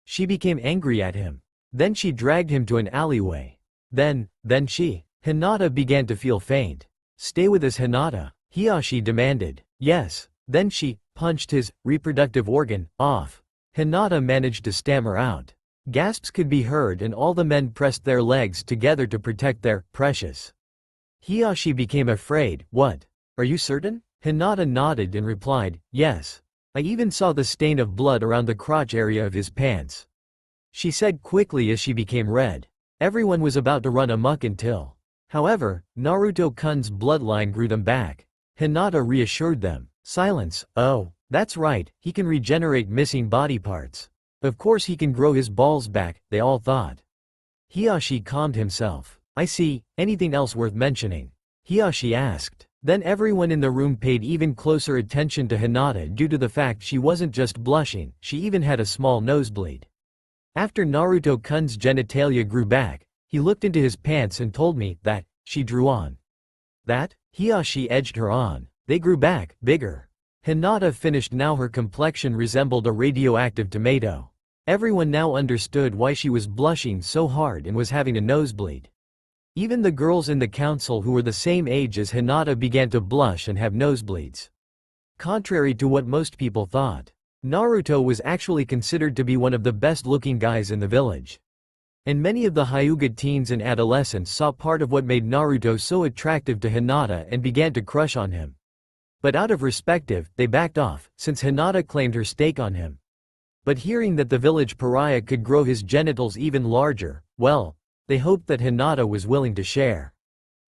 she became angry at him. Then she dragged him to an alleyway. Then Hinata began to feel faint. Stay with us, Hinata, Hiyashi demanded. Yes. Then she punched his reproductive organ off. Hinata managed to stammer out. Gasps could be heard and all the men pressed their legs together to protect their precious. Hiyashi became afraid. What? Are you certain? Hinata nodded and replied, yes. I even saw the stain of blood around the crotch area of his pants. She said quickly as she became red. Everyone was about to run amok until. However, Naruto-kun's bloodline grew them back. Hinata reassured them. Silence. Oh, that's right, he can regenerate missing body parts. Of course he can grow his balls back, they all thought. Hiyashi calmed himself. I see, anything else worth mentioning? Hiyashi asked. Then everyone in the room paid even closer attention to Hinata due to the fact she wasn't just blushing, she even had a small nosebleed. After Naruto-kun's genitalia grew back, he looked into his pants and told me that she drew on. That? Hiyashi edged her on. They grew back, bigger. Hinata finished. Now her complexion resembled a radioactive tomato. Everyone now understood why she was blushing so hard and was having a nosebleed. Even the girls in the council who were the same age as Hinata began to blush and have nosebleeds. Contrary to what most people thought, Naruto was actually considered to be one of the best-looking guys in the village. And many of the Hyuga teens and adolescents saw part of what made Naruto so attractive to Hinata and began to crush on him. But out of respect, they backed off, since Hinata claimed her stake on him. But hearing that the village pariah could grow his genitals even larger, well, they hoped that Hinata was willing to share.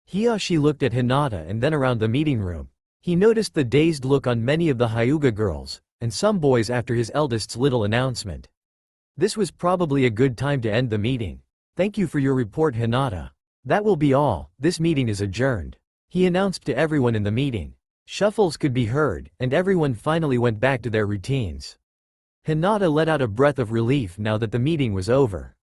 Hiyashi looked at Hinata and then around the meeting room. He noticed the dazed look on many of the Hyuga girls, and some boys after his eldest's little announcement. This was probably a good time to end the meeting. Thank you for your report, Hinata. That will be all, this meeting is adjourned. He announced to everyone in the meeting. Shuffles could be heard, and everyone finally went back to their routines. Hinata let out a breath of relief now that the meeting was over.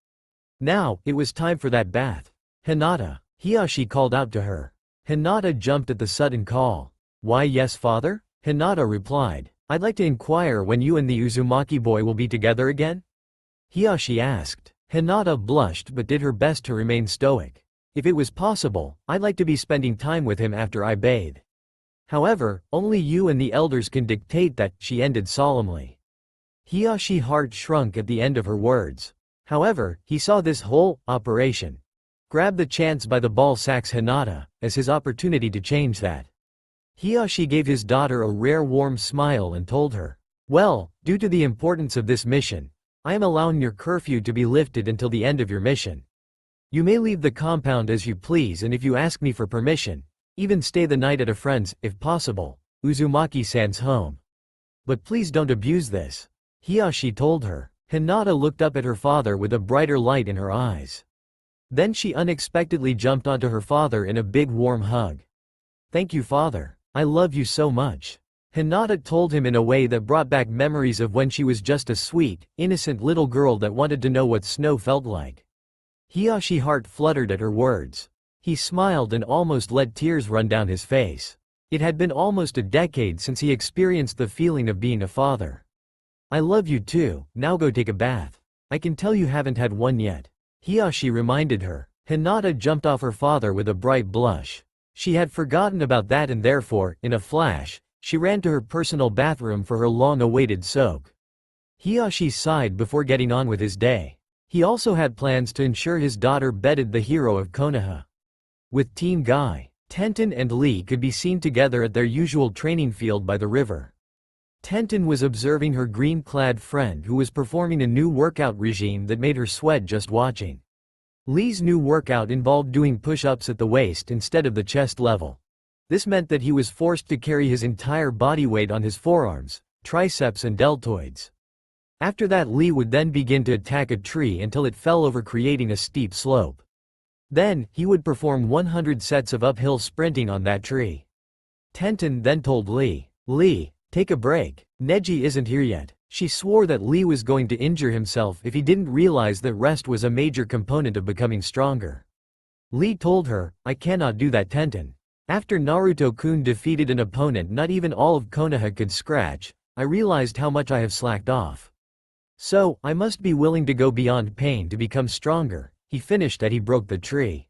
Now, it was time for that bath. Hinata, Hiyashi called out to her. Hinata jumped at the sudden call. Why yes, father? Hinata replied. I'd like to inquire when you and the Uzumaki boy will be together again? Hiyashi asked. Hinata blushed but did her best to remain stoic. If it was possible, I'd like to be spending time with him after I bathe. However, only you and the elders can dictate that, she ended solemnly. Hiyashi's heart shrunk at the end of her words. However, he saw this whole operation. Grab the chance by the ball sacks Hinata, as his opportunity to change that. Hiyashi gave his daughter a rare warm smile and told her, well, due to the importance of this mission, I am allowing your curfew to be lifted until the end of your mission. You may leave the compound as you please, and if you ask me for permission, even stay the night at a friend's, if possible, Uzumaki-san's home. But please don't abuse this. Hiyashi told her. Hinata looked up at her father with a brighter light in her eyes. Then she unexpectedly jumped onto her father in a big warm hug. Thank you, father. I love you so much. Hinata told him in a way that brought back memories of when she was just a sweet, innocent little girl that wanted to know what snow felt like. Hiyashi's heart fluttered at her words. He smiled and almost let tears run down his face. It had been almost a decade since he experienced the feeling of being a father. I love you too, now go take a bath. I can tell you haven't had one yet. Hiyashi reminded her. Hinata jumped off her father with a bright blush. She had forgotten about that and therefore, in a flash, she ran to her personal bathroom for her long-awaited soak. Hiyashi sighed before getting on with his day. He also had plans to ensure his daughter bedded the hero of Konoha. With Team Guy, Tenten and Lee could be seen together at their usual training field by the river. Tenten was observing her green-clad friend who was performing a new workout regime that made her sweat just watching. Lee's new workout involved doing push-ups at the waist instead of the chest level. This meant that he was forced to carry his entire body weight on his forearms, triceps and deltoids. After that, Lee would then begin to attack a tree until it fell over, creating a steep slope. Then, he would perform 100 sets of uphill sprinting on that tree. Tenten then told Lee, Lee, take a break. Neji isn't here yet. She swore that Lee was going to injure himself if he didn't realize that rest was a major component of becoming stronger. Lee told her, I cannot do that, Tenten. After Naruto-kun defeated an opponent not even all of Konoha could scratch, I realized how much I have slacked off. So, I must be willing to go beyond pain to become stronger. He finished that he broke the tree.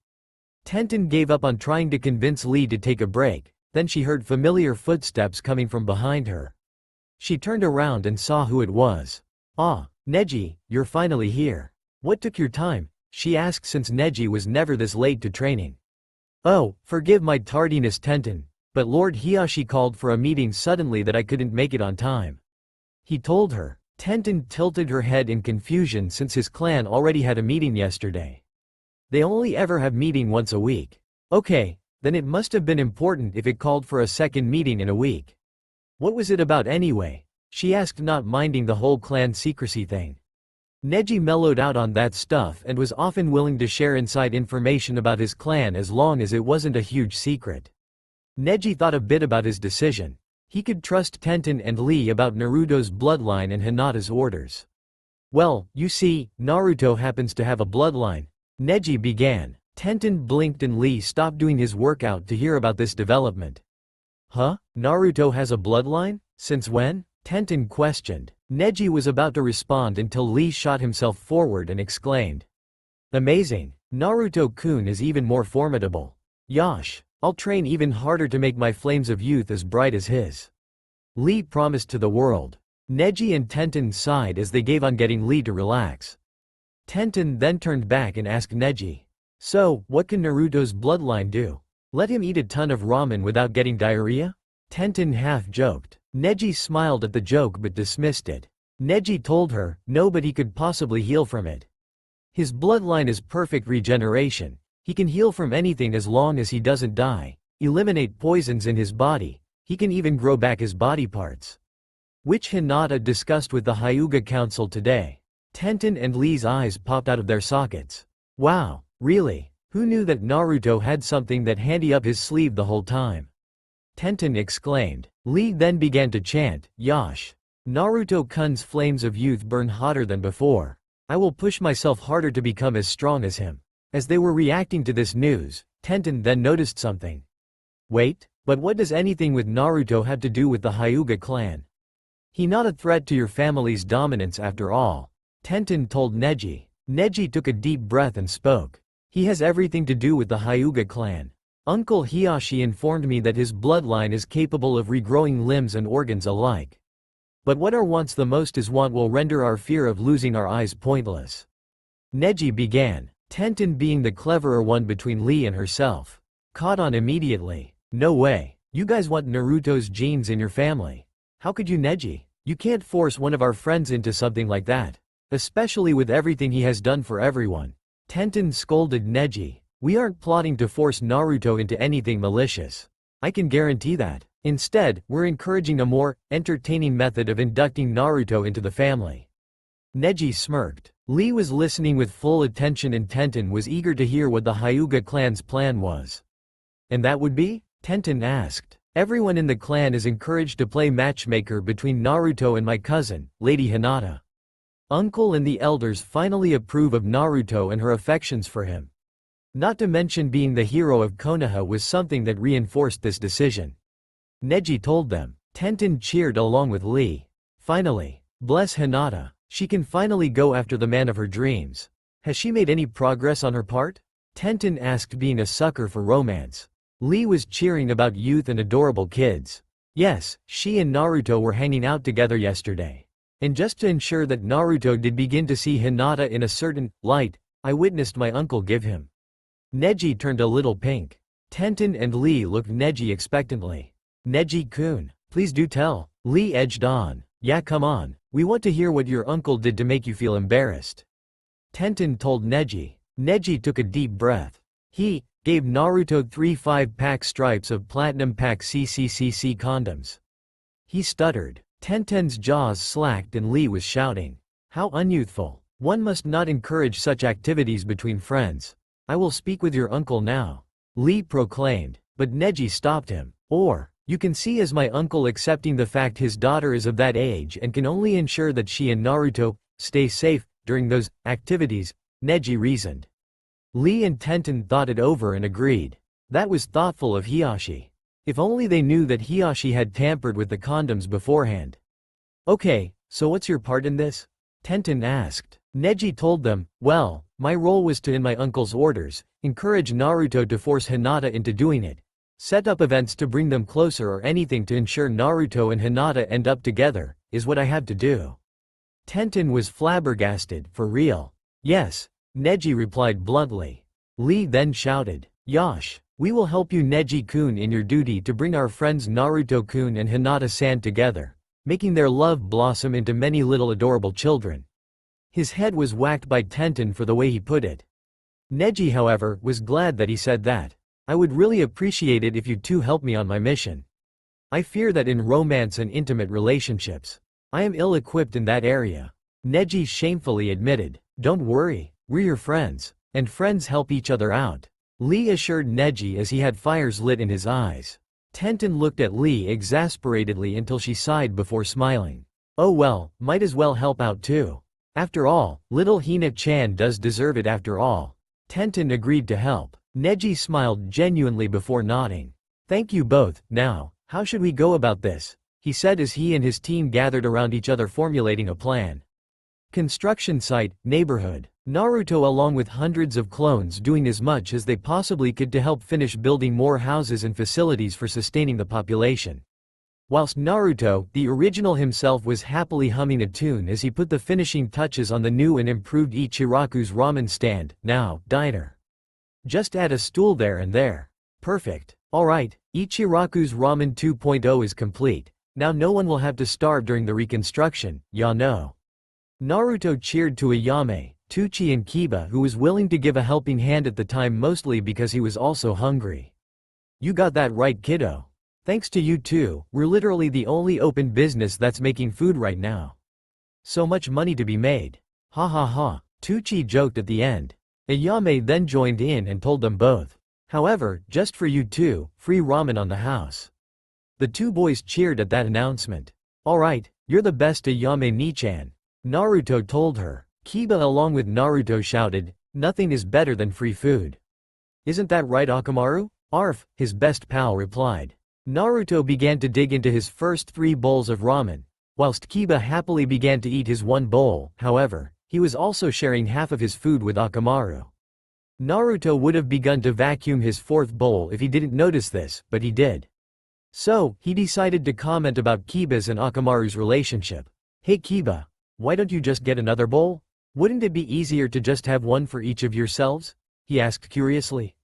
Tenten gave up on trying to convince Lee to take a break, then she heard familiar footsteps coming from behind her. She turned around and saw who it was. Ah, Neji, you're finally here. What took your time? She asked since Neji was never this late to training. Oh, forgive my tardiness, Tenten, but Lord Hiyashi called for a meeting suddenly that I couldn't make it on time. He told her. Tenten tilted her head in confusion since his clan already had a meeting yesterday. They only ever have meeting once a week. Okay, then it must have been important if it called for a second meeting in a week. What was it about anyway? She asked, not minding the whole clan secrecy thing. Neji mellowed out on that stuff and was often willing to share inside information about his clan as long as it wasn't a huge secret. Neji thought a bit about his decision. He could trust Tenten and Lee about Naruto's bloodline and Hinata's orders. Well, you see, Naruto happens to have a bloodline. Neji began. Tenten blinked and Lee stopped doing his workout to hear about this development. Huh? Naruto has a bloodline? Since when? Tenten questioned. Neji was about to respond until Lee shot himself forward and exclaimed. Amazing. Naruto-kun is even more formidable. Yosh. I'll train even harder to make my flames of youth as bright as his. Lee promised to the world. Neji and Tenten sighed as they gave on getting Lee to relax. Tenten then turned back and asked Neji. So, what can Naruto's bloodline do? Let him eat a ton of ramen without getting diarrhea? Tenten half-joked. Neji smiled at the joke but dismissed it. Neji told her, no, but he could possibly heal from it. His bloodline is perfect regeneration. He can heal from anything as long as he doesn't die, eliminate poisons in his body, He can even grow back his body parts. Which Hinata discussed with the Hyuga Council today. Tenten and Lee's eyes popped out of their sockets. Wow, really? Who knew that Naruto had something that handy up his sleeve the whole time? Tenten exclaimed. Lee then began to chant, Yash. Naruto-kun's flames of youth burn hotter than before. I will push myself harder to become as strong as him. As they were reacting to this news, Tenten then noticed something. Wait, but what does anything with Naruto have to do with the Hyuga clan? He's not a threat to your family's dominance after all. Tenten told Neji. Neji took a deep breath and spoke. He has everything to do with the Hyuga clan. Uncle Hiyashi informed me that his bloodline is capable of regrowing limbs and organs alike. But what our wants the most is want will render our fear of losing our eyes pointless. Neji began, Tenten being the cleverer one between Lee and herself. Caught on immediately. No way. You guys want Naruto's genes in your family. How could you, Neji? You can't force one of our friends into something like that. Especially with everything he has done for everyone. Tenten scolded Neji. We aren't plotting to force Naruto into anything malicious. I can guarantee that. Instead, we're encouraging a more entertaining method of inducting Naruto into the family. Neji smirked. Lee was listening with full attention and Tenten was eager to hear what the Hyuga clan's plan was. And that would be? Tenten asked. Everyone in the clan is encouraged to play matchmaker between Naruto and my cousin, Lady Hinata. Uncle and the elders finally approve of Naruto and her affections for him. Not to mention being the hero of Konoha was something that reinforced this decision. Neji told them. Tenten cheered along with Lee. Finally. Bless Hinata. She can finally go after the man of her dreams. Has she made any progress on her part? Tenten asked, being a sucker for romance. Lee was cheering about youth and adorable kids. Yes, she and Naruto were hanging out together yesterday. And just to ensure that Naruto did begin to see Hinata in a certain light, I witnessed my uncle give him. Neji turned a little pink. Tenten and Lee looked Neji expectantly. Neji-kun, please do tell. Lee edged on. Yeah, come on. We want to hear what your uncle did to make you feel embarrassed. Tenten told Neji. Neji took a deep breath. He gave Naruto 3 5-pack stripes of platinum pack CCCC condoms. He stuttered. Tenten's jaws slacked and Lee was shouting. How unyouthful. One must not encourage such activities between friends. I will speak with your uncle now. Lee proclaimed, but Neji stopped him. Or, you can see as my uncle accepting the fact his daughter is of that age and can only ensure that she and Naruto stay safe during those activities, Neji reasoned. Lee and Tenten thought it over and agreed. That was thoughtful of Hiyashi. If only they knew that Hiyashi had tampered with the condoms beforehand. Okay, so what's your part in this? Tenten asked. Neji told them, well, my role was to, in my uncle's orders, encourage Naruto to force Hinata into doing it. Set up events to bring them closer or anything to ensure Naruto and Hinata end up together, is what I have to do. Tenten was flabbergasted, for real. Yes, Neji replied bluntly. Lee then shouted, Yash, we will help you Neji-kun in your duty to bring our friends Naruto-kun and Hinata-san together, making their love blossom into many little adorable children. His head was whacked by Tenten for the way he put it. Neji, however, was glad that he said that. I would really appreciate it if you two help me on my mission. I fear that in romance and intimate relationships, I am ill-equipped in that area. Neji shamefully admitted. Don't worry, we're your friends, and friends help each other out. Lee assured Neji as he had fires lit in his eyes. Tenten looked at Lee exasperatedly until she sighed before smiling. Oh well, might as well help out too. After all, little Hina-chan does deserve it after all. Tenten agreed to help. Neji smiled genuinely before nodding. Thank you both. Now, how should we go about this? He said as he and his team gathered around each other formulating a plan. Construction site, neighborhood. Naruto along with hundreds of clones doing as much as they possibly could to help finish building more houses and facilities for sustaining the population. Whilst Naruto, the original himself, was happily humming a tune as he put the finishing touches on the new and improved Ichiraku's ramen stand, now diner. Just add a stool there and there. Perfect. Alright, Ichiraku's Ramen 2.0 is complete. Now no one will have to starve during the reconstruction, ya know. Naruto cheered to Ayame, Tuchi and Kiba, who was willing to give a helping hand at the time, mostly because he was also hungry. You got that right, kiddo. Thanks to you too, we're literally the only open business that's making food right now. So much money to be made. Ha ha ha, Tucci joked at the end. Ayame then joined in and told them both. However, just for you two, free ramen on the house. The two boys cheered at that announcement. Alright, you're the best, Ayame Nichan. Naruto told her. Kiba along with Naruto shouted, nothing is better than free food. Isn't that right, Akamaru? Arf, his best pal replied. Naruto began to dig into his first 3 bowls of ramen, whilst Kiba happily began to eat his 1 bowl. However, he was also sharing half of his food with Akamaru. Naruto would have begun to vacuum his 4th bowl if he didn't notice this, but he did. So, he decided to comment about Kiba's and Akamaru's relationship. Hey Kiba, why don't you just get another bowl? Wouldn't it be easier to just have one for each of yourselves? He asked curiously.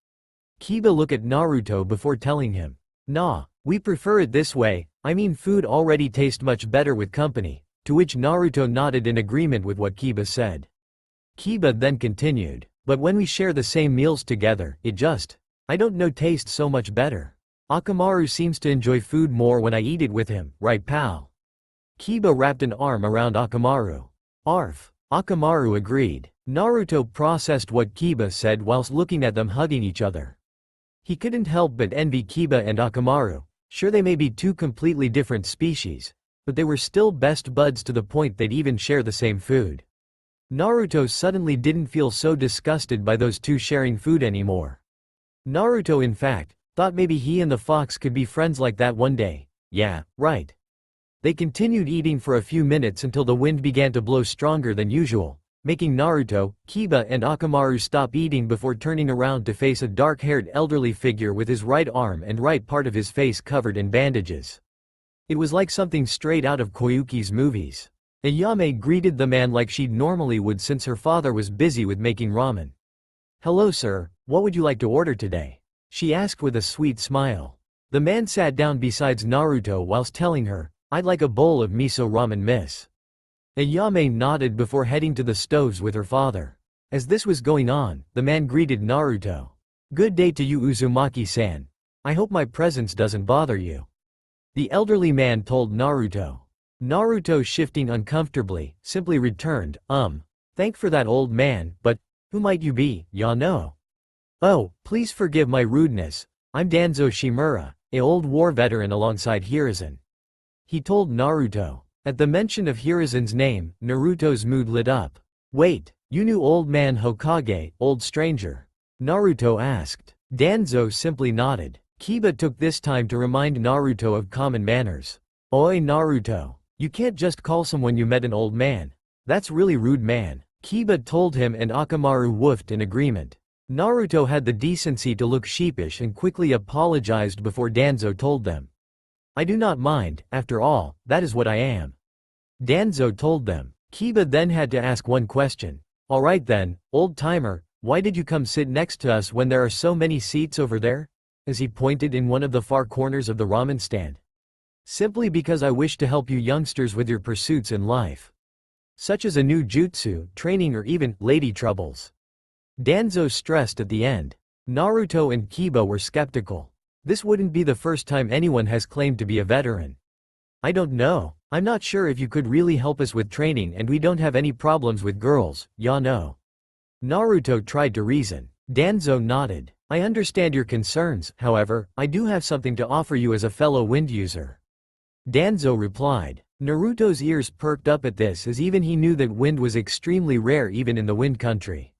Kiba looked at Naruto before telling him. Nah, we prefer it this way, I mean food already tastes much better with company, to which Naruto nodded in agreement with what Kiba said. Kiba then continued, but when we share the same meals together, it just, I don't know, tastes so much better. Akamaru seems to enjoy food more when I eat it with him, right pal? Kiba wrapped an arm around Akamaru. Arf. Akamaru agreed. Naruto processed what Kiba said whilst looking at them hugging each other. He couldn't help but envy Kiba and Akamaru. Sure, they may be 2 completely different species, but they were still best buds to the point they'd even share the same food. Naruto suddenly didn't feel so disgusted by those 2 sharing food anymore. Naruto in fact, thought maybe he and the fox could be friends like that one day. Yeah, right. They continued eating for a few minutes until the wind began to blow stronger than usual, making Naruto, Kiba and Akamaru stop eating before turning around to face a dark-haired elderly figure with his right arm and right part of his face covered in bandages. It was like something straight out of Koyuki's movies. Ayame greeted the man like she normally would since her father was busy with making ramen. Hello sir, what would you like to order today? She asked with a sweet smile. The man sat down beside Naruto whilst telling her, I'd like a bowl of miso ramen, miss. Ayame nodded before heading to the stoves with her father. As this was going on, the man greeted Naruto. Good day to you, Uzumaki-san. I hope my presence doesn't bother you. The elderly man told Naruto. Naruto, shifting uncomfortably, simply returned, thank for that, old man, but who might you be, ya know? Oh, please forgive my rudeness, I'm Danzo Shimura, an old war veteran alongside Hiruzen. He told Naruto. At the mention of Hiruzen's name, Naruto's mood lit up. Wait, you knew old man Hokage, old stranger? Naruto asked. Danzo simply nodded. Kiba took this time to remind Naruto of common manners. Oi Naruto, you can't just call someone you met an old man. That's really rude, man. Kiba told him and Akamaru woofed in agreement. Naruto had the decency to look sheepish and quickly apologized before Danzo told them. I do not mind, after all, that is what I am. Danzo told them. Kiba then had to ask one question. Alright then, old timer, why did you come sit next to us when there are so many seats over there? As he pointed in one of the far corners of the ramen stand. Simply because I wish to help you youngsters with your pursuits in life. Such as a new jutsu, training or even lady troubles. Danzo stressed at the end. Naruto and Kiba were skeptical. This wouldn't be the first time anyone has claimed to be a veteran. I don't know, I'm not sure if you could really help us with training, and we don't have any problems with girls, ya know. Naruto tried to reason. Danzo nodded. I understand your concerns, however, I do have something to offer you as a fellow wind user. Danzo replied. Naruto's ears perked up at this, as even he knew that wind was extremely rare even in the wind country.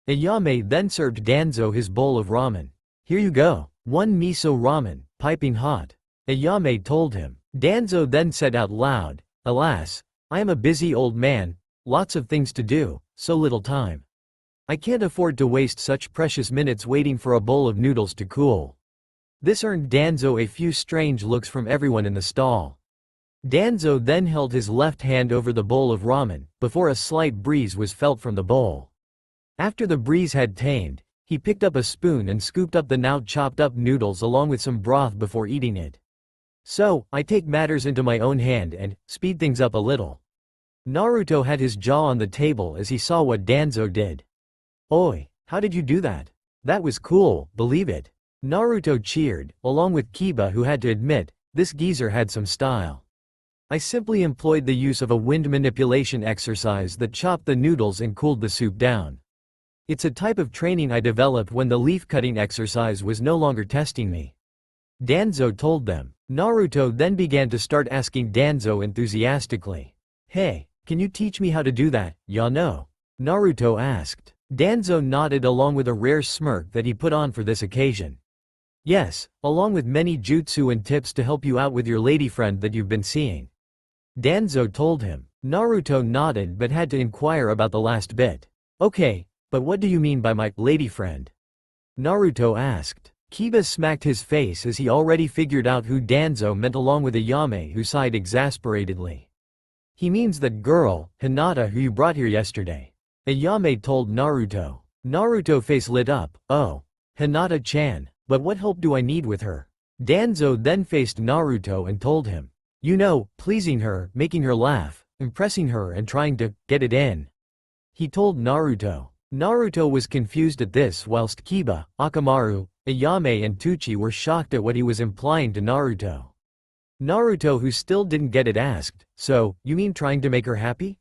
Ayame then served Danzo his bowl of ramen. Here you go. 1 miso ramen, piping hot. Ayame told him. Danzo then said out loud, alas, I am a busy old man, lots of things to do, so little time. I can't afford to waste such precious minutes waiting for a bowl of noodles to cool. This earned Danzo a few strange looks from everyone in the stall. Danzo then held his left hand over the bowl of ramen, before a slight breeze was felt from the bowl. After the breeze had tamed, he picked up a spoon and scooped up the now chopped up noodles along with some broth before eating it. So, I take matters into my own hand and speed things up a little. Naruto had his jaw on the table as he saw what Danzo did. Oi, how did you do that? That was cool, believe it. Naruto cheered, along with Kiba, who had to admit, this geezer had some style. I simply employed the use of a wind manipulation exercise that chopped the noodles and cooled the soup down. It's a type of training I developed when the leaf-cutting exercise was no longer testing me. Danzo told them. Naruto then began to start asking Danzo enthusiastically. Hey, can you teach me how to do that, Yano? Naruto asked. Danzo nodded along with a rare smirk that he put on for this occasion. Yes, along with many jutsu and tips to help you out with your lady friend that you've been seeing. Danzo told him. Naruto nodded but had to inquire about the last bit. Okay, but what do you mean by my lady friend? Naruto asked. Kiba smacked his face as he already figured out who Danzo meant, along with Ayame, who sighed exasperatedly. He means that girl, Hinata, who you brought here yesterday. Ayame told Naruto. Naruto face lit up. Oh, Hinata-chan, but what help do I need with her? Danzo then faced Naruto and told him. You know, pleasing her, making her laugh, impressing her and trying to get it in. He told Naruto. Naruto was confused at this, whilst Kiba, Akamaru, Ayame and Tuchi were shocked at what he was implying to Naruto. Naruto, who still didn't get it, asked, so, you mean trying to make her happy?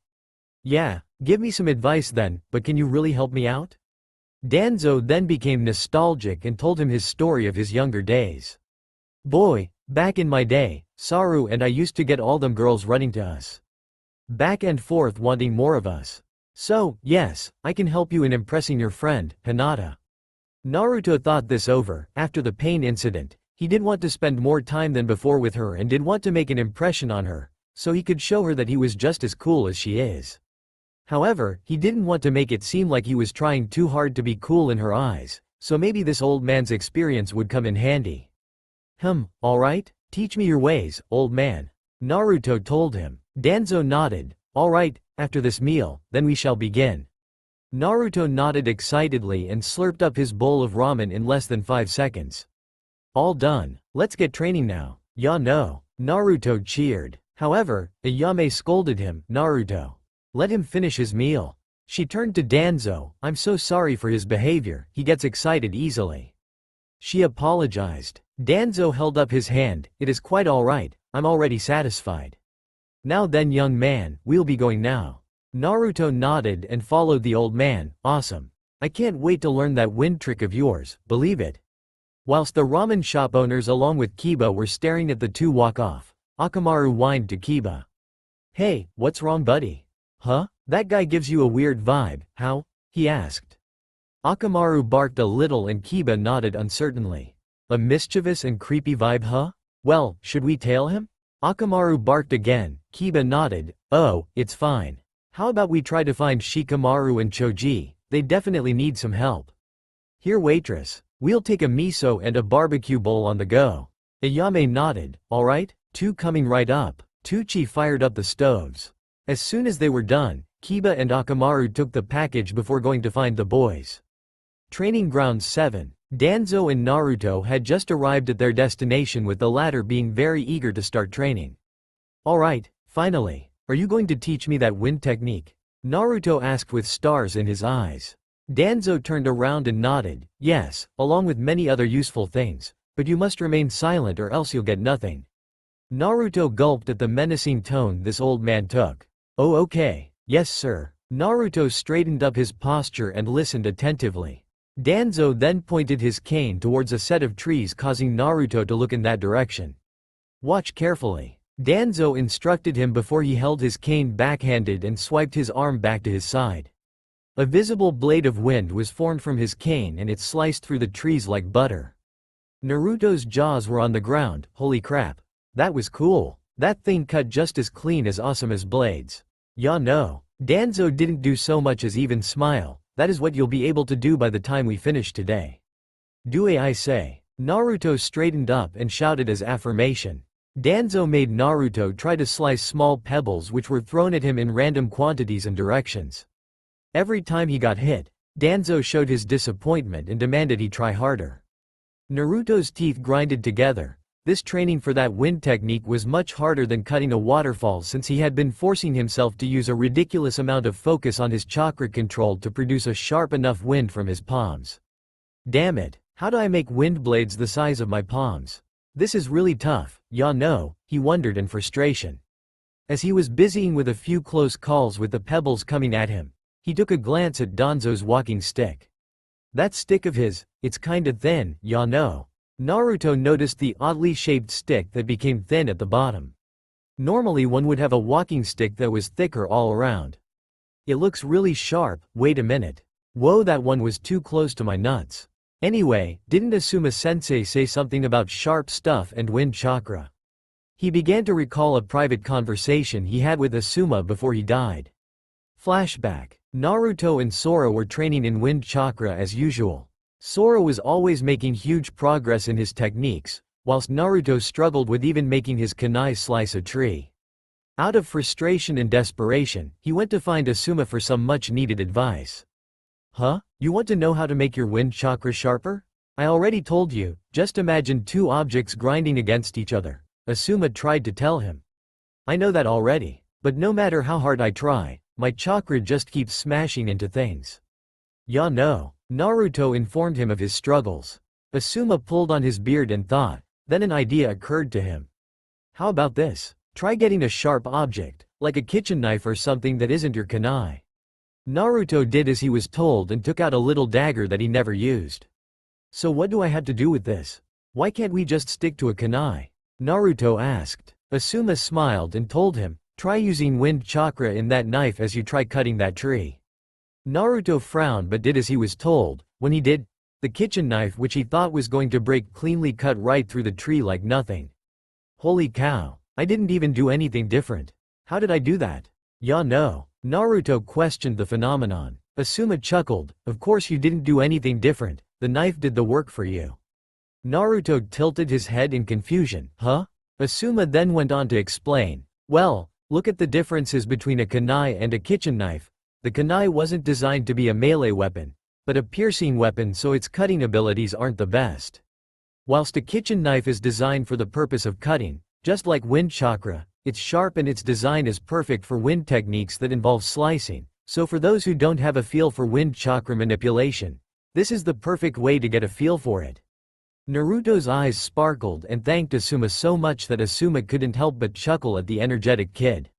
Yeah, give me some advice then, but can you really help me out? Danzo then became nostalgic and told him his story of his younger days. Boy, back in my day, Saru and I used to get all them girls running to us. Back and forth wanting more of us. So, yes, I can help you in impressing your friend, Hinata. Naruto thought this over. After the pain incident, he did want to spend more time than before with her and did want to make an impression on her, so he could show her that he was just as cool as she is. However, he didn't want to make it seem like he was trying too hard to be cool in her eyes, so maybe this old man's experience would come in handy. Alright, teach me your ways, old man. Naruto told him. Danzo nodded. Alright, after this meal, then we shall begin. Naruto nodded excitedly and slurped up his bowl of ramen in less than 5 seconds. All done, let's get training now. Ya no. Naruto cheered. However, Ayame scolded him. Naruto. Let him finish his meal. She turned to Danzo. I'm so sorry for his behavior, he gets excited easily. She apologized. Danzo held up his hand. It is quite alright, I'm already satisfied. Now then, young man, we'll be going now. Naruto nodded and followed the old man. Awesome. I can't wait to learn that wind trick of yours, believe it. Whilst the ramen shop owners along with Kiba were staring at the two walk off, Akamaru whined to Kiba. Hey, what's wrong, buddy? Huh? That guy gives you a weird vibe, how? He asked. Akamaru barked a little and Kiba nodded uncertainly. A mischievous and creepy vibe, huh? Well, should we tail him? Akamaru barked again. Kiba nodded. Oh, it's fine. How about we try to find Shikamaru and Choji, they definitely need some help. Here waitress, we'll take a miso and a barbecue bowl on the go. Ayame nodded. Alright, two coming right up. Tuchi fired up the stoves. As soon as they were done, Kiba and Akamaru took the package before going to find the boys. Training Ground 7. Danzo and Naruto had just arrived at their destination, with the latter being very eager to start training. Alright, finally. Are you going to teach me that wind technique? Naruto asked with stars in his eyes. Danzo turned around and nodded. Yes, along with many other useful things, but you must remain silent or else you'll get nothing. Naruto gulped at the menacing tone this old man took. Oh, okay. Yes, sir. Naruto straightened up his posture and listened attentively. Danzo then pointed his cane towards a set of trees, causing Naruto to look in that direction. Watch carefully. Danzo instructed him before he held his cane backhanded and swiped his arm back to his side. A visible blade of wind was formed from his cane and it sliced through the trees like butter. Naruto's jaws were on the ground. Holy crap. That was cool. That thing cut just as clean as awesome as blades. Ya no. Danzo didn't do so much as even smile. That is what you'll be able to do by the time we finish today. Do I say. Naruto straightened up and shouted as affirmation. Danzo made Naruto try to slice small pebbles which were thrown at him in random quantities and directions. Every time he got hit, Danzo showed his disappointment and demanded he try harder. Naruto's teeth grinded together. This training for that wind technique was much harder than cutting a waterfall, since he had been forcing himself to use a ridiculous amount of focus on his chakra control to produce a sharp enough wind from his palms. Damn it. How do I make wind blades the size of my palms? This is really tough, ya know, he wondered in frustration. As he was busying with a few close calls with the pebbles coming at him, he took a glance at Danzo's walking stick. That stick of his, it's kinda thin, ya know. Naruto noticed the oddly shaped stick that became thin at the bottom. Normally one would have a walking stick that was thicker all around. It looks really sharp, wait a minute. Whoa, that one was too close to my nuts. Anyway, didn't Asuma-sensei say something about sharp stuff and wind chakra? He began to recall a private conversation he had with Asuma before he died. Flashback. Naruto and Sora were training in wind chakra as usual. Sora was always making huge progress in his techniques, whilst Naruto struggled with even making his kunai slice a tree. Out of frustration and desperation, he went to find Asuma for some much-needed advice. Huh? You want to know how to make your wind chakra sharper? I already told you, just imagine two objects grinding against each other, Asuma tried to tell him. I know that already, but no matter how hard I try, my chakra just keeps smashing into things. Ya know, Naruto informed him of his struggles. Asuma pulled on his beard and thought, then an idea occurred to him. How about this? Try getting a sharp object, like a kitchen knife or something that isn't your kunai. Naruto did as he was told and took out a little dagger that he never used. So what do I have to do with this? Why can't we just stick to a kunai? Naruto asked. Asuma smiled and told him, try using wind chakra in that knife as you try cutting that tree. Naruto frowned but did as he was told. When he did, the kitchen knife which he thought was going to break cleanly cut right through the tree like nothing. Holy cow, I didn't even do anything different. How did I do that? Ya know. Naruto questioned the phenomenon. Asuma chuckled, of course you didn't do anything different, the knife did the work for you. Naruto tilted his head in confusion. Huh? Asuma then went on to explain. Well, look at the differences between a kunai and a kitchen knife. The kunai wasn't designed to be a melee weapon, but a piercing weapon, so its cutting abilities aren't the best. Whilst a kitchen knife is designed for the purpose of cutting, just like wind chakra, it's sharp and its design is perfect for wind techniques that involve slicing, so for those who don't have a feel for wind chakra manipulation, this is the perfect way to get a feel for it. Naruto's eyes sparkled and thanked Asuma so much that Asuma couldn't help but chuckle at the energetic kid.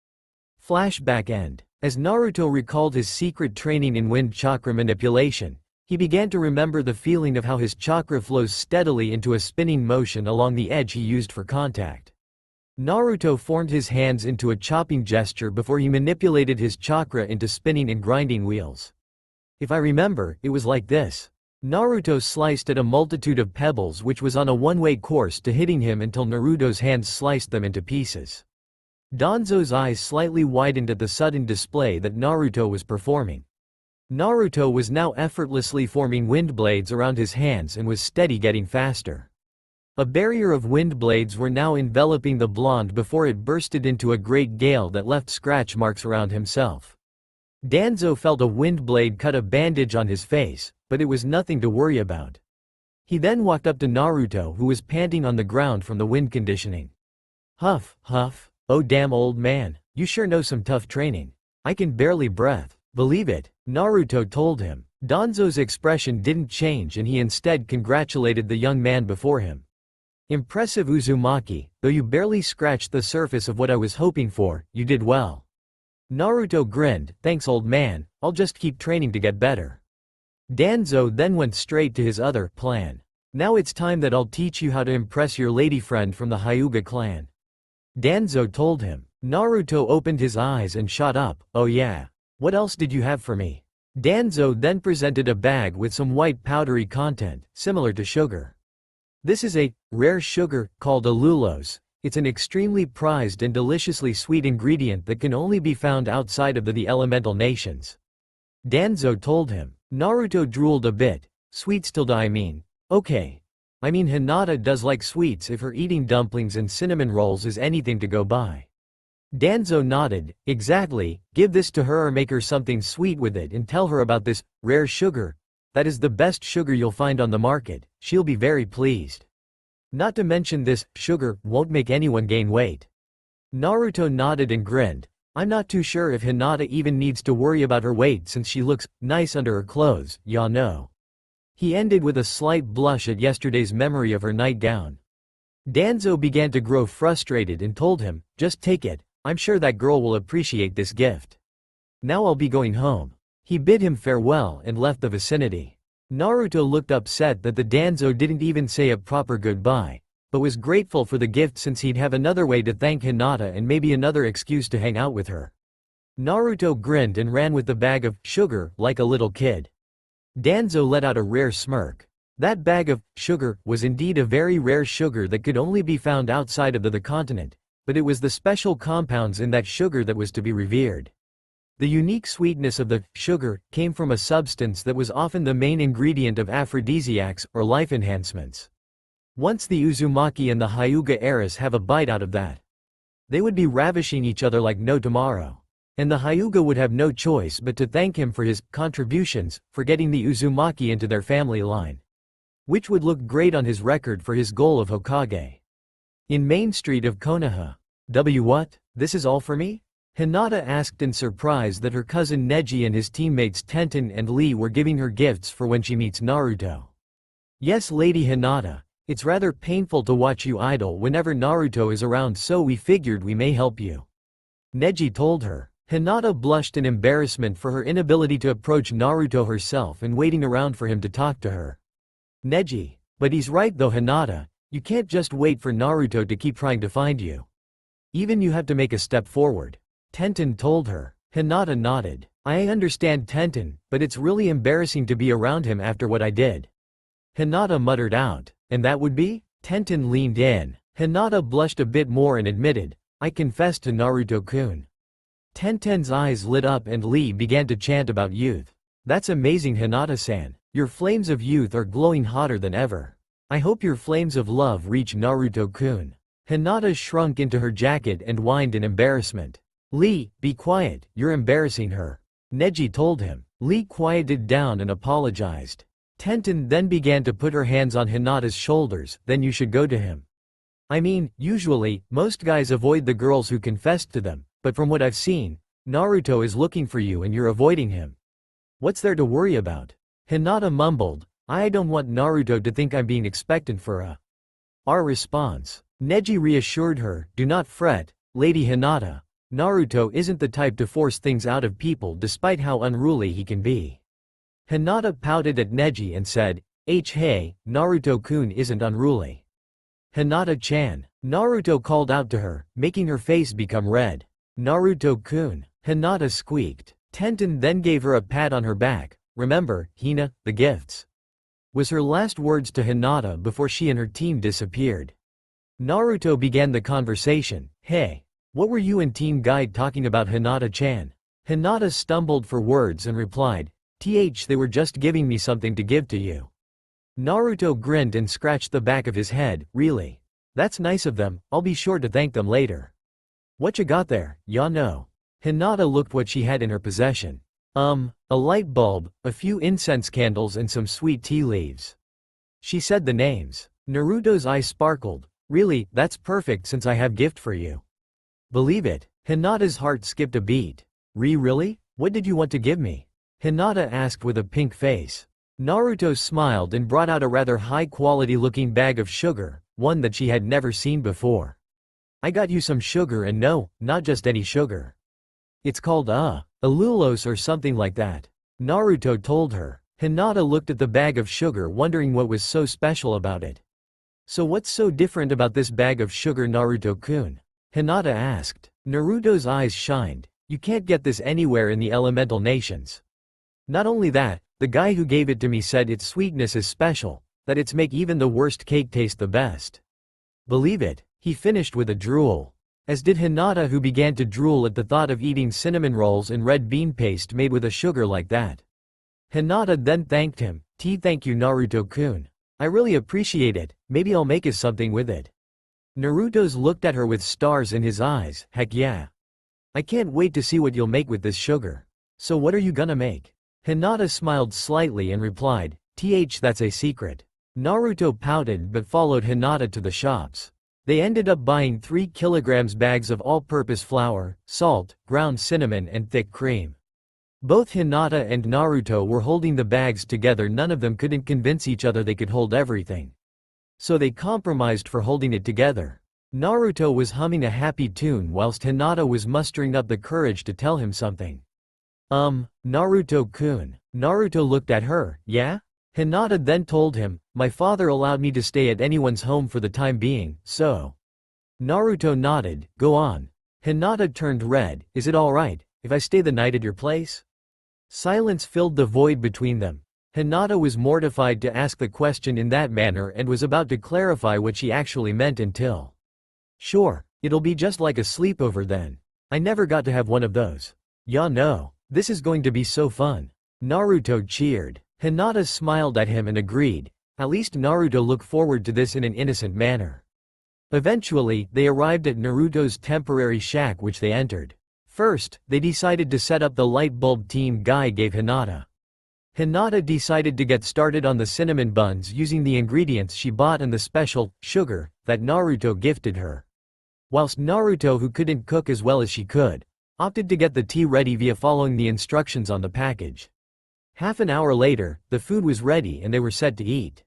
Flashback end. As Naruto recalled his secret training in wind chakra manipulation, he began to remember the feeling of how his chakra flows steadily into a spinning motion along the edge he used for contact. Naruto formed his hands into a chopping gesture before he manipulated his chakra into spinning and grinding wheels. If I remember, it was like this. Naruto sliced at a multitude of pebbles which was on a one-way course to hitting him until Naruto's hands sliced them into pieces. Danzo's eyes slightly widened at the sudden display that Naruto was performing. Naruto was now effortlessly forming wind blades around his hands and was steady getting faster. A barrier of wind blades were now enveloping the blonde before it bursted into a great gale that left scratch marks around himself. Danzo felt a wind blade cut a bandage on his face, but it was nothing to worry about. He then walked up to Naruto, who was panting on the ground from the wind conditioning. Huff, huff, oh damn old man, you sure know some tough training. I can barely breath. Believe it, Naruto told him. Danzo's expression didn't change and he instead congratulated the young man before him. Impressive Uzumaki, though you barely scratched the surface of what I was hoping for, you did well. Naruto grinned, thanks old man, I'll just keep training to get better. Danzo then went straight to his other plan. Now it's time that I'll teach you how to impress your lady friend from the Hyuga clan. Danzo told him. Naruto opened his eyes and shot up, oh yeah. What else did you have for me? Danzo then presented a bag with some white powdery content, similar to sugar. This is a rare sugar called allulose. It's an extremely prized and deliciously sweet ingredient that can only be found outside of the elemental nations. Danzo told him. Naruto drooled a bit. Sweets tilde I mean. Okay. I mean Hinata does like sweets if her eating dumplings and cinnamon rolls is anything to go by. Danzo nodded. Exactly, give this to her or make her something sweet with it and tell her about this rare sugar. That is the best sugar you'll find on the market, she'll be very pleased. Not to mention this sugar won't make anyone gain weight. Naruto nodded and grinned. I'm not too sure if Hinata even needs to worry about her weight since she looks nice under her clothes, ya know. He ended with a slight blush at yesterday's memory of her nightgown. Danzo began to grow frustrated and told him, "Just take it, I'm sure that girl will appreciate this gift. Now I'll be going home." He bid him farewell and left the vicinity. Naruto looked upset that the Danzo didn't even say a proper goodbye, but was grateful for the gift since he'd have another way to thank Hinata and maybe another excuse to hang out with her. Naruto grinned and ran with the bag of sugar like a little kid. Danzo let out a rare smirk. That bag of sugar was indeed a very rare sugar that could only be found outside of the continent, but it was the special compounds in that sugar that was to be revered. The unique sweetness of the sugar came from a substance that was often the main ingredient of aphrodisiacs or life enhancements. Once the Uzumaki and the Hyuga heiress have a bite out of that, they would be ravishing each other like no tomorrow. And the Hyuga would have no choice but to thank him for his contributions for getting the Uzumaki into their family line, which would look great on his record for his goal of Hokage. In Main Street of Konoha. What? This is all for me? Hinata asked in surprise that her cousin Neji and his teammates Tenten and Lee were giving her gifts for when she meets Naruto. Yes, Lady Hinata, it's rather painful to watch you idle whenever Naruto is around, so we figured we may help you, Neji told her. Hinata blushed in embarrassment for her inability to approach Naruto herself and waiting around for him to talk to her. Neji, but he's right though, Hinata, you can't just wait for Naruto to keep trying to find you. Even you have to make a step forward, Tenten told her. Hinata nodded. I understand, Tenten, but it's really embarrassing to be around him after what I did, Hinata muttered out. And that would be? Tenten leaned in. Hinata blushed a bit more and admitted, I confessed to Naruto-kun. Tenten's eyes lit up and Lee began to chant about youth. That's amazing, Hinata-san. Your flames of youth are glowing hotter than ever. I hope your flames of love reach Naruto-kun. Hinata shrunk into her jacket and whined in embarrassment. Lee, be quiet, you're embarrassing her, Neji told him. Lee quieted down and apologized. Tenten then began to put her hands on Hinata's shoulders. Then you should go to him. I mean, usually, most guys avoid the girls who confessed to them, but from what I've seen, Naruto is looking for you and you're avoiding him. What's there to worry about? Hinata mumbled, I don't want Naruto to think I'm being expectant for our response. Neji reassured her, do not fret, Lady Hinata. Naruto isn't the type to force things out of people despite how unruly he can be. Hinata pouted at Neji and said, hey, Naruto-kun isn't unruly. Hinata-chan. Naruto called out to her, making her face become red. Naruto-kun. Hinata squeaked. Tenten then gave her a pat on her back. Remember, Hina, the gifts, was her last words to Hinata before she and her team disappeared. Naruto began the conversation. Hey, what were you and Team Guide talking about, Hinata-chan? Hinata stumbled for words and replied, they were just giving me something to give to you. Naruto grinned and scratched the back of his head. Really? That's nice of them, I'll be sure to thank them later. What you got there, no? Hinata looked what she had in her possession. A light bulb, a few incense candles and some sweet tea leaves. She said the names. Naruto's eyes sparkled. Really, that's perfect since I have gift for you. Believe it. Hinata's heart skipped a beat. Really? What did you want to give me? Hinata asked with a pink face. Naruto smiled and brought out a rather high-quality looking bag of sugar, one that she had never seen before. I got you some sugar, and no, not just any sugar. It's called allulose or something like that, Naruto told her. Hinata looked at the bag of sugar wondering what was so special about it. So what's so different about this bag of sugar, Naruto-kun? Hinata asked. Naruto's eyes shined. You can't get this anywhere in the elemental nations. Not only that, the guy who gave it to me said its sweetness is special, that it's make even the worst cake taste the best. Believe it, he finished with a drool. As did Hinata, who began to drool at the thought of eating cinnamon rolls and red bean paste made with a sugar like that. Hinata then thanked him. Thank you, Naruto-kun. I really appreciate it, maybe I'll make us something with it. Naruto's looked at her with stars in his eyes. Heck yeah. I can't wait to see what you'll make with this sugar. So what are you gonna make? Hinata smiled slightly and replied, that's a secret. Naruto pouted but followed Hinata to the shops. They ended up buying 3 kilograms bags of all-purpose flour, salt, ground cinnamon and thick cream. Both Hinata and Naruto were holding the bags together. None of them couldn't convince each other they could hold everything. So they compromised for holding it together. Naruto was humming a happy tune whilst Hinata was mustering up the courage to tell him something. Naruto-kun. Naruto looked at her. Yeah? Hinata then told him, my father allowed me to stay at anyone's home for the time being, so. Naruto nodded, go on. Hinata turned red, is it alright if I stay the night at your place? Silence filled the void between them. Hinata was mortified to ask the question in that manner and was about to clarify what she actually meant until. Sure, it'll be just like a sleepover then. I never got to have one of those. Yeah no, this is going to be so fun. Naruto cheered. Hinata smiled at him and agreed. At least Naruto looked forward to this in an innocent manner. Eventually, they arrived at Naruto's temporary shack which they entered. First, they decided to set up the light bulb team Guy gave Hinata. Hinata decided to get started on the cinnamon buns using the ingredients she bought and the special sugar that Naruto gifted her. Whilst Naruto, who couldn't cook as well as she could, opted to get the tea ready via following the instructions on the package. Half an hour later, the food was ready and they were set to eat.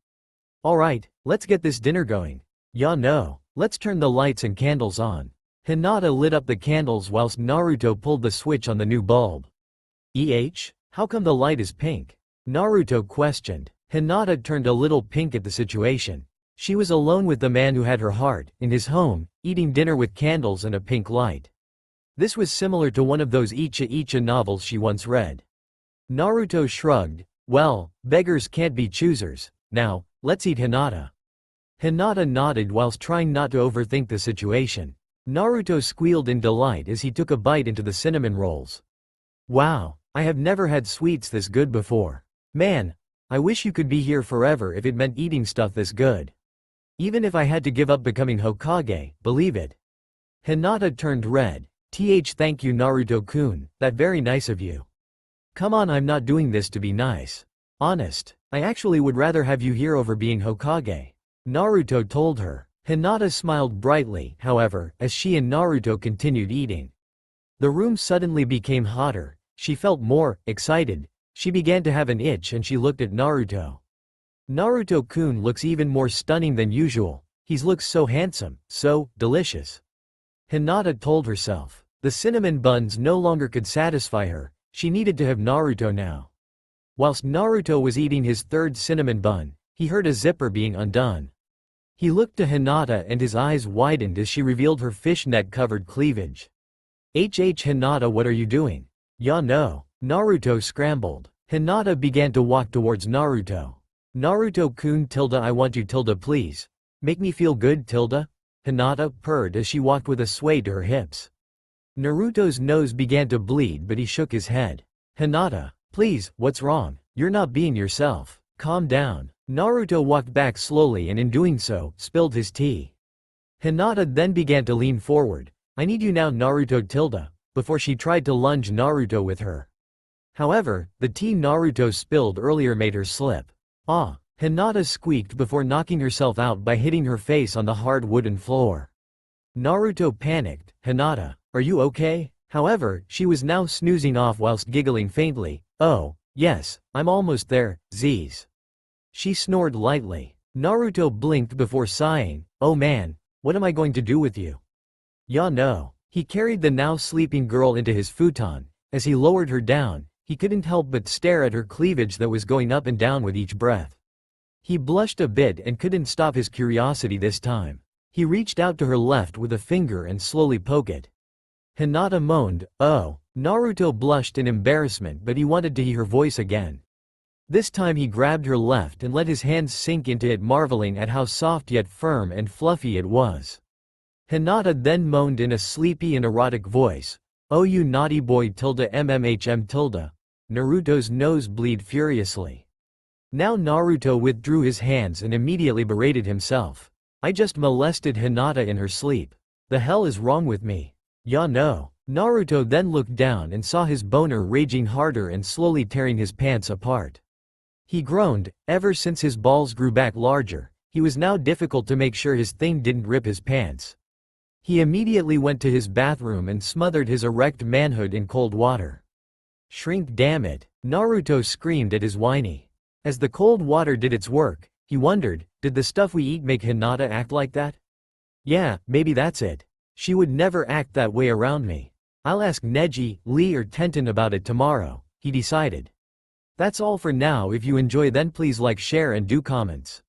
Alright, let's get this dinner going. Yeah no, let's turn the lights and candles on. Hinata lit up the candles whilst Naruto pulled the switch on the new bulb. How come the light is pink? Naruto questioned. Hinata turned a little pink at the situation. She was alone with the man who had her heart, in his home, eating dinner with candles and a pink light. This was similar to one of those Icha novels she once read. Naruto shrugged. Well, beggars can't be choosers. Now, let's eat Hinata. Hinata nodded whilst trying not to overthink the situation. Naruto squealed in delight as he took a bite into the cinnamon rolls. Wow, I have never had sweets this good before. Man, I wish you could be here forever if it meant eating stuff this good. Even if I had to give up becoming Hokage, believe it. Hinata turned red. Thank you Naruto-kun, that very nice of you. Come on, I'm not doing this to be nice. Honest, I actually would rather have you here over being Hokage. Naruto told her. Hinata smiled brightly, however, as she and Naruto continued eating. The room suddenly became hotter. She felt more excited. She began to have an itch and she looked at Naruto. Naruto-kun looks even more stunning than usual. He looks so handsome, so delicious. Hinata told herself. The cinnamon buns no longer could satisfy her. She needed to have Naruto now. Whilst Naruto was eating his third cinnamon bun, he heard a zipper being undone. He looked to Hinata and his eyes widened as she revealed her fishnet-covered cleavage. Hinata, what are you doing? Yeah no. Naruto scrambled. Hinata began to walk towards Naruto. Naruto-kun I want you please. Make me feel good Hinata purred as she walked with a sway to her hips. Naruto's nose began to bleed but he shook his head. Hinata, please, what's wrong? You're not being yourself. Calm down. Naruto walked back slowly and in doing so, spilled his tea. Hinata then began to lean forward. I need you now Naruto before she tried to lunge Naruto with her. However, the tea Naruto spilled earlier made her slip. Hinata squeaked before knocking herself out by hitting her face on the hard wooden floor. Naruto panicked. Hinata, are you okay? However, she was now snoozing off whilst giggling faintly. Oh, yes, I'm almost there, Z's. She snored lightly. Naruto blinked before sighing. Oh man, what am I going to do with you? Yeah no. He carried the now sleeping girl into his futon. As he lowered her down, he couldn't help but stare at her cleavage that was going up and down with each breath. He blushed a bit and couldn't stop his curiosity this time. He reached out to her left with a finger and slowly poked it. Hinata moaned, oh. Naruto blushed in embarrassment but he wanted to hear her voice again. This time he grabbed her left and let his hands sink into it, marveling at how soft yet firm and fluffy it was. Hinata then moaned in a sleepy and erotic voice, oh you naughty boy mmmhm. Naruto's nose bleed furiously. Now Naruto withdrew his hands and immediately berated himself. I just molested Hinata in her sleep. The hell is wrong with me? Yeah no. Naruto then looked down and saw his boner raging harder and slowly tearing his pants apart. He groaned. Ever since his balls grew back larger, he was now difficult to make sure his thing didn't rip his pants. He immediately went to his bathroom and smothered his erect manhood in cold water. Shrink, damn it. Naruto screamed at his whiny. As the cold water did its work, he wondered, did the stuff we eat make Hinata act like that? Yeah, maybe that's it. She would never act that way around me. I'll ask Neji, Lee or Tenten about it tomorrow, he decided. That's all for now. If you enjoy then please like, share and do comments.